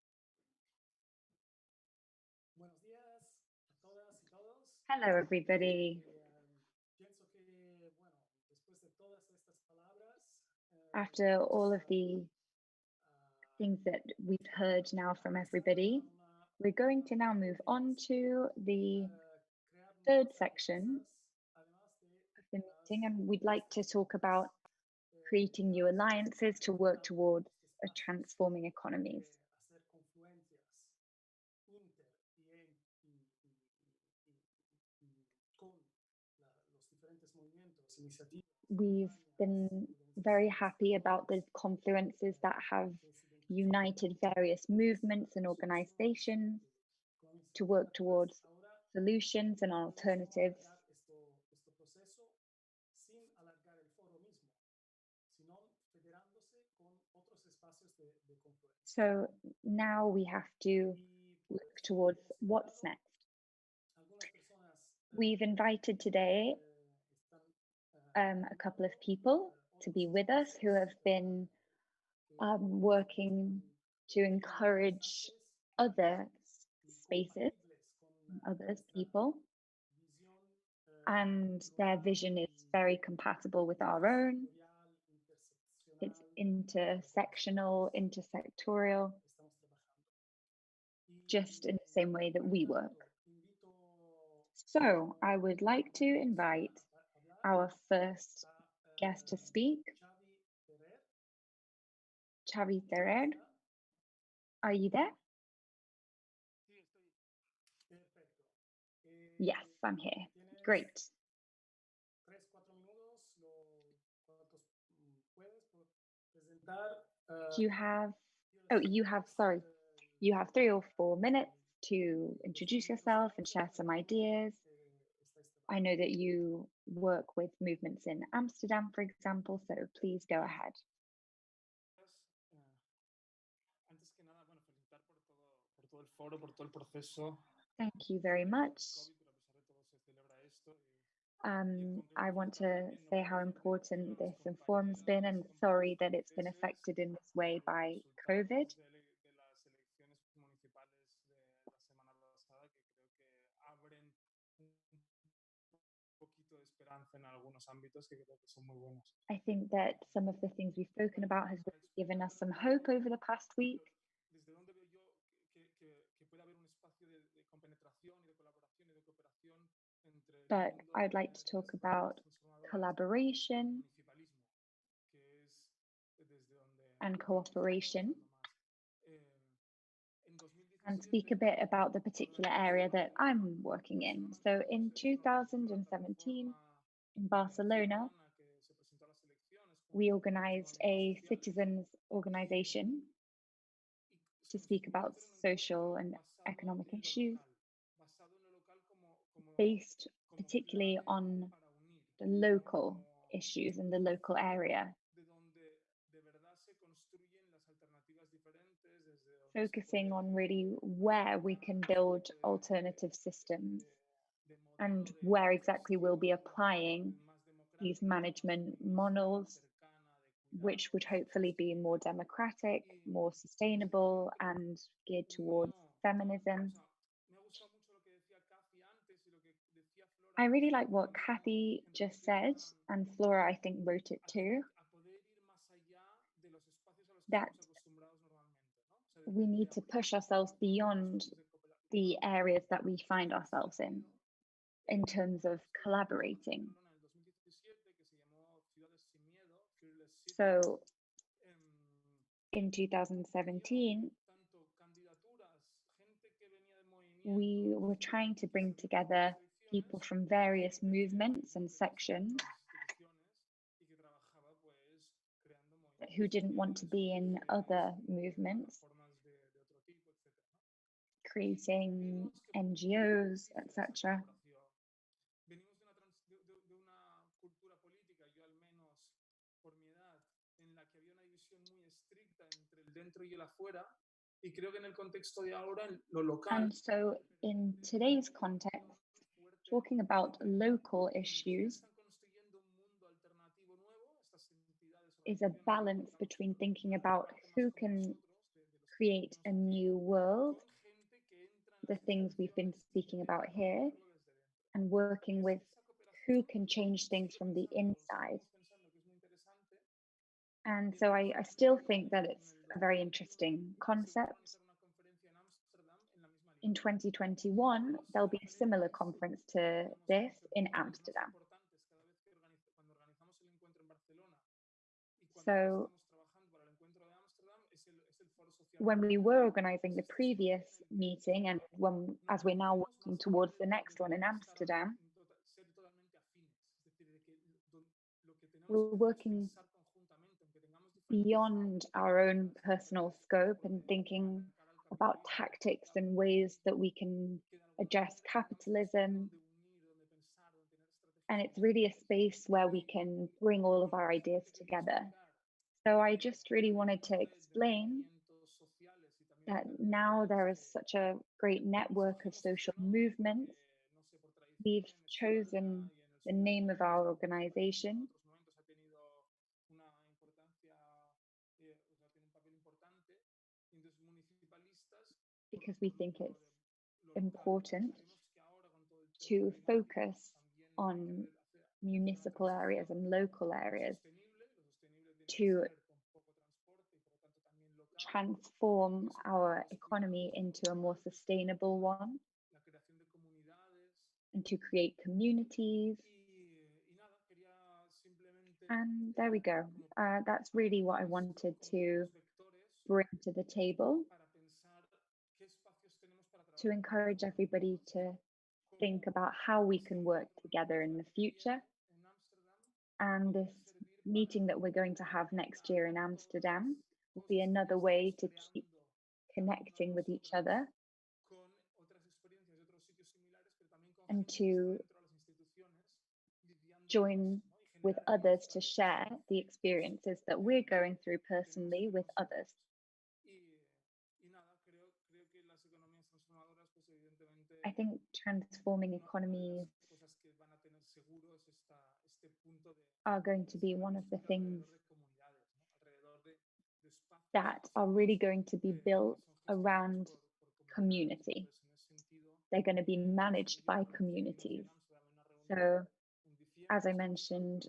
Hello, everybody. After all of the things that we've heard now from everybody, we're going to now move on to the 3rd section of the meeting, and we'd like to talk about creating new alliances to work towards a transforming economies. We've been very happy about the confluences that have united various movements and organizations to work towards solutions and alternatives. So now we have to look towards what's next. We've invited today a couple of people to be with us who have been working to encourage other spaces, others, people, and their vision is very compatible with our own. It's intersectional, intersectorial, just in the same way that we work. So I would like to invite our first guest to speak, Xavi Ferrer. Are you there? Yes, I'm here. Great. You have, sorry, you have 3 or 4 minutes to introduce yourself and share some ideas. I know that you work with movements in Amsterdam, for example, so please go ahead. Thank you very much. I want to say how important this forum's been, and sorry that it's been affected in this way by COVID. I think that some of the things we've spoken about has really given us some hope over the past week. But I'd like to talk about collaboration and cooperation, and speak a bit about the particular area that I'm working in. So in 2017, in Barcelona, we organized a citizens organization to speak about social and economic issues based particularly on the local issues in the local area, focusing on really where we can build alternative systems and where exactly we'll be applying these management models, which would hopefully be more democratic, more sustainable, and geared towards feminism. I really like what Kathy just said, and Flora, I think, wrote it too, that we need to push ourselves beyond the areas that we find ourselves in terms of collaborating. So in 2017, we were trying to bring together people from various movements and sections who didn't want to be in other movements, creating NGOs, etc. And so in today's context, talking about local issues is a balance between thinking about who can create a new world, the things we've been speaking about here, and working with who can change things from the inside. And so I still think that it's a very interesting concept. In 2021, there'll be a similar conference to this in Amsterdam. So when we were organizing the previous meeting, and as we're now working towards the next one in Amsterdam, we're working beyond our own personal scope and thinking about tactics and ways that we can address capitalism. And it's really a space where we can bring all of our ideas together. So I just really wanted to explain that now there is such a great network of social movements. We've chosen the name of our organization. because we think it's important to focus on municipal areas and local areas to transform our economy into a more sustainable one and to create communities. And there we go. That's really what I wanted to bring to the table, to encourage everybody to think about how we can work together in the future. And this meeting that we're going to have next year in Amsterdam will be another way to keep connecting with each other and to join with others to share the experiences that we're going through personally with others. I think transforming economies are going to be one of the things that are really going to be built around community. They're going to be managed by communities. So, as I mentioned,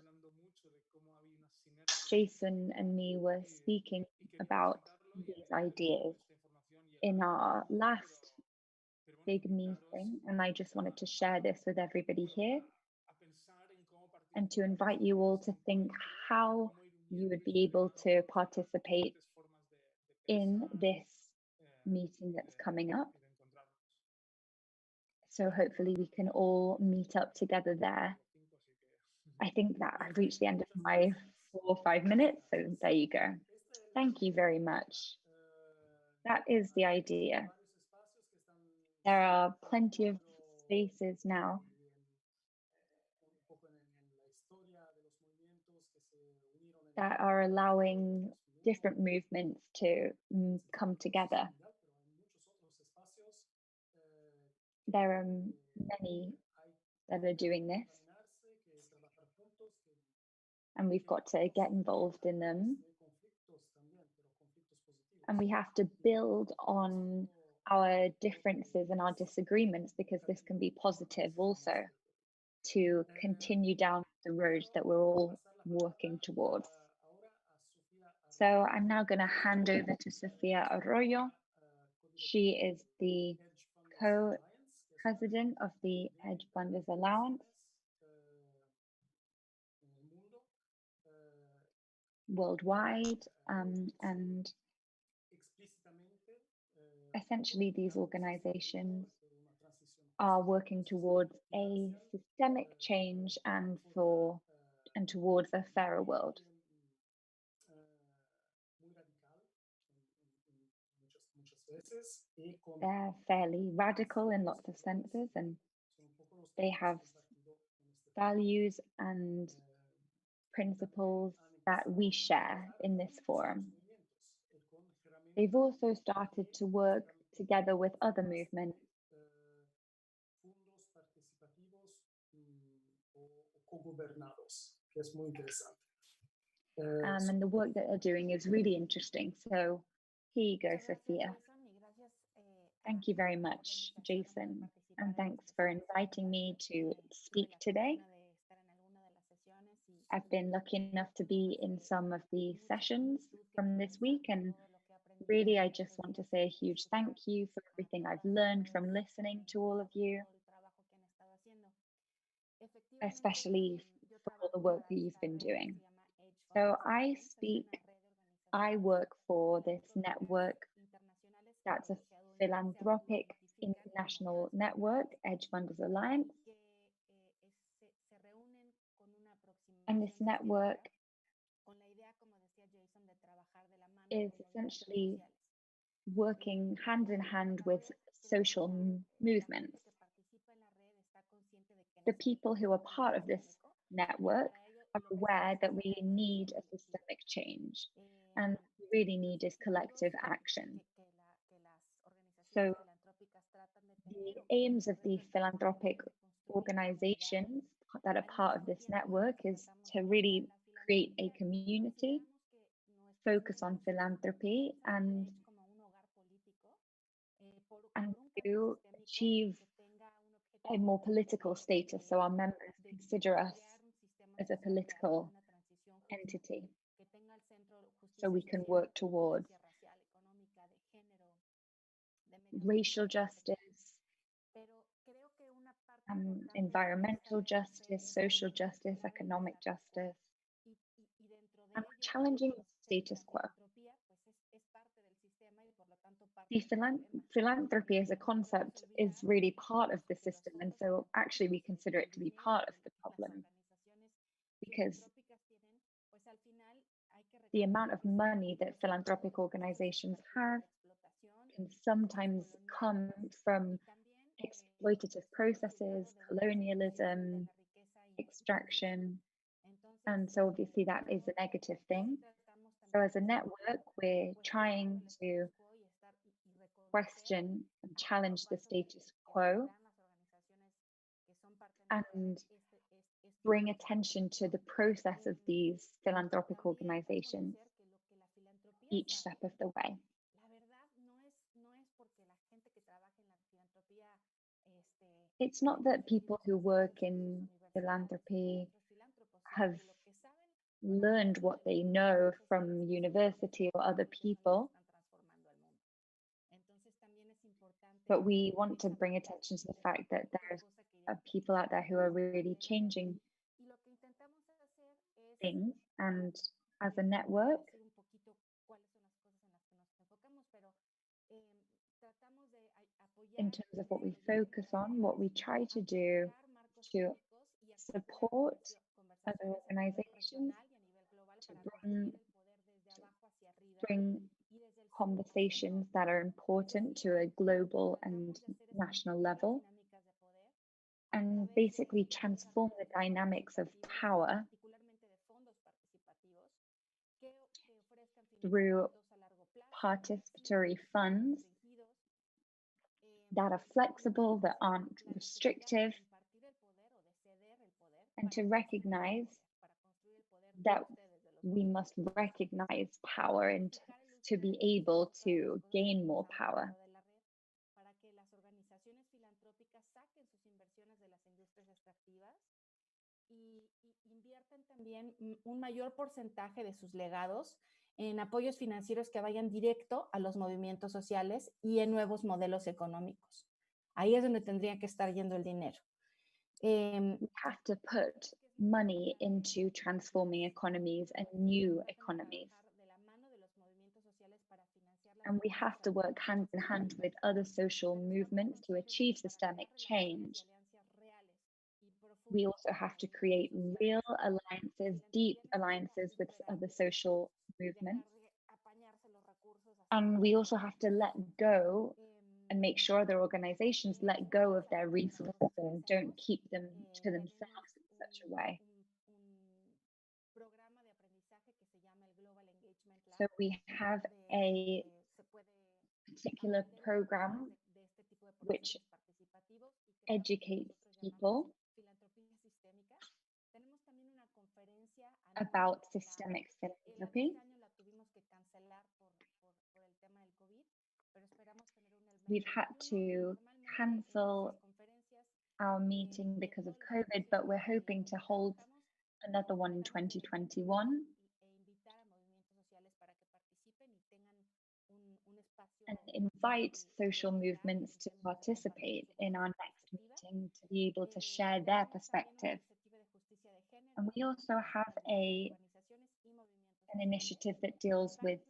Jason and me were speaking about these ideas in our last big meeting, and I just wanted to share this with everybody here and to invite you all to think how you would be able to participate in this meeting that's coming up. So hopefully we can all meet up together there. I think that I've reached the end of my 4 or 5 minutes, so there you go. Thank you very much. That is the idea. There are plenty of spaces now that are allowing different movements to come together. There are many that are doing this, and we've got to get involved in them. And we have to build on our differences and our disagreements, because this can be positive also to continue down the road that we're all working towards. So I'm now going to hand over to Sofia Arroyo. She is the co-president of the Edge Funders Alliance worldwide, and essentially these organizations are working towards a systemic change and towards a fairer world. They're fairly radical in lots of senses, and they have values and principles that we share in this forum. They've also started to work together with other movements and the work that they're doing is really interesting. So here you go, Sophia. Thank you very much, Jason, and thanks for inviting me to speak today. I've been lucky enough to be in some of the sessions from this week, and really I just want to say a huge thank you for everything I've learned from listening to all of you, especially for all the work that you've been doing. So I work for this network that's a philanthropic international network, Edge Funders Alliance. And this network is essentially working hand in hand with social movements. The people who are part of this network are aware that we need a systemic change, and what we really need is collective action. So the aims of the philanthropic organizations that are part of this network is to really create a community, focus on philanthropy, and and to achieve a more political status, so our members consider us as a political entity, so we can work towards racial justice, environmental justice, social justice, economic justice, and challenging the status quo. The philanthropy as a concept is really part of the system, and so actually we consider it to be part of the problem, because the amount of money that philanthropic organizations have can sometimes come from exploitative processes, colonialism, extraction, and so obviously that is a negative thing. So as a network, we're trying to question and challenge the status quo and bring attention to the process of these philanthropic organizations each step of the way. It's not that people who work in philanthropy have learned what they know from university or other people, but we want to bring attention to the fact that there are people out there who are really changing things, and as a network, in terms of what we focus on, what we try to do to support other organizations, to bring conversations that are important to a global and national level, and basically transform the dynamics of power through participatory funds that are flexible, that aren't restrictive, and to recognize that we must recognize power and to be able to gain more power. También un mayor porcentaje de sus legados en apoyos financieros que vayan directo a los movimientos sociales y en nuevos modelos económicos. Ahí es donde tendría que estar yendo el dinero. We have to put money into transforming economies and new economies. And we have to work hand in hand with other social movements to achieve systemic change. We also have to create real alliances, deep alliances with other social movements. And we also have to let go and make sure other organizations let go of their resources and don't keep them to themselves in such a way. So we have a particular program which educates people about systemic philanthropy. We've had to cancel our meeting because of COVID, but we're hoping to hold another one in 2021. And invite social movements to participate in our next meeting to be able to share their perspective. And we also have an initiative that deals with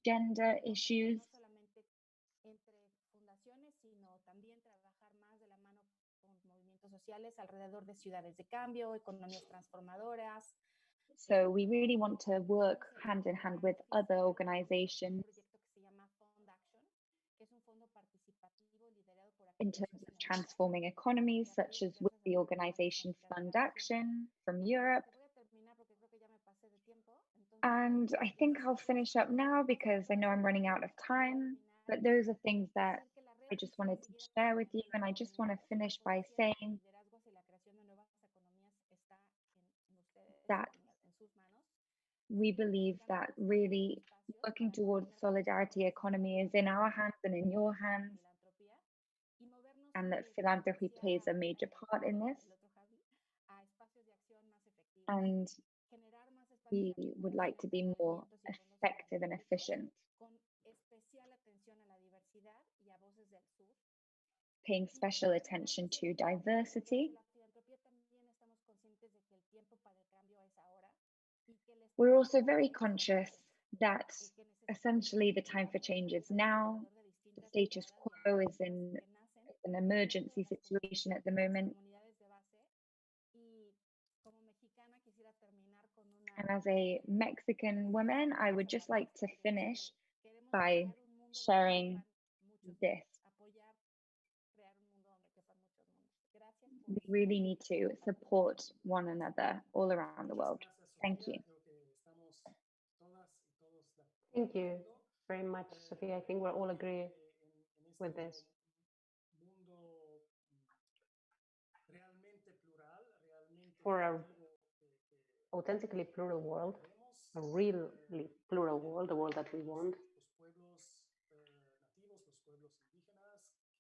gender issues. So we really want to work hand in hand with other organizations in terms of transforming economies, such as with the organization Fund Action from Europe. And I think I'll finish up now because I know I'm running out of time, but those are things that I just wanted to share with you. And I just want to finish by saying that we believe that really working towards solidarity economy is in our hands and in your hands. and that philanthropy plays a major part in this. And we would like to be more effective and efficient, paying special attention to diversity. We're also very conscious that essentially the time for change is now. The status quo is in an emergency situation at the moment. And as a Mexican woman, I would just like to finish by sharing this. We really need to support one another all around the world. Thank you. Thank you very much, Sophia. I think we're all agree with this. For a authentically plural world, a really plural world, the world that we want,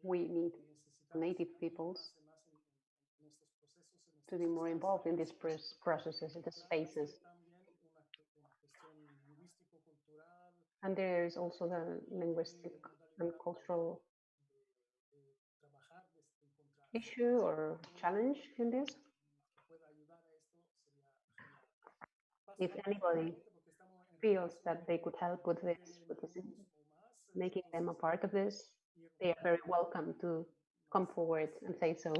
we need native peoples to be more involved in these processes, in the spaces. And there is also the linguistic and cultural issue or challenge in this. If anybody feels that they could help with this, making them a part of this, they are very welcome to come forward and say so.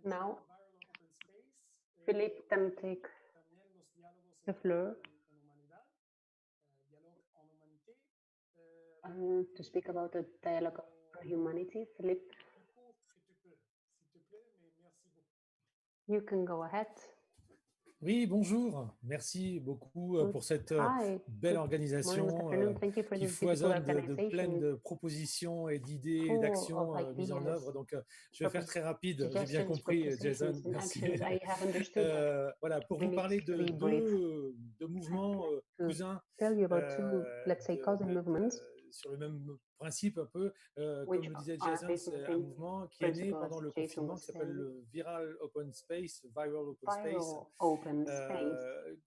Now, Philippe can take the floor to speak about the dialogue for humanity. Philippe, you can go ahead. Oui, bonjour. Merci beaucoup pour cette belle organisation qui foisonne de plein de propositions et d'idées et d'actions mises en œuvre. Donc, je vais faire très rapide. J'ai bien compris, Jason. Merci. Voilà, pour vous parler de deux mouvements cousins sur le même principe un peu. Comme le disait Jason, c'est un mouvement qui est né pendant le confinement qui s'appelle le Viral Open Space,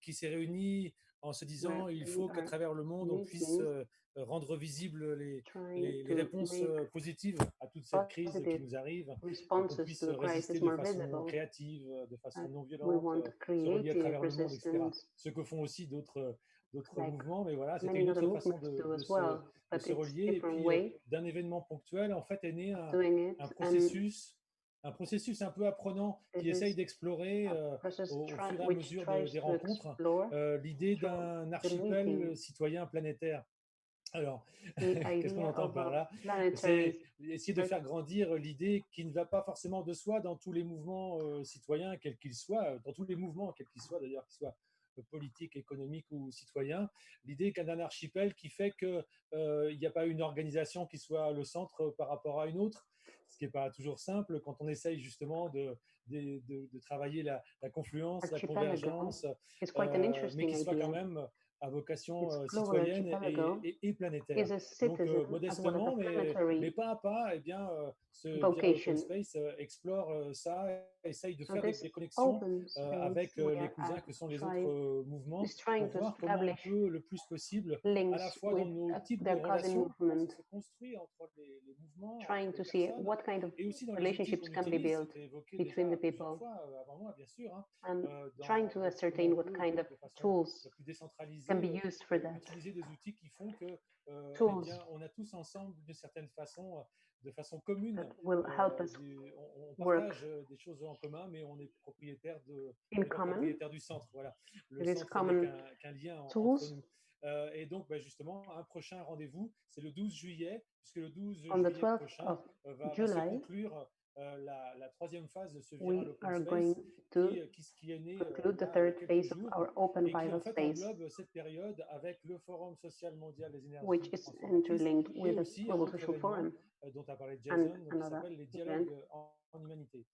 qui s'est réuni en se disant il faut qu'à travers le monde on puisse rendre visibles les réponses positives à toute cette crise qui nous arrive, qu'on puisse résister de façon créative, de façon non violente, se relier à travers le monde, etc. Ce que font aussi d'autres mouvements, mais voilà, c'était une autre façon de se relier. Et puis d'un événement ponctuel, en fait, est né un processus un peu apprenant qui essaye d'explorer au fur et à mesure des rencontres l'idée d'un archipel citoyen planétaire. Alors, qu'est-ce qu'on entend par là? C'est essayer de faire grandir l'idée qui ne va pas forcément de soi dans tous les mouvements citoyens, quels qu'ils soient, dans tous les mouvements, quels qu'ils soient d'ailleurs, qu'ils soient politique, économique ou citoyen, l'idée d'un archipel qui fait qu'il n'y a pas une organisation qui soit le centre par rapport à une autre, ce qui n'est pas toujours simple quand on essaye justement de travailler la confluence, la convergence, mais qui soit quand même à vocation citoyenne et planétaire. Donc, modestement, mais pas à pas, eh bien, ce Viral Open Space explore ça, essaye de faire des connexions avec les cousins que sont les autres mouvements pour voir comment on peut le plus possible, à la fois dans nos types de relations qui se construisent entre les mouvements, entre les personnes, et aussi dans les outils qu'on utilise, c'était évoqué déjà plusieurs fois avant moi, bien sûr, trying to ascertain what kind of tools can be used for that. Utiliser des outils qui font que eh bien, on a tous ensemble, d'une certaine façon, de façon commune, on partage des choses en commun, mais on est propriétaire du centre. Voilà. Le centre n'est qu'un lien entre nous. Et donc, justement, un prochain rendez-vous, c'est le 12 juillet, puisque le 12 juillet prochain va se conclure la troisième phase de ce Viral Open Space qui est né quelques jours et qui en fait englobe cette période avec le Forum social mondial des énergies transformatrices et aussi un autre événement dont a parlé Jason qui s'appelle les dialogues en humanité.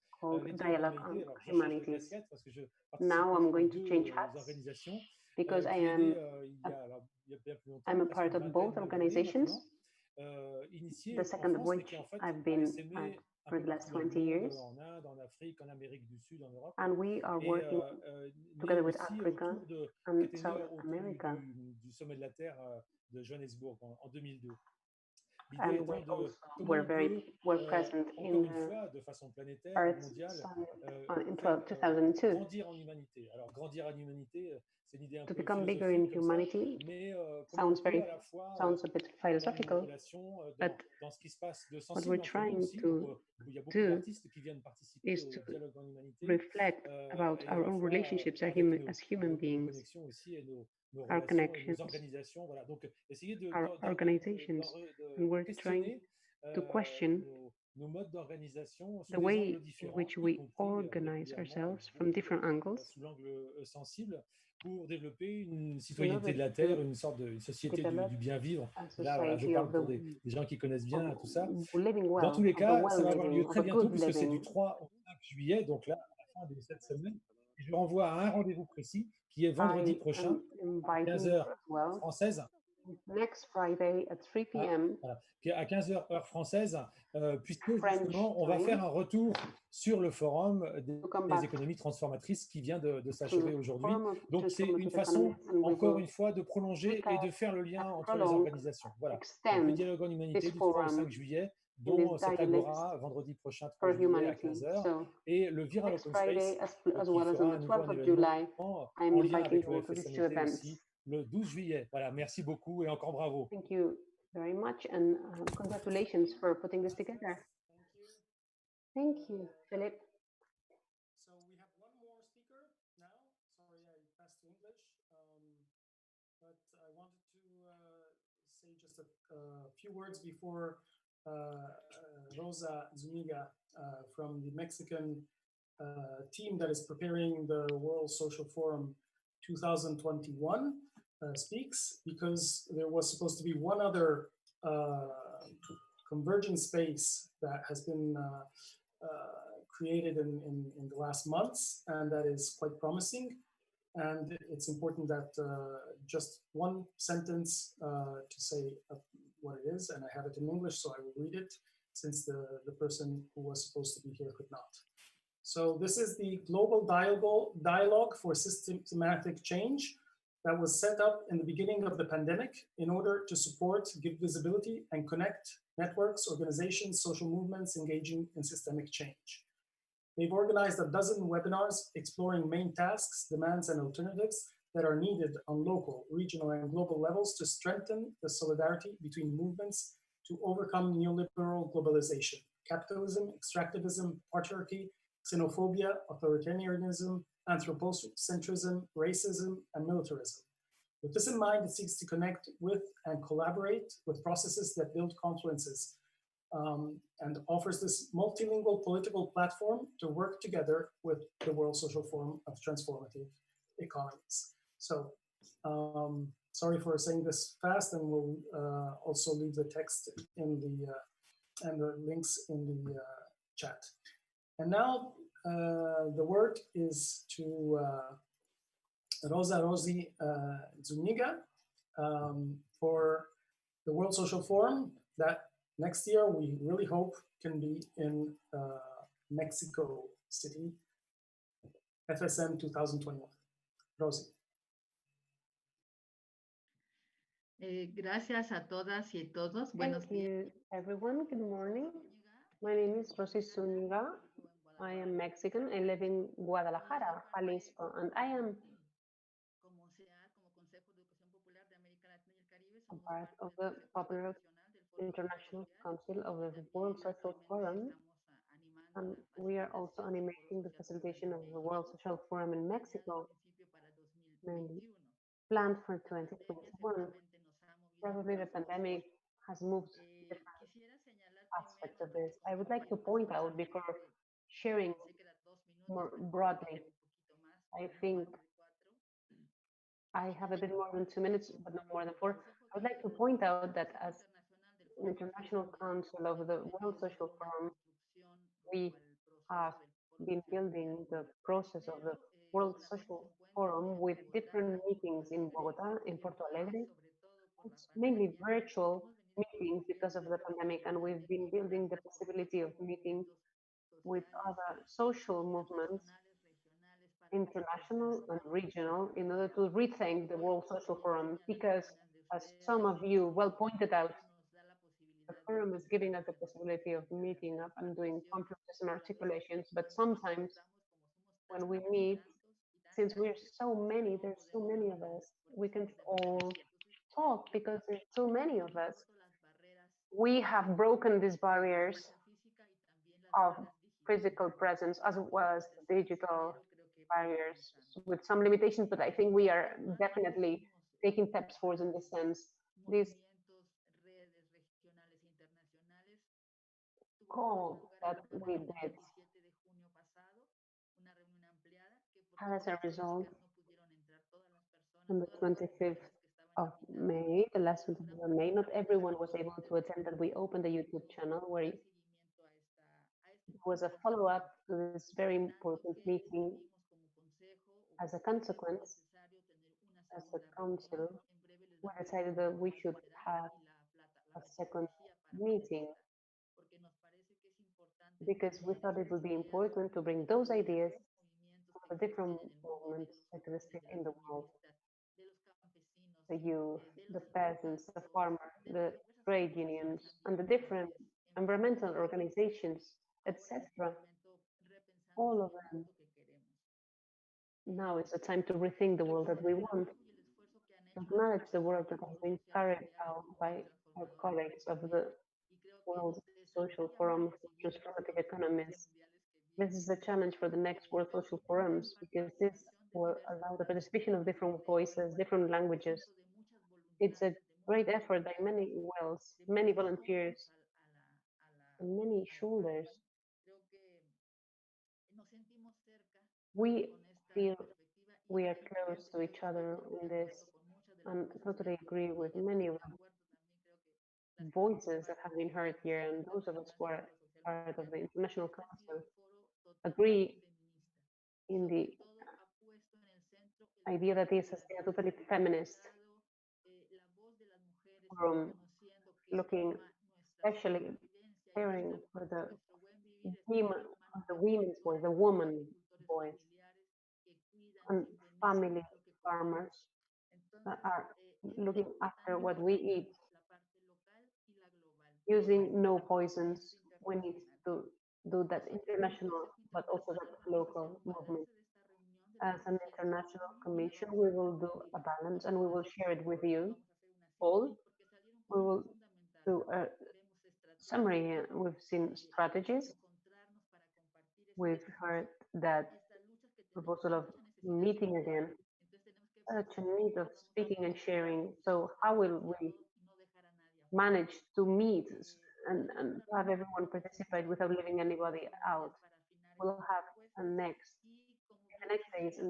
Les dialogues en humanité, alors je change de casquette parce que je participe aux deux organisations. because qui est né il y a bien plus longtemps. I'm a part of both organizations. Initié The en second of France, mais which qui en fait I've a been essaimé un for peu the last partout dans le 20 monde, years. en Inde, en Afrique, en Amérique du Sud, en Europe. And we are Et working né together with aussi Africa autour de, qui and était né South autour America. du sommet de la Terre de Johannesburg en 2002. L'idée And étant we de also comment on peut, were present encore in une fois, de façon planétaire, Earth's mondiale, Summit in faire 2002. grandir en humanité. Alors, grandir en humanité, c'est une idée un To peu become bigger in philosophique comme ça, humanity mais comment on sounds peut à la fois a bit dans nos philosophical, relations, but dans ce qui se passe de what we're sensible entre nous trying aussi, où il y a beaucoup do d'artistes qui viennent participer is au to dialogue en humanité, reflect about et à our la own fois relationships avec as human nos beings, connexions aussi et nos our relations et connections, nos organisations. Voilà. Donc, essayer our organizations, and we're trying questionner to question nos modes d'organisation sous the des way angles in différents, which y we compris organize régulièrement ourselves from different angles sous l'angle sensible, pour développer une in citoyenneté order de la to Terre, une sorte de une société develop du bien vivre. a Et là, voilà, je society parle pour des gens qui connaissent bien tout ça. living Dans well, tous les of a cas, well ça va avoir lieu living, of très a bientôt, good puisque c'est du living. 3 au 5 juillet, donc là, à la fin de cette semaine. Et je renvoie à un rendez-vous précis, qui est vendredi I prochain, am à inviting 15 you heures as well française. next Friday at 3 p.m. Voilà, à 15 heures heure française, puisque French justement, on va time faire un retour sur le forum to come des back économies transformatrices qui vient de to s'achever the aujourd'hui. Forum of Donc, c'est une Transformative Economies, façon, and we encore will une fois, de prolonger et de faire le lien entre les prolong, organisations. Voilà. Donc, le extend dialogue en humanité this du 3 au forum 5 juillet, in this dont cette dialects agora vendredi prochain 3 for juillet à humanity. 15 heures, So et le Viral next Open Friday, Space, as qui well as on fera the à nouveau 12th un of événement July, I'm en lien inviting avec you le to these two FSMET events. aussi, le 12 juillet. Voilà, merci beaucoup et encore bravo. Thank you very much, and congratulations for putting this together. Thank you, Philip. So we have one more speaker now. Sorry, I passed to English, but I wanted to say just a few words before Rosa Zuniga from the Mexican team that is preparing the World Social Forum 2021 speaks, because there was supposed to be one other convergence space that has been created in the last months, and that is quite promising. And it's important that just one sentence to say what it is, and I have it in English, so I will read it, since the person who was supposed to be here could not. So this is the Global Dialogue for Systematic Change that was set up in the beginning of the pandemic in order to support, give visibility, and connect networks, organizations, social movements engaging in systemic change. They've organized a dozen webinars exploring main tasks, demands, and alternatives that are needed on local, regional, and global levels to strengthen the solidarity between movements to overcome neoliberal globalization, capitalism, extractivism, patriarchy, xenophobia, authoritarianism, anthropocentrism, racism, and militarism. With this in mind, it seeks to connect with and collaborate with processes that build confluences, and offers this multilingual political platform to work together with the World Social Forum of Transformative Economies. So, sorry for saying this fast, and we'll also leave the text in the and the links in the chat. And now the word is to Rosa Rosi Zuniga for the World Social Forum that next year we really hope can be in Mexico City, FSM 2021. Rosi. Gracias a todas y todos. Buenos Thank you, everyone. Good morning. My name is Rosy Zuniga. I am Mexican. I live in Guadalajara, Jalisco, and I am a part of the Popular International Council of the World Social Forum, and we are also animating the facilitation of the World Social Forum in Mexico, mainly planned for 2021. Probably the pandemic has moved different aspects of this. I would like to point out before sharing more broadly. I think I have a bit more than 2 minutes, but not more than 4. I would like to point out that as an International Council of the World Social Forum, we have been building the process of the World Social Forum with different meetings in Bogota, in Porto Alegre. It's mainly virtual meetings because of the pandemic, and we've been building the possibility of meeting with other social movements, international and regional, in order to rethink the World Social Forum, because as some of you well pointed out, the forum is giving us the possibility of meeting up and doing conferences and articulations, but sometimes when we meet, since we're so many, there's so many of us, we can all talk because there's so many of us. We have broken these barriers of physical presence as well as digital barriers with some limitations, but I think we are definitely taking steps forward in this sense. This call that we did had as a result on the 25th of May, the last 25th of May, not everyone was able to attend, but we opened a YouTube channel where it was a follow-up to this very important meeting. As a consequence, as a council, we decided that we should have a second meeting because we thought it would be important to bring those ideas from the different movements that exist in the world. The youth, the peasants, the farmer, the trade unions, and the different environmental organizations, etc. All of them. Now is the time to rethink the world that we want, to acknowledge the work that has been carried out by our colleagues of the World Social Forum for Transformative Economies. This is the challenge for the next World Social Forums because this will allow the participation of different voices, different languages. It's a great effort by many wells, many volunteers, and many shoulders. We feel we are close to each other in this and totally agree with many of the voices that have been heard here, and those of us who are part of the International Council agree in the idea that this has been a totally feminist forum, looking especially caring for the women's voice, the woman voice, and family farmers that are looking after what we eat, using no poisons. We need to do that international, but also that local movement. As an international commission, we will do a balance and we will share it with you all. We will do a summary here. We've seen strategies. We've heard that proposal of meeting again, such a need of speaking and sharing. So how will we manage to meet and have everyone participate without leaving anybody out? We'll have a the next days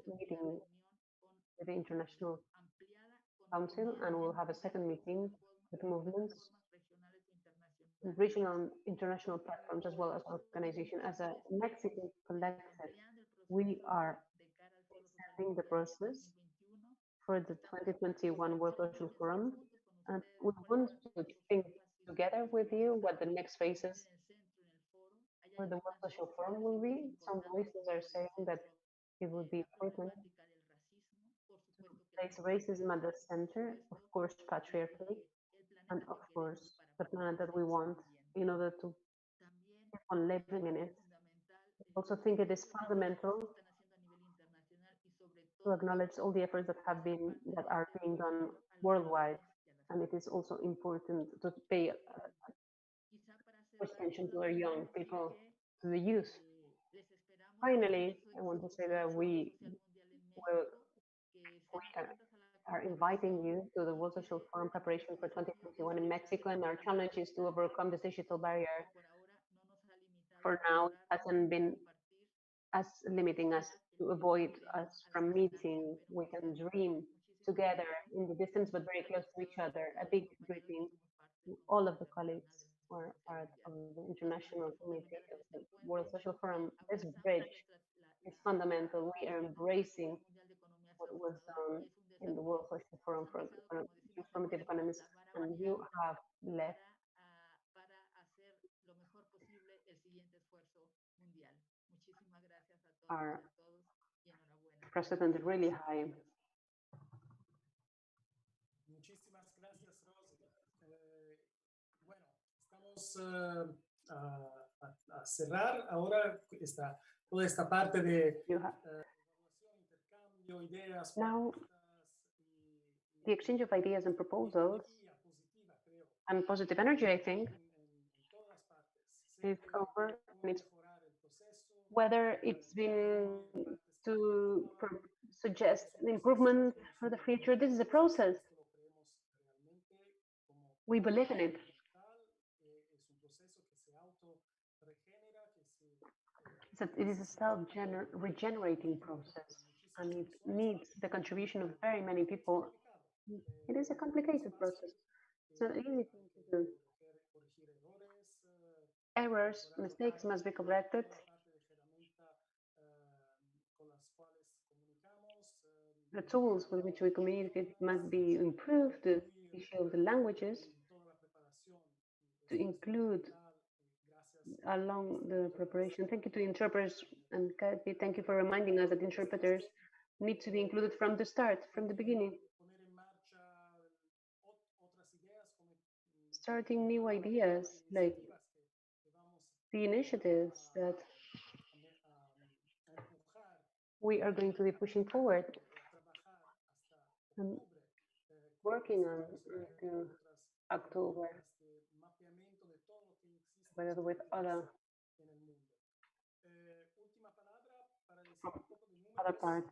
meeting with the International Council, and we'll have a second meeting with movements, regional and international platforms, as well as organization. As a Mexican collective, we are extending the process for the 2021 World Social Forum, and we want to think together with you what the next phases for the World Social Forum will be. Some voices are saying that it would be important to place racism at the center, of course, patriarchy, and of course, the planet that we want in order to keep on living in it. I also think it is fundamental to acknowledge all the efforts that are being done worldwide, and it is also important to pay attention to our young people, to the youth. Finally, I want to say that we are inviting you to the World Social Forum preparation for 2021 in Mexico, and our challenge is to overcome this digital barrier. For now, it hasn't been as limiting us to avoid us from meeting. We can dream together in the distance, but very close to each other. A big greeting to all of the colleagues who are part of the International Committee of the World Social Forum. This bridge It's fundamental. We are embracing what was done in the World Social Forum for Transformative Economies, and you have left our precedent really high. Muchísimas gracias, Rosy. Bueno, estamos a cerrar ahora toda esta parte de evaluación, intercambio, ideas. Now, the exchange of ideas and proposals and positive energy, I think, is over. Whether it's been to suggest improvement for the future, this is a process. We believe in it. It is a self-regenerating process, and it needs the contribution of very many people. It is a complicated process. It's not easy thing to do. Errors, mistakes must be corrected. The tools with which we communicate must be improved. The issue of the languages to include along the preparation. Thank you to interpreters, and Kathy, thank you for reminding us that interpreters need to be included from the start, from the beginning. Starting new ideas, like the initiatives that we are going to be pushing forward and working on until October, together with other from other parts.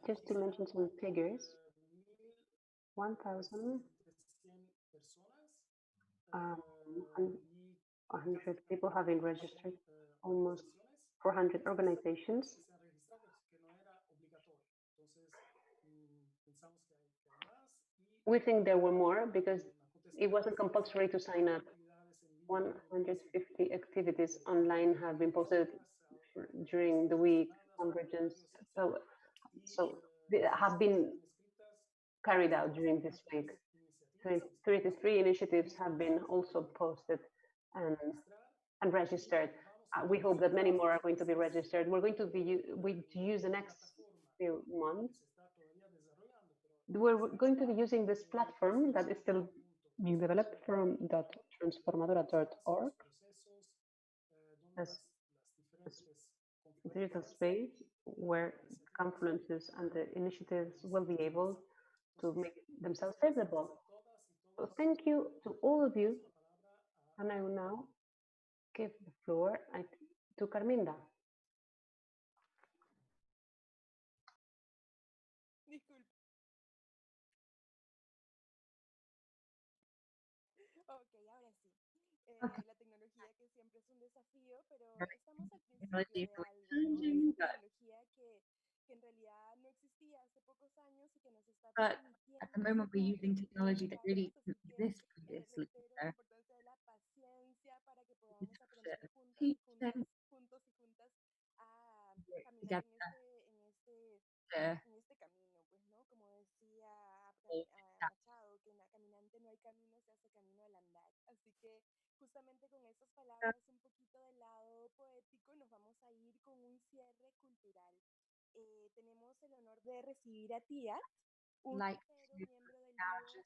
Just to mention some figures, 1,100 people have been registered, almost 400 organizations. We think there were more because it wasn't compulsory to sign up. 150 activities online have been posted during the week, convergence. So they have been carried out during this week. 33 initiatives have been also posted and registered. We hope that many more are going to be registered. We're going to use the next few months. We're going to be using this platform that is still being developed from transformadora.org as a digital space where confluences and the initiatives will be able to make themselves visible. So thank you to all of you, and I will now give the floor to Carminda. Ok, ahora sí. La tecnología que siempre es un desafío, pero estamos al principio de algo, ¿no? Esa tecnología que en realidad no existía hace pocos años y que nos está permitiendo. At the moment, we're using technology that really didn't exist previously. La importancia de la paciencia para que podamos aprender juntos y juntas a caminar en este camino, pues, ¿no? Como decía Machado, que en la caminante no hay camino, se hace camino al andar. Así que justamente con esas palabras un poquito del lado poético nos vamos a ir con un cierre cultural. Tenemos el honor de recibir a Tía, un miembro del dúo Kergi,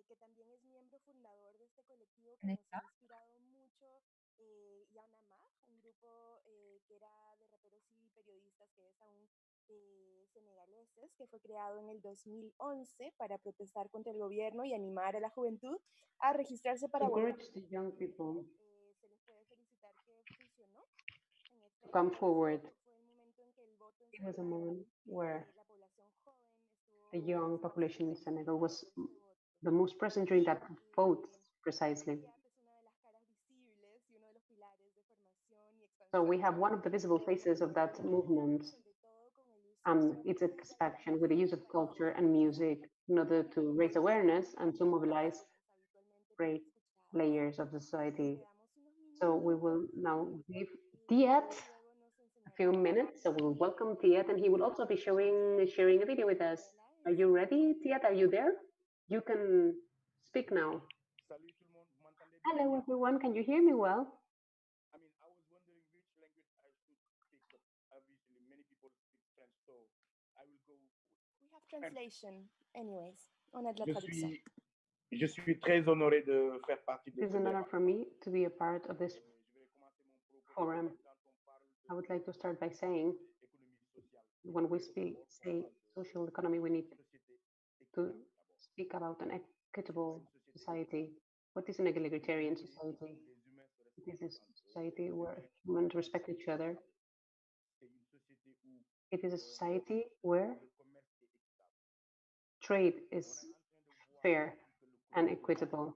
que también es miembro fundador de este colectivo que nos ha inspirado mucho, Yanamah, un grupo que era de raperos y periodistas que es aún senegaleses, que fue creado en el 2011 para protestar contra el gobierno y animar a la juventud a registrarse para votar. Encourage the young people Se les puede felicitar que funcionó. to come forward. It was a moment where the young population in Senegal was the most present during that vote, precisely. So we have one of the visible faces of that movement, its expansion with the use of culture and music in order to raise awareness and to mobilize great layers of the society. So we will now give Tiet a few minutes, so we'll welcome Tiet, and he will also be sharing a video with us. Are you ready, Tiet? Are you there? You can speak now. Hello, everyone. Can you hear me well? We have translation, anyways. On a de la traduction. Je suis très honoré de faire partie de It is an honor for me to be a part of this forum. I would like to start by saying, when we say social economy, we need to speak about an equitable society. What is an egalitarian society? It is a society where humans respect each other. It is a society where trade is fair and equitable.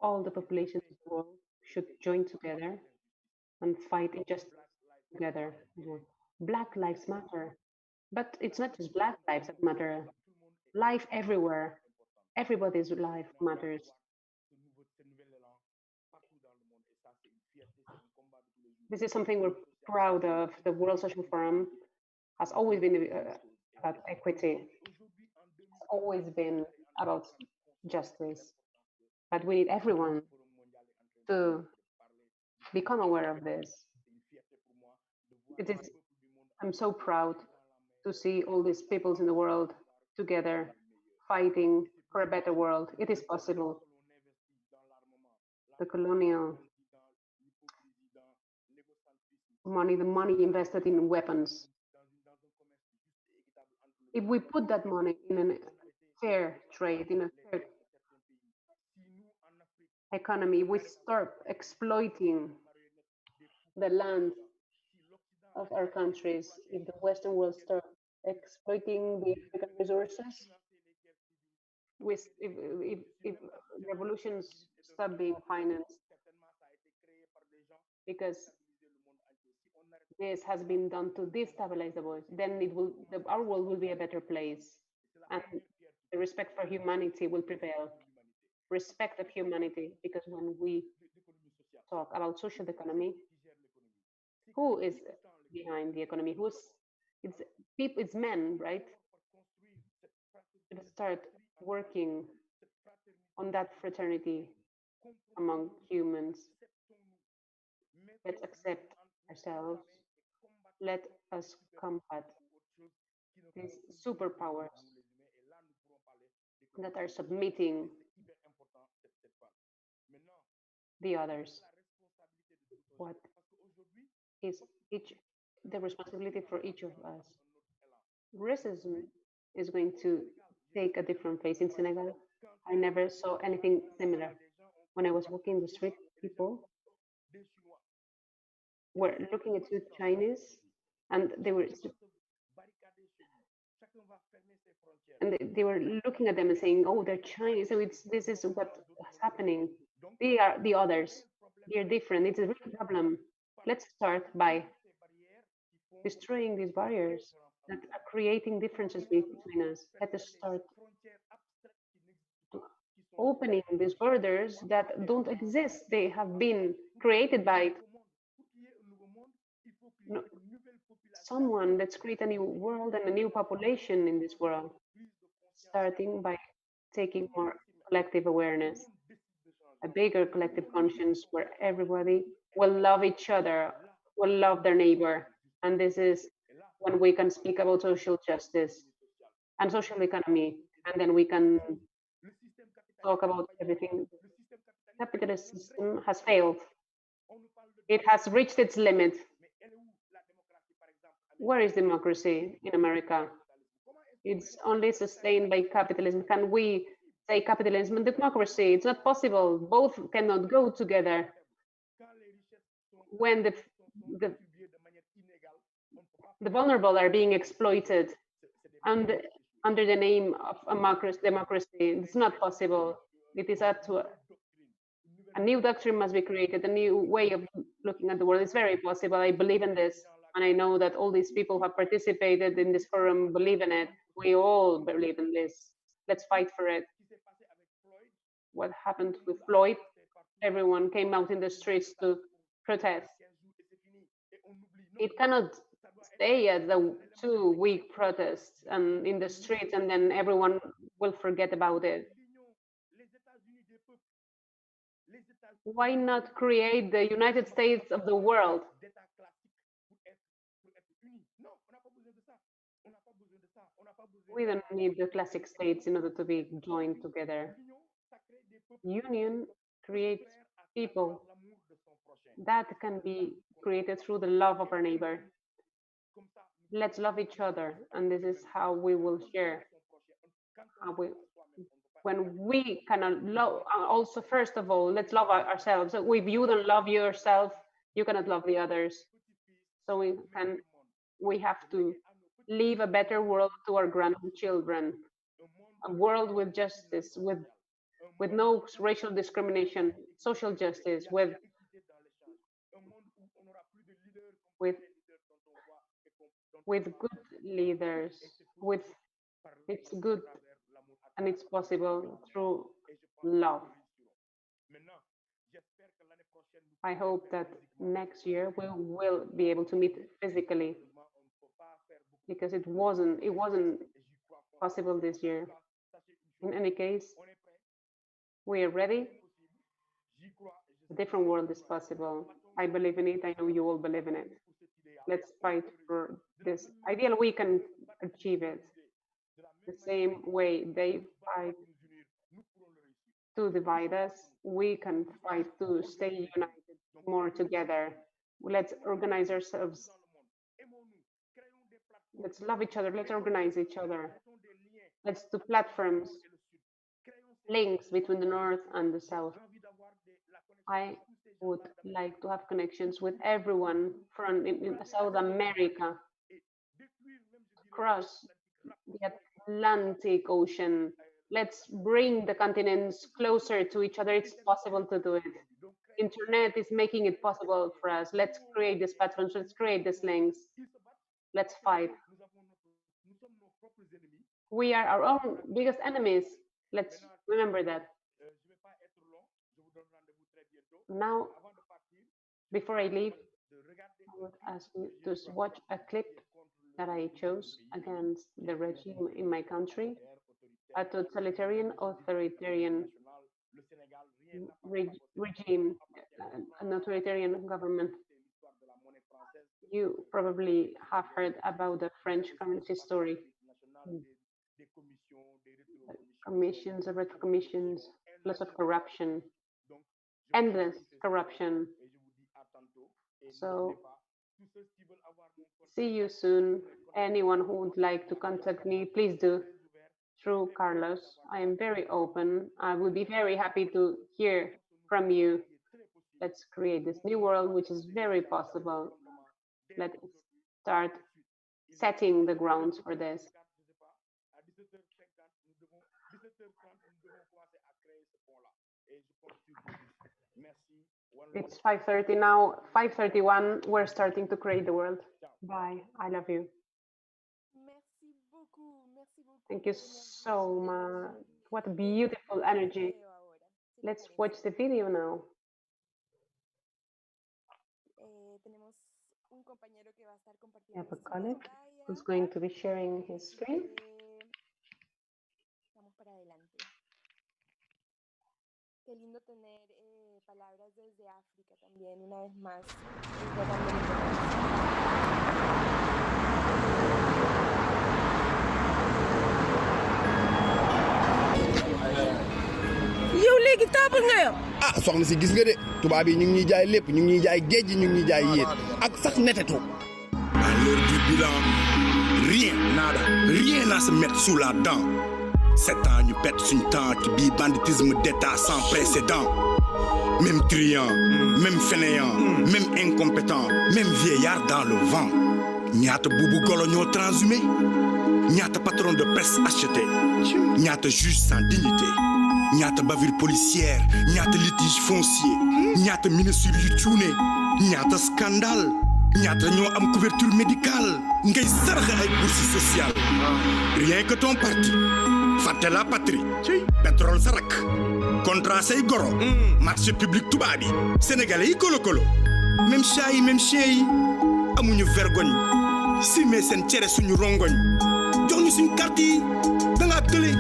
All the populations of the world should join together and fight injustice together. Black lives matter, but it's not just black lives that matter. Life everywhere, everybody's life matters. This is something we're proud of. The World Social Forum has always been about equity, has always been about justice, but we need everyone to become aware of this. I'm so proud to see all these peoples in the world together fighting for a better world. It is possible. The colonial money, the money invested in weapons, if we put that money in a fair trade, in a fair economy, we start exploiting the land of our countries. If the Western world starts exploiting the African resources, if revolutions stop being financed, because this has been done to destabilize the world, then our world will be a better place, and the respect for humanity will prevail. Respect of humanity, because when we talk about social economy, who is behind the economy? It's men, right? Let's start working on that fraternity among humans. Let's accept ourselves. Let us combat these superpowers that are submitting the others. What is the responsibility for each of us? Racism is going to take a different place in Senegal. I never saw anything similar. When I was walking the street, people were looking at two Chinese, and they were looking at them and saying, "Oh, they're Chinese." So this is what is happening. They are the others. They're different. It's a real problem. Let's start by destroying these barriers that are creating differences between us. Let us start opening these borders that don't exist. They have been created by someone. Let's create a new world and a new population in this world, starting by taking more collective awareness, a bigger collective conscience where everybody will love each other, will love their neighbor. And this is when we can speak about social justice and social economy, and then we can talk about everything. The capitalist system has failed. It has reached its limit. Where is democracy in America? It's only sustained by capitalism. Can we say capitalism and democracy? It's not possible. Both cannot go together. When the vulnerable are being exploited and under the name of democracy, it's not possible. It is up to a new doctrine must be created, a new way of looking at the world. It's very possible. I believe in this, And I know that all these people who have participated in this forum believe in it. We all believe in this. Let's fight for it. What happened with Floyd? Everyone came out in the streets to protest. It cannot stay at the 2-week protests and in the streets and then everyone will forget about it. Why not create the United States of the world? We don't need the classic states in order to be joined together. Union creates people. That can be created through the love of our neighbor. Let's love each other, and this is how we will share. When we cannot love, also first of all, let's love ourselves. So if you don't love yourself, you cannot love the others. So we have to leave a better world to our grandchildren, a world with justice, with no racial discrimination, social justice, with good leaders, it's good and it's possible through love. I hope that next year we will be able to meet physically, because it wasn't possible this year. In any case, we are ready. A different world is possible. I believe in it. I know you all believe in it. Let's fight for this ideal. We can achieve it. The same way they fight to divide us, we can fight to stay united more together. Let's organize ourselves. Let's love each other. Let's organize each other. Let's do platforms, links between the North and the South. I would like to have connections with everyone from South America, across the Atlantic Ocean. Let's bring the continents closer to each other. It's possible to do it. Internet is making it possible for us. Let's create these platforms. Let's create these links. Let's fight. We are our own biggest enemies. Let's remember that. Now, before I leave, I would ask you to watch a clip that I chose against the regime in my country, a totalitarian, authoritarian regime, an authoritarian government. You probably have heard about the French currency story. Commissions, commissions, lots of corruption, endless corruption. So, see you soon. Anyone who would like to contact me, please do through Carlos. I am very open. I would be very happy to hear from you. Let's create this new world, which is very possible. Let's start setting the grounds for this. It's 5:30 now, 5:31. We're starting to create the world. Bye. I love you. Thank you so much. What a beautiful energy. Let's watch the video now. We have a colleague who's going to be sharing his screen. Qué lindo tener palabras desde África también, una vez más. yow léegi taabal nga yow. ah soxna si gis nga de tubaab yi ñu ngi ñuy jaay lépp ñu ngi ñuy jaay géej gi ñu ngi ñuy jaay yéet ak sax netetu. À l'heure du bilan, rien à se mettre sous la dent. 7 ans ñu pète suñu temps ci bii banditisme d'état sans précédent. Même truand, même fainéant, même incompétent, même vieillard dans le vent. ñaata buubu golo ñoo transhumé, ñaata patron de presse acheté, ñaata juge sans dignité, ñaata bavure policière, ñaata litige foncier, ñaata ministre yu cuune, ñaata scandale. ñaata ñoo am couverture médicale ngay saraxe ay bourses sociales rien que ton parti fàtte la patrie pétrole sa rak contrat say goro marché public tubaab yi sénégalais yi kolo même chat yi même chien yi amuñu vergogne simee seen cere suñu rongoñ jox ñu suñu carte yi da ngaa tële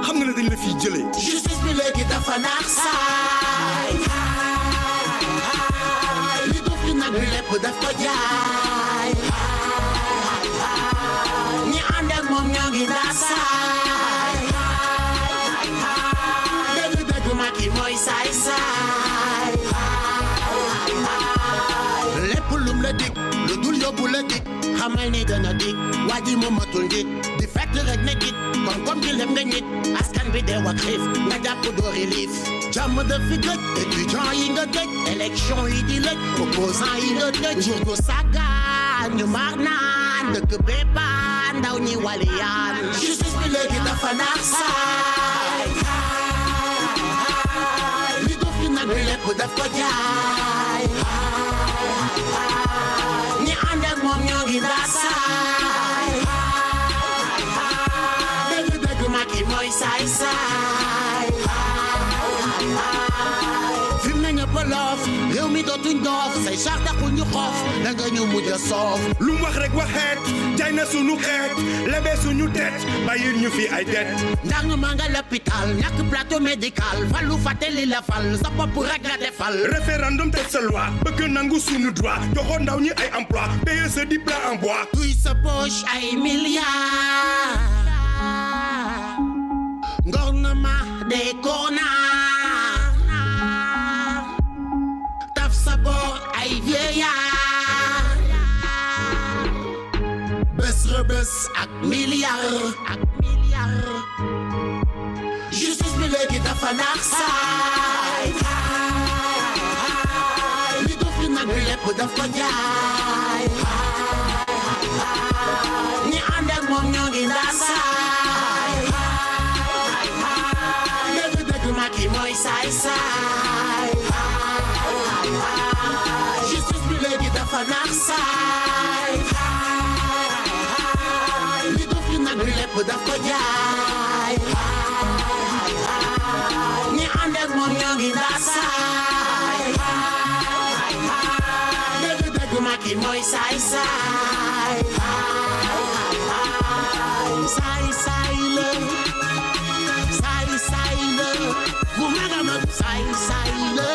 xam nga ne dañ la fiy jëlee justice bi léegi dafa naax saay li du fi nag lépp daf ko jaay ñi ànd ak moom ñoo ngi naax saay dëgg Macky mooy saay saay lépp lum la dig lu dul yóbbu la dig xamal ni dana dig waa ji moom matul njiit di fekk rek ne git comme di lem nga nit askan bi dee wa xiif nga jàpp doori liif jàmm da fi gëj étudiant yi nga tëj élection yi di lëj opposant yi nga tëj jur gu sàggaan ñu mar naan dëkk béppaan ndaw ñi waliyaan justice bi léegi dafa naax saay li du fi nag lépp daf ko jaay ñi ànd ak moom ñoo ngi naax saay dëgg Macky mooy saay saay fi mu ne ñëpp loof réew mi dootuñ doof say char taxul ñu xoof da nga ñu mujj a soof lu mu wax rek waxeet jaay na suñu xeet lebe suñu tet bàyyil ñu fi ay det ndax nga maa nga l'hôpital ñàkk plateau médical falu fàttali la fal sa bopp rek nga defal référendum teg sa loi bëgg nangu suñu droit joxoon ndaw ñi ay emploi payer sa diplôme en bois duy sa poche ay milliards gouvernement des connards taf sa boor ay vieillards bés rebés ak milliards justice bi léegi dafa naax saay li du fi nag lépp daf ko jaay ñi ànd ak moom ñoo ngi naax saay dëgg Macky mooy saay saay justice bi léegi dafa naax saay li du fi nag lépp daf ko jaay ñi ànd ak moom ñoo ngi naax saay dëgg Macky mooy saay saay saay saay la bu maga mag saay saay la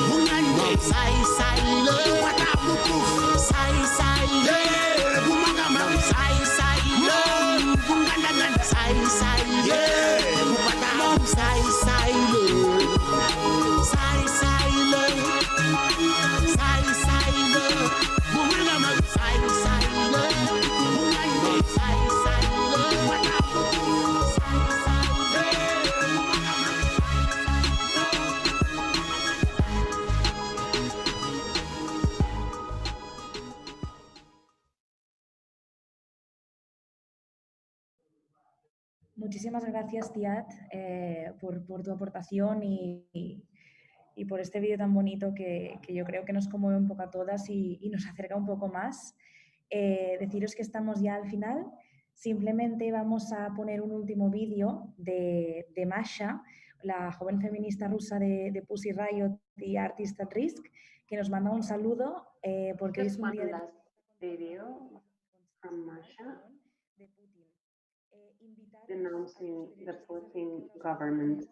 bu ngañ mag saay saay la wata bu puuf saay saay la bu maga mag saay saay la bu ngandangan saay saay la bu wata moom saay saay la saay saay la saay saay la bu maga mag saay saay la bu ngañ mag saay saay la wata bu puuf saay saay la bu maga mag Muchísimas gracias, Tiat, por tu aportación y por este vídeo tan bonito que yo creo que nos conmueve un poco a todas y nos acerca un poco más. Deciros que estamos ya al final. Simplemente vamos a poner un último vídeo de Masha, la joven feminista rusa de Pussy Riot y Artist at Risk, que nos manda un saludo porque hoy es un día de denouncing the Putin government.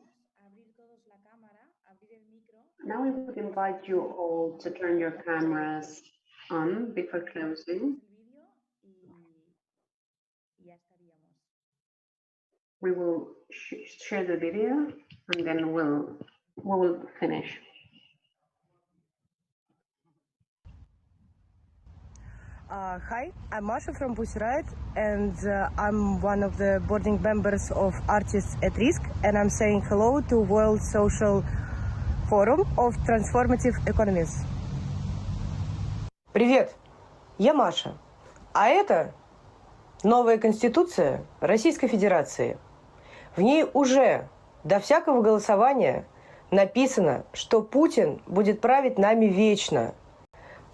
Now we would invite you all to turn your cameras on before closing. We will share the video and then we will finish. Hi, I'm Masha from Pussy Riot, and I'm one of the boarding members of Artists at Risk, and I'm saying hello to World Social Forum of Transformative Economies. Привет, я Маша, а это новая Конституция Российской Федерации. В ней уже до всякого голосования написано, что Путин будет править нами вечно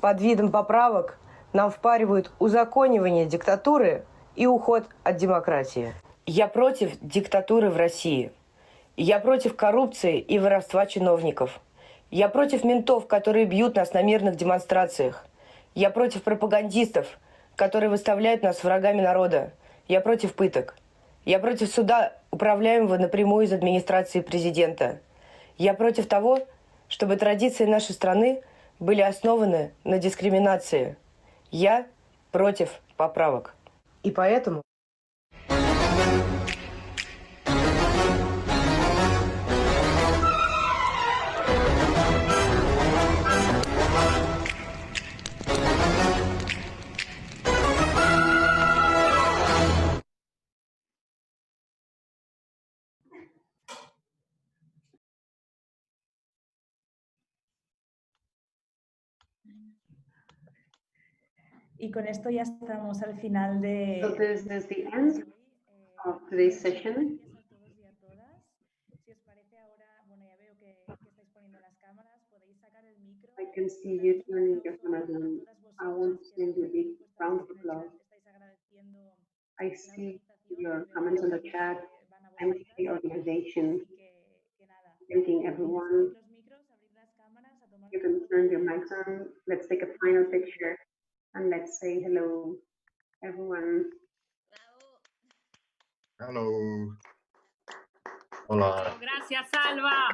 под видом поправок Нам впаривают узаконивание диктатуры и уход от демократии. Я против диктатуры в России. Я против коррупции и воровства чиновников. Я против ментов, которые бьют нас на мирных демонстрациях. Я против пропагандистов, которые выставляют нас врагами народа. Я против пыток. Я против суда, управляемого напрямую из администрации президента. Я против того, чтобы традиции нашей страны были основаны на дискриминации. Я против поправок. И поэтому... Y con esto ya estamos al final de... So this is the end of today's session. Si os parece ahora, bueno, ya veo que estáis poniendo las cámaras, podéis sacar el micro. I can see you turning your cameras on. I want to send you a big round of applause. I see your comments on the chat. MTA organization. Thanking everyone. You can turn your mics on. Let's take a final picture and let's say hello, everyone. Hello. Hola. Gracias, Alba.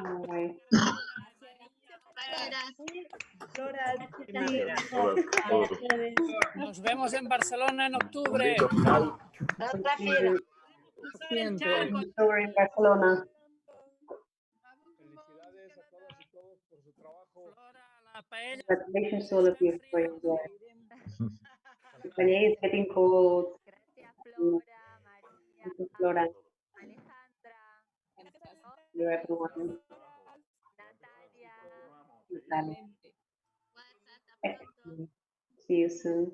Nos vemos en Barcelona en octubre. October in Barcelona. Felicidades a todas y todos por su trabajo. Congratulations to all of you for your work. The paella is getting cold. Thank you, Flora. Thank you, everyone. Natalia. Excellent. See you soon.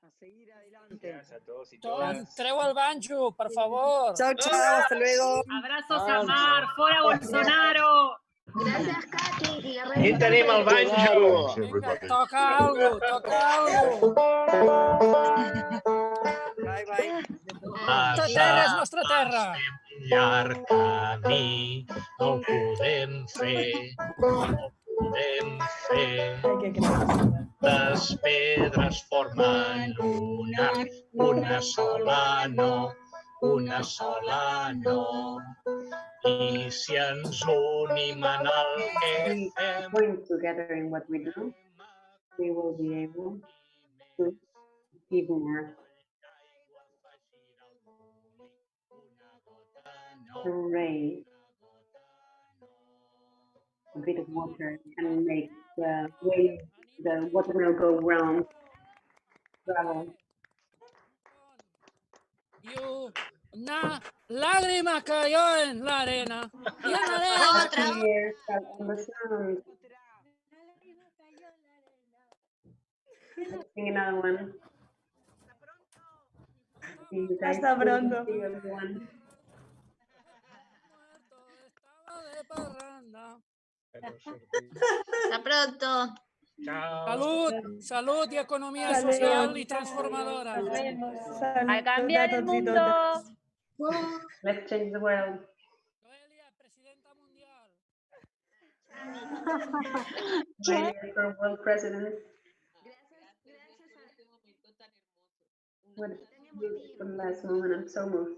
A seguir adelante. Gracias a todos y Tom, todas. treu el banjo, por favor. Chao, chao, hasta luego. Abrazos a Mar, fuera Bolsonaro. Gracias, Katy. ¿Quién tenemos al banjo? Venga, toca algo, toca algo. Bye, bye. Nostra terra és nostra terra. Llarg camí, no ho podem fer, no podem fer. Les pedres formen una sola no, una sola no. I si ens unim en el que fem, Going together in what we do, we will be able to give more. A ray, a bit of water can make the way the watermelon go round. Travel. Y una lágrima cayó en la arena. Y en la arena. Tears fell on the sand. Let's sing another one. See you guys Hasta soon. pronto. See you, everyone. Hasta pronto. Chao. Salud, salud y economía social y transformadora. A cambiar el mundo. Let's change the world. Noelia for world president. What a beautiful last moment. I'm so moved.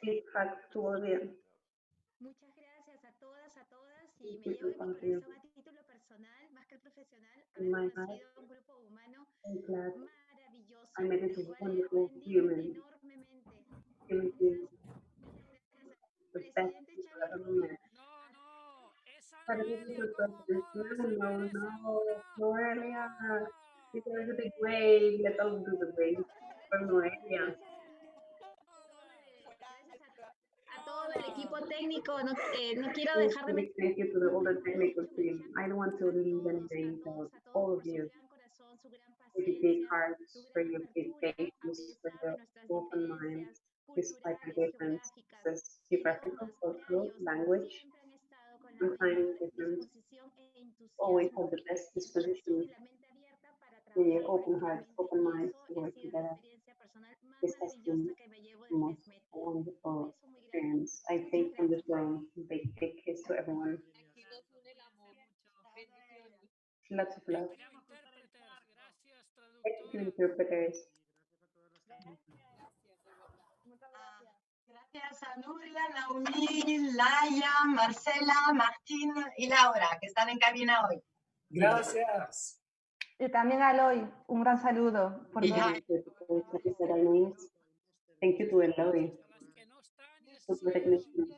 Big hug to all of you. Muchas gracias a todas y Thank me you llevo to en all mi of you. corazón a título personal, más que profesional, In haber my heart, conocido a un grupo humano I'm glad maravilloso, I met del this cual he wonderful aprendido human enormemente. being, the best Presidente people Chávez I've ever Fría. met. But this is the president. No, Noelia. If there's a big wave, let's all do the wave for Noelia. A todo el equipo técnico, no quiero Also, dejar de big thank you to the older technical team. I don't want to leave anybody without all of you. For your big hearts, for your big faces, for your open minds, despite our differences, geographical, cultural, language, and time difference. Always have the best disposition clear, open hearts, open minds to work together. This has been the most wonderful experience I take from this room. Big kiss to everyone. Lots of love. Thank you, interpreters. Gracias a Nuria, Naomi, Laia, Marcela, Martín y Laura, que están en cabina hoy. Gracias. Y también a Eloy, un gran saludo por todo. Thank you to Eloy. Super technician.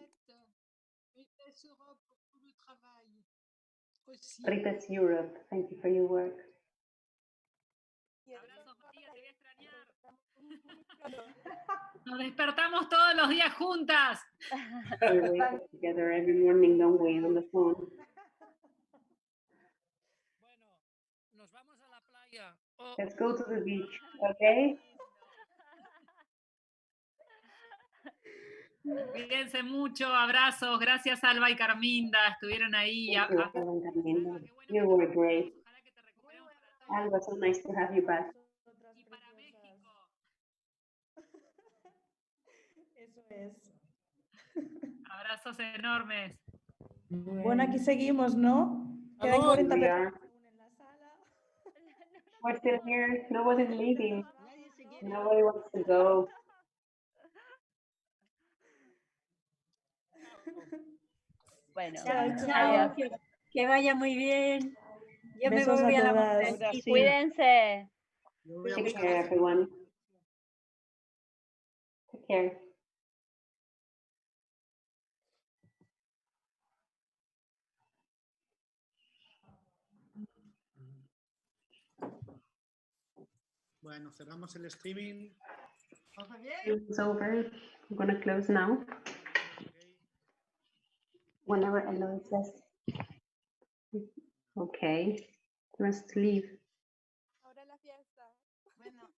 Ritas Europe, thank you for your work. Nos despertamos todos los días juntas. We wake up together every morning, don't we, on the phone? Nos vamos a la playa. Let's go to the beach, okay? Cuídense mucho, abrazos. Gracias Alba y Carminda, estuvieron ahí. Thank you, Alba and Carminda. You were great. Alba, so nice to have you back. Eso es. Abrazos enormes. Bueno, aquí seguimos, ¿no? Quedan Hello. 40 We personas are. We're still here. Nobody's leaving. Nobody wants to go. Bueno, Chao, que vaya muy bien. Yo Besos me voy a a la todas. mujer. y cuídense. Take care, everyone. Take care. Bueno, cerramos el streaming. It's over. I'm gonna close now. Whenever Eloy says. Okay. He wants to leave. Ahora la fiesta. Bueno.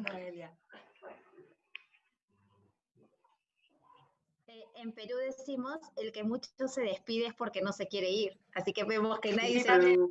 Noelia. En Perú decimos, el que mucho se despide es porque no se quiere ir. Así que vemos que nadie se True.